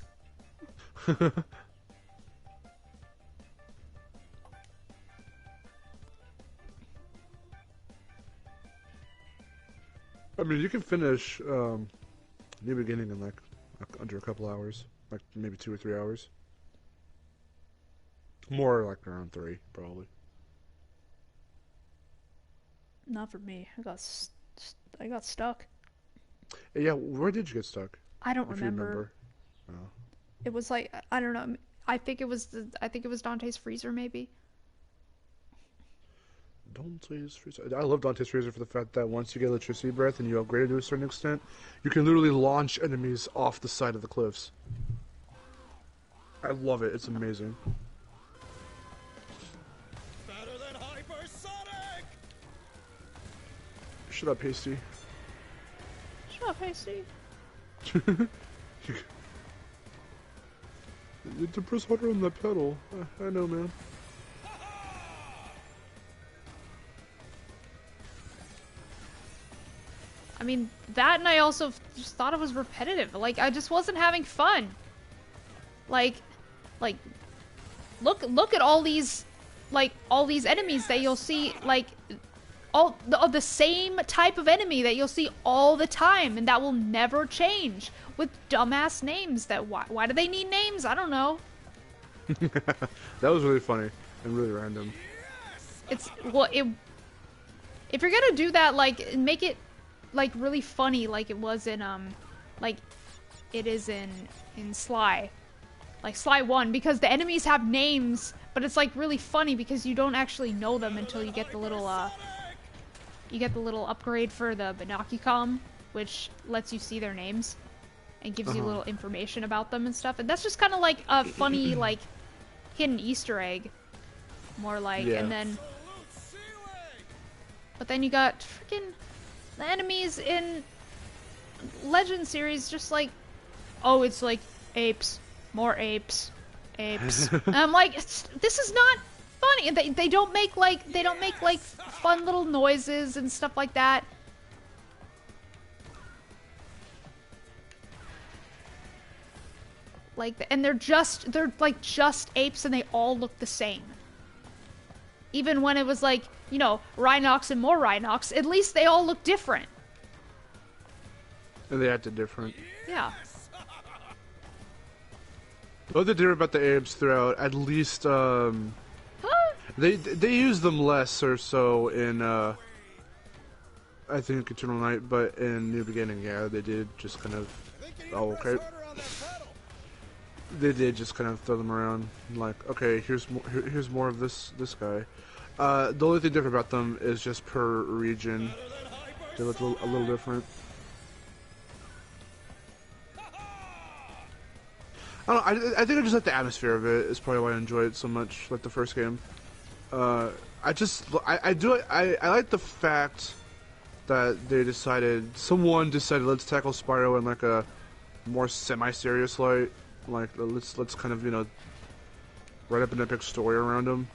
I mean, you can finish New Beginning in like under a couple hours, like maybe 2 or 3 hours. More like around 3, probably. Not for me. I got stuck. Yeah, where did you get stuck? I don't If you remember. Oh. It was like, I don't know. I think it was Dante's freezer, maybe. Dante's Freezer. I love Dante's Freezer for the fact that once you get electricity breath and you upgrade it to a certain extent, you can literally launch enemies off the side of the cliffs. I love it. It's amazing. Better than hypersonic! Shut up, Hasty. Shut up, Hasty. You to press harder on the pedal. I know, man. I mean, that, and I also just thought it was repetitive. Like, I just wasn't having fun. Like, look at all these enemies that you'll see, like, all the same type of enemy that you'll see all the time, and that will never change, with dumbass names. That why do they need names? I don't know. That was really funny and really random. If you're gonna do that, like, make it like really funny, like it was in like it is in Sly, like Sly 1, because the enemies have names, but it's like really funny because you don't actually know them until you get the little upgrade for the Bandicoot, which lets you see their names and gives you little information about them and stuff, and that's just kind of like a funny like hidden Easter egg, more like. Yeah. And then, but then you got freaking the enemies in Legend series, just like, oh, it's like apes, more apes, apes. And I'm like, this is not funny. And they don't make like fun little noises and stuff like that. Like, and they're like just apes, and they all look the same. Even when it was like, you know, Rhinox and more Rhinox, at least they all look different. And they acted different. Yeah. What they did about the apes throughout, at least, they use them less or so in, I think Eternal Night, but in New Beginning, yeah, they did just kind of, oh, okay. They did just kind of throw them around, like, okay, here's more of this guy. The only thing different about them is just per region. They look a little different. I don't know, I think I just like the atmosphere of it. It's probably why I enjoy it so much, like the first game. I like the fact that someone decided let's tackle Spyro in like a more semi-serious light. Like, let's kind of, you know, write up an epic story around him.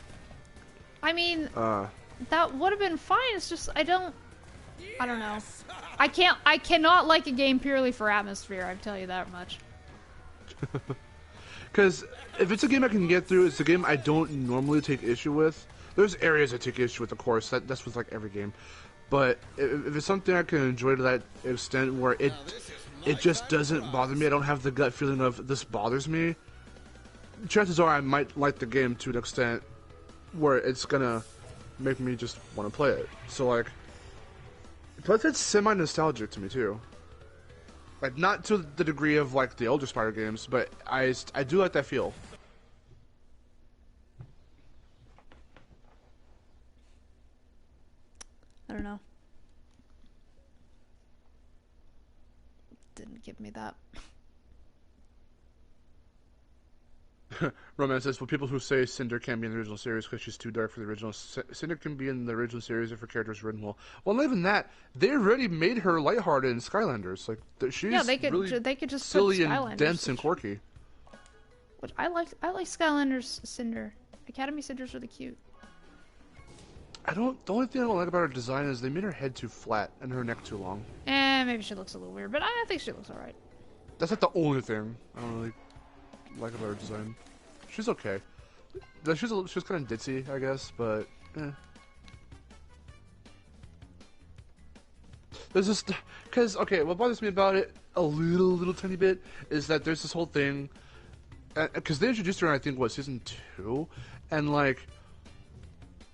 I mean, that would have been fine. It's just, I don't know. I cannot like a game purely for atmosphere, I tell you that much. Because if it's a game I can get through, it's a game I don't normally take issue with. There's areas I take issue with, of course. That's with like every game. But if it's something I can enjoy to that extent where it just doesn't bother me. I don't have the gut feeling of this bothers me. Chances are I might like the game to an extent where it's gonna make me just want to play it. So like, plus it's semi-nostalgic to me too. Like, not to the degree of like the older Spyro games, but I do like that feel. I don't know. Didn't give me that. Romance says, for people who say Cinder can't be in the original series because she's too dark for the original, Cinder can be in the original series if her character's written well. Well, not even that. They already made her lighthearted in Skylanders. Like, she's Yeah, they could really just silly put and Skylanders, dense and quirky. Which I like Skylanders Cinder. Academy Cinder's really cute. The only thing I don't like about her design is they made her head too flat and her neck too long. Maybe she looks a little weird, but I think she looks alright. That's like the only thing I don't really like about her design. She's okay. She's kind of ditzy, I guess, but There's this, because okay, what bothers me about it a little tiny bit is that there's this whole thing, because they introduced her in I think what season 2, and like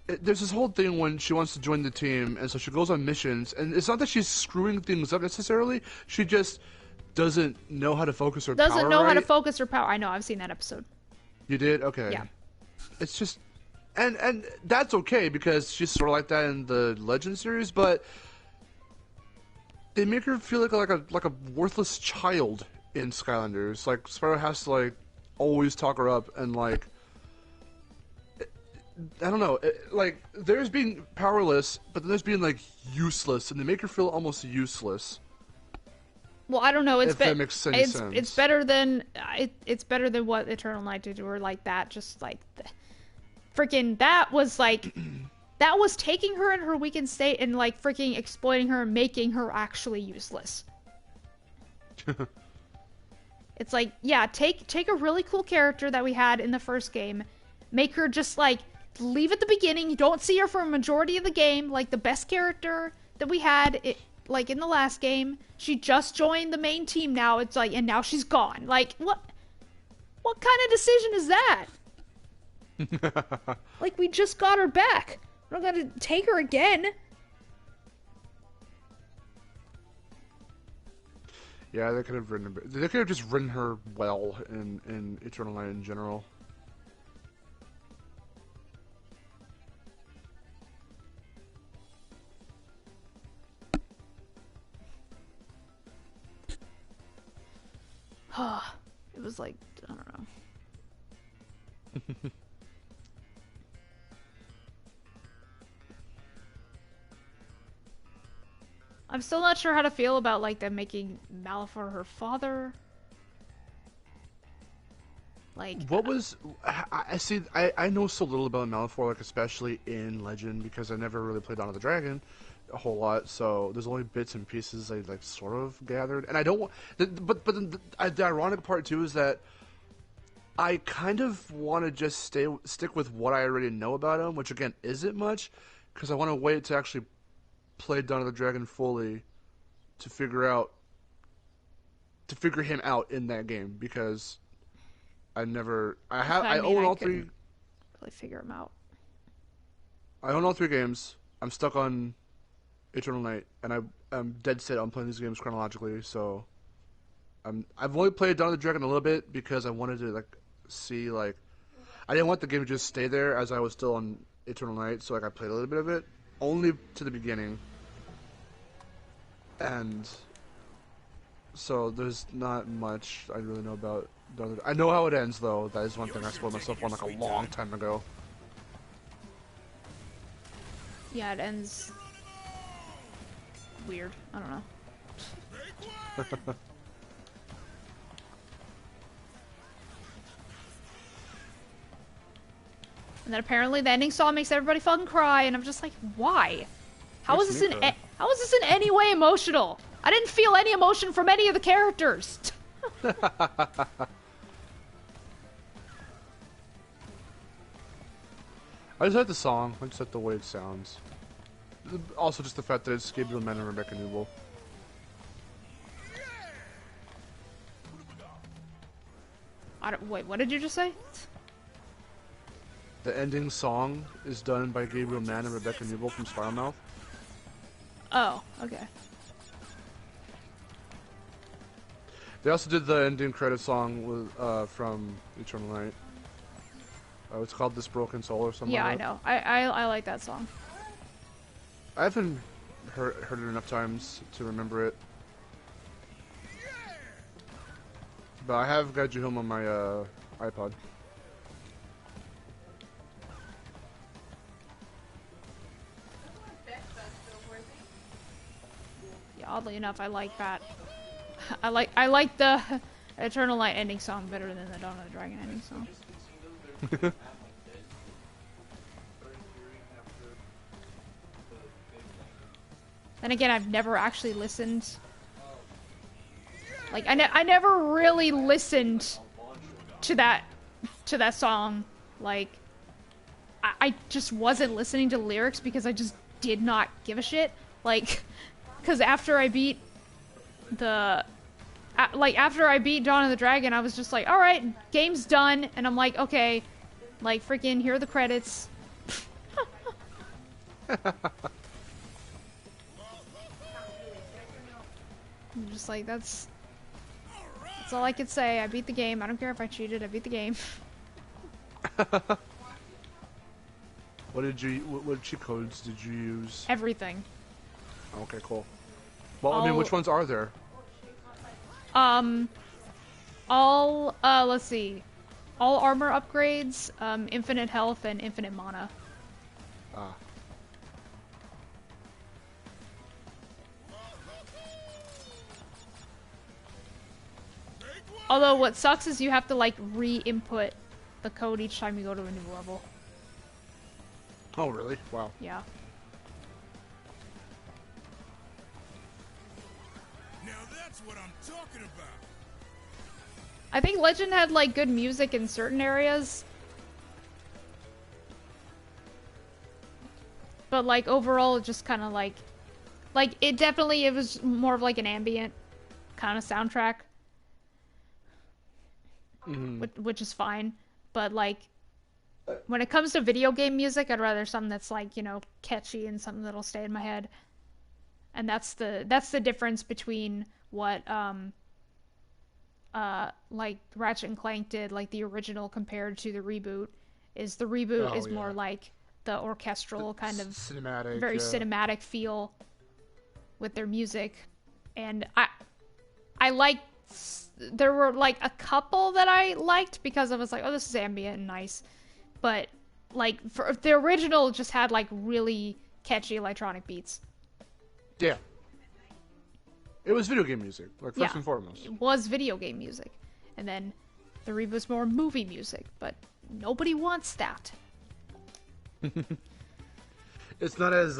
there's this whole thing when she wants to join the team, and so she goes on missions, and it's not that she's screwing things up necessarily. She just doesn't know how to focus her power. Doesn't know how to focus her power. I know, I've seen that episode. You did? Okay. Yeah. It's just, and that's okay because she's sort of like that in the Legend series, but they make her feel like a worthless child in Skylanders. Like Spyro has to like always talk her up, and like I don't know, like there's being powerless, but then there's being like useless, and they make her feel almost useless. Well, I don't know. If that makes any sense. It's better than it's better than what Eternal Night did to her. Like that, just like freaking that was like that was taking her in her weakened state and like freaking exploiting her and making her actually useless. It's like, yeah, take a really cool character that we had in the first game, make her just like leave at the beginning. You don't see her for a majority of the game. Like the best character that we had, like in the last game, she just joined the main team now. It's like, and now she's gone. Like, what kind of decision is that? Like, we just got her back. We're not gonna take her again. Yeah, they could have just written her well in Eternal Night in general. It was like, I don't know. I'm still not sure how to feel about like them making Malifaux her father. Like, what was I see? I know so little about Malifaux, like especially in Legend, because I never really played Dawn of the Dragon a whole lot. So there's only bits and pieces I like sort of gathered, and I don't want. But the ironic part too is that I kind of want to just stick with what I already know about him, which again isn't much, because I want to wait to actually play Dawn of the Dragon fully to figure him out in that game, because I own all three. Really figure him out. I own all 3 games. I'm stuck on Eternal Night, and I'm dead set on playing these games chronologically. So I've only played Dawn of the Dragon a little bit because I wanted to like see like I didn't want the game to just stay there as I was still on Eternal Night. So like I played a little bit of it, only to the beginning, and so there's not much I really know about. I know how it ends, though. That is one thing I spoiled myself on like a long time ago. Yeah, it ends weird. I don't know. And then apparently the ending song makes everybody fucking cry, and I'm just like, why? How is this in any way emotional? I didn't feel any emotion from any of the characters. I just like the song. I just like the way it sounds. Also, just the fact that it's Gabriel Mann and Rebecca Newell. Wait, what did you just say? The ending song is done by Gabriel Mann and Rebecca Newell from Spyro Mouth. Oh, okay. They also did the ending credit song with from Eternal Night. It's called "This Broken Soul" or something. Yeah, like I that. know. I like that song. I haven't heard it enough times to remember it. But I have got you home on my iPod. Yeah, oddly enough, I like that. I like the Eternal Night ending song better than the Dawn of the Dragon ending song. Then again, I've never actually listened. Like I never really listened to that song. Like I just wasn't listening to lyrics because I just did not give a shit. Like, because after I beat after I beat Dawn of the Dragon, I was just like, all right, game's done, and I'm like, okay, like freaking here are the credits. I'm just like, that's all I could say. I beat the game. I don't care if I cheated. I beat the game. What cheat codes did you use? Everything. Okay, cool. Well, I mean, which ones are there? Let's see. All armor upgrades, infinite health, and infinite mana. Ah. Although what sucks is you have to like re-input the code each time you go to a new level. Oh, really? Wow. Yeah. Now that's what I'm talking about. I think Legend had like good music in certain areas. But like overall it just kind of like it was more of like an ambient kind of soundtrack. Which is fine, but like when it comes to video game music, I'd rather something that's like, you know, catchy and something that'll stay in my head. And that's the difference between what like Ratchet and Clank did, like the original compared to the reboot. Is the reboot is more like the orchestral kind of cinematic, very cinematic feel with their music, and I like. There were like a couple that I liked because I was like, oh, this is ambient and nice, but like for the original just had like really catchy electronic beats. Yeah. It was video game music, like first and foremost. It was video game music, and then the reboot's more movie music, but nobody wants that. It's not as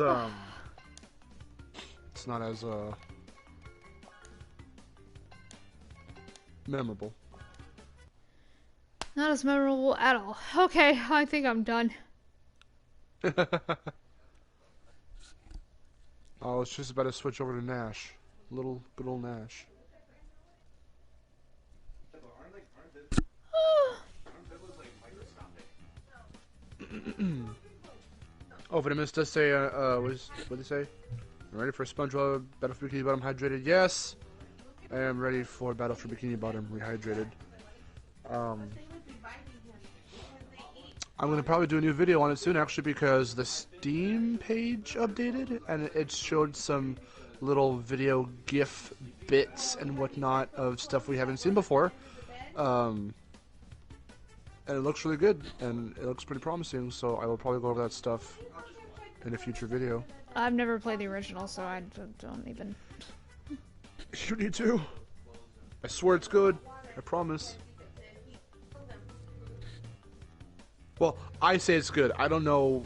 memorable. Not as memorable at all. Okay, I think I'm done. Oh, it's just about to switch over to Nash. Good old Nash. Oh, Venomous does say, what did they say? I'm ready for SpongeBob, Battle for Bikini Bottom Hydrated. Yes! I am ready for Battle for Bikini Bottom Rehydrated. I'm going to probably do a new video on it soon, actually, because the Steam page updated, and it showed some little video GIF bits and whatnot of stuff we haven't seen before. And it looks really good, and it looks pretty promising, so I will probably go over that stuff in a future video. I've never played the original, so I don't even... You need to. I swear it's good. I promise. Well, I say it's good. I don't know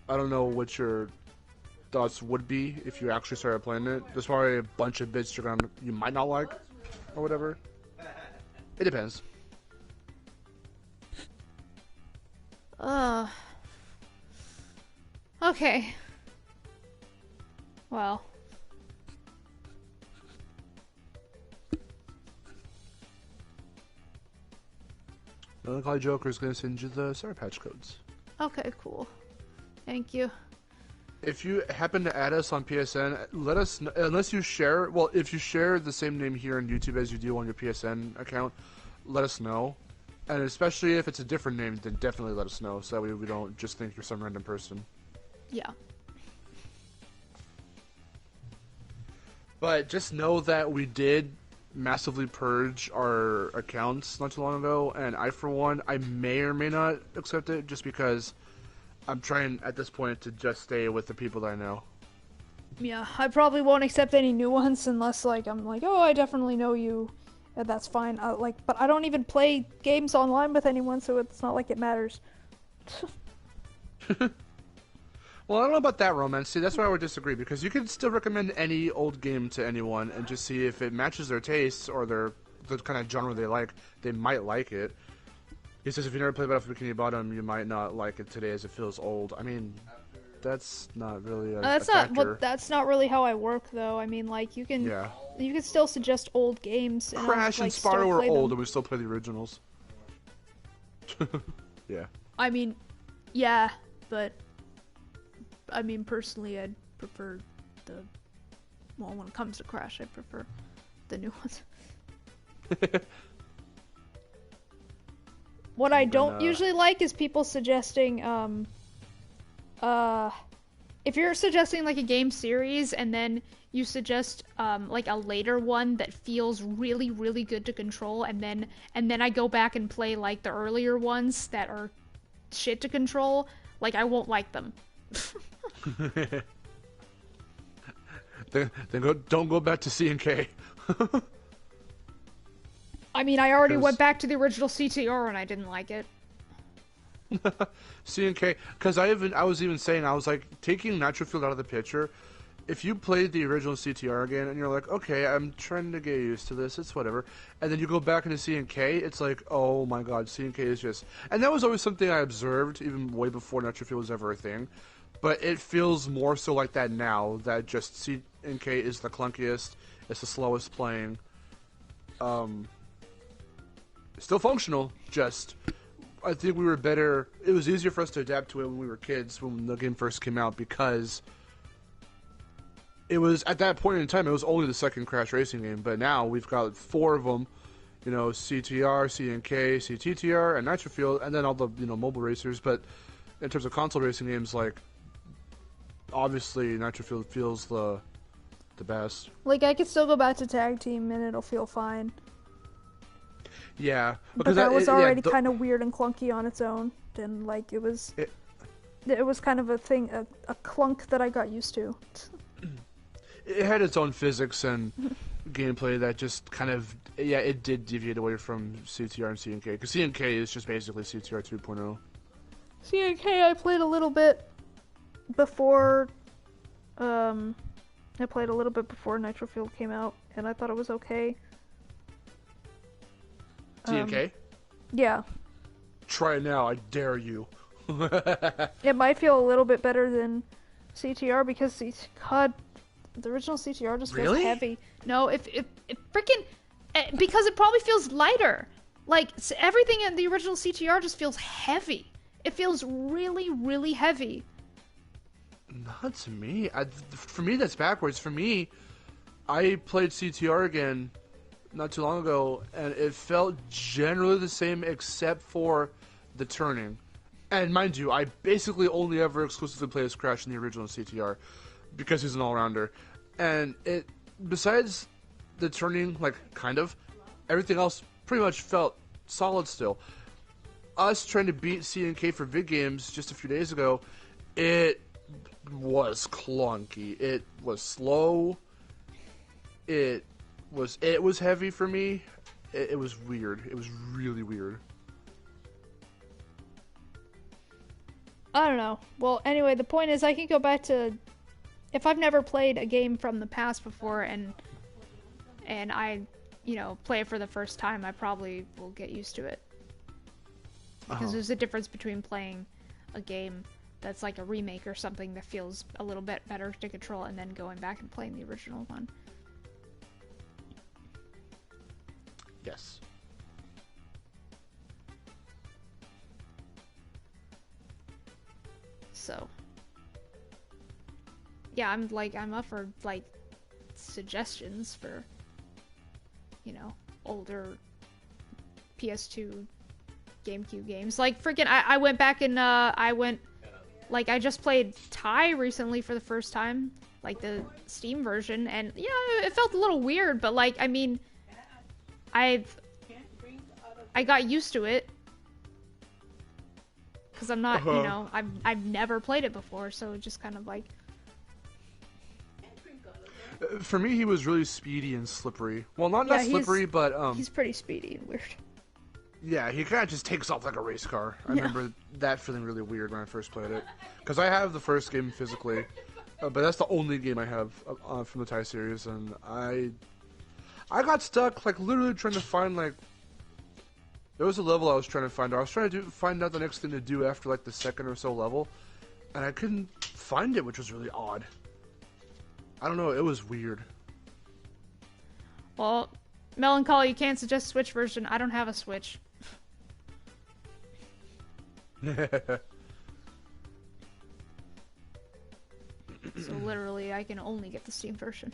what your thoughts would be if you actually started playing it. There's probably a bunch of bits you might not like, or whatever. It depends. Okay. Well. Melancholy Joker is going to send you the Sour Patch codes. Okay, cool. Thank you. If you happen to add us on PSN, let us know, unless you share, well, if you share the same name here on YouTube as you do on your PSN account, let us know. And especially if it's a different name, then definitely let us know, so that way we don't just think you're some random person. Yeah. But just know that we did massively purge our accounts not too long ago, and I, for one, I may or may not accept it, just because I'm trying, at this point, to just stay with the people that I know. Yeah, I probably won't accept any new ones unless, like, I'm like, oh, I definitely know you. And that's fine. But I don't even play games online with anyone, so it's not like it matters. Well, I don't know about that, Romance. See, that's why I would disagree, because you can still recommend any old game to anyone and just see if it matches their tastes or the kind of genre they like. They might like it. He says if you never played Battlefield Bikini Bottom, you might not like it today as it feels old. I mean, that's not really a factor. But that's not really how I work, though. I mean, like, you can still suggest old games. And Crash I'll, and like, Spyro are old, them. and we still play the originals. Yeah. I mean, yeah, but I mean, personally, I'd prefer when it comes to Crash, I prefer the new ones. What I don't usually like is people suggesting, if you're suggesting like a game series and then you suggest like a later one that feels really, really good to control, and then I go back and play like the earlier ones that are shit to control, like I won't like them. then don't go back to C&K. I mean, I already went back to the original CTR and I didn't like it. C&K, because I was even saying, I was like, taking Nitro-Fueled out of the picture, if you played the original CTR again and you're like, okay, I'm trying to get used to this, it's whatever, and then you go back into C&K, it's like, oh my god, C&K is just... And that was always something I observed, even way before Nitro-Fueled was ever a thing, but it feels more so like that now, that just C&K is the clunkiest, it's the slowest playing, still functional, just... I think we were better... It was easier for us to adapt to it when we were kids, when the game first came out, because it was, at that point in time, it was only the second Crash Racing game, but now we've got 4 of them, you know, CTR, C&K, CTTR, and Nitro-Fueled, and then all the, you know, mobile racers, but in terms of console racing games, like, obviously Nitro-Fueled feels the best. Like, I could still go back to Tag Team and it'll feel fine. Yeah, but that was already kind of weird and clunky on its own, and like it was kind of a thing, a clunk that I got used to. It had its own physics and gameplay that just kind of, it did deviate away from CTR and C&K, because C&K is just basically CTR 2.0. C&K I played a little bit before, Nitro-Fueled came out, and I thought it was okay. C&K? Yeah. Try it now, I dare you. It might feel a little bit better than CTR because the original CTR just feels heavy. No, it freaking, because it probably feels lighter. Like everything in the original CTR just feels heavy. It feels really, really heavy. Not to me. For me, that's backwards. For me, I played CTR again not too long ago, and it felt generally the same except for the turning. And mind you, I basically only ever exclusively play as Crash in the original CTR because he's an all-rounder. And it, besides the turning, like, kind of, everything else pretty much felt solid still. Us trying to beat C&K for vid games just a few days ago, it was clunky. It was slow. It was heavy for me. It was weird. It was really weird. I don't know. Well, anyway, the point is I can go back to... If I've never played a game from the past before and I, you know, play it for the first time, I probably will get used to it. Because there's a difference between playing a game that's like a remake or something that feels a little bit better to control and then going back and playing the original one. Yes. So yeah, I'm up for like suggestions for, you know, older PS2, GameCube games. Like freaking, I went back and I just played Tai recently for the first time, like the Steam version, and yeah, it felt a little weird, but like, I mean, I got used to it because I'm not, you know, I've never played it before, so it just kind of like. For me, he was really speedy and slippery. Well, not slippery, but he's pretty speedy and weird. Yeah, he kind of just takes off like a race car. I remember that feeling really weird when I first played it, because I have the first game physically, but that's the only game I have from the Tai series, and I got stuck like literally trying to find like. There was a level I was trying to find. I was trying to find out the next thing to do after like the second or so level, and I couldn't find it, which was really odd. I don't know, it was weird. Well, Melancholy, you can't suggest Switch version. I don't have a Switch. So literally, I can only get the Steam version.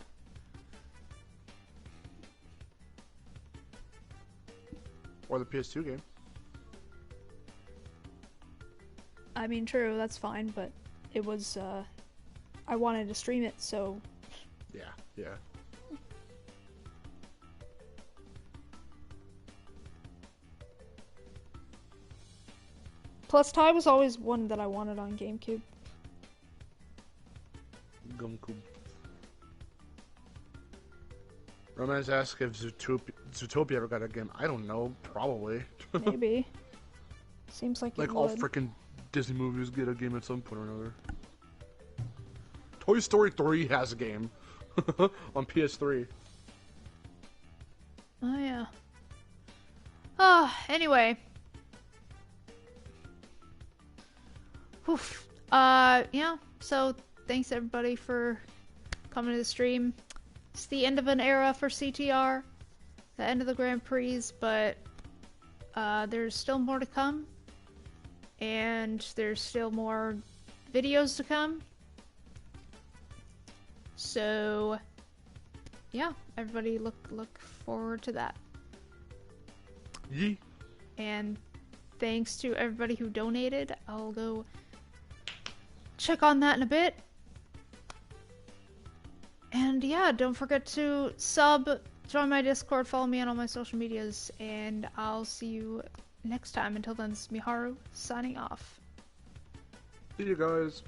Or the PS2 game. I mean, true, that's fine, but it was, I wanted to stream it, so... Yeah. Plus, Tai was always one that I wanted on GameCube. GameCube. Romance asks if Zootopia ever got a game. I don't know. Probably. Maybe. Seems like like it all would. freaking Disney movies get a game at some point or another. Toy Story 3 has a game on PS3. Oh, yeah. Anyway. Oof. Yeah, so thanks everybody for coming to the stream. It's the end of an era for CTR, the end of the Grand Prix, but there's still more to come, and there's still more videos to come. So, yeah, everybody look forward to that. Yee. And thanks to everybody who donated. I'll go check on that in a bit. And yeah, don't forget to sub, join my Discord, follow me on all my social medias, and I'll see you next time. Until then, this is Miharu, signing off. See you guys.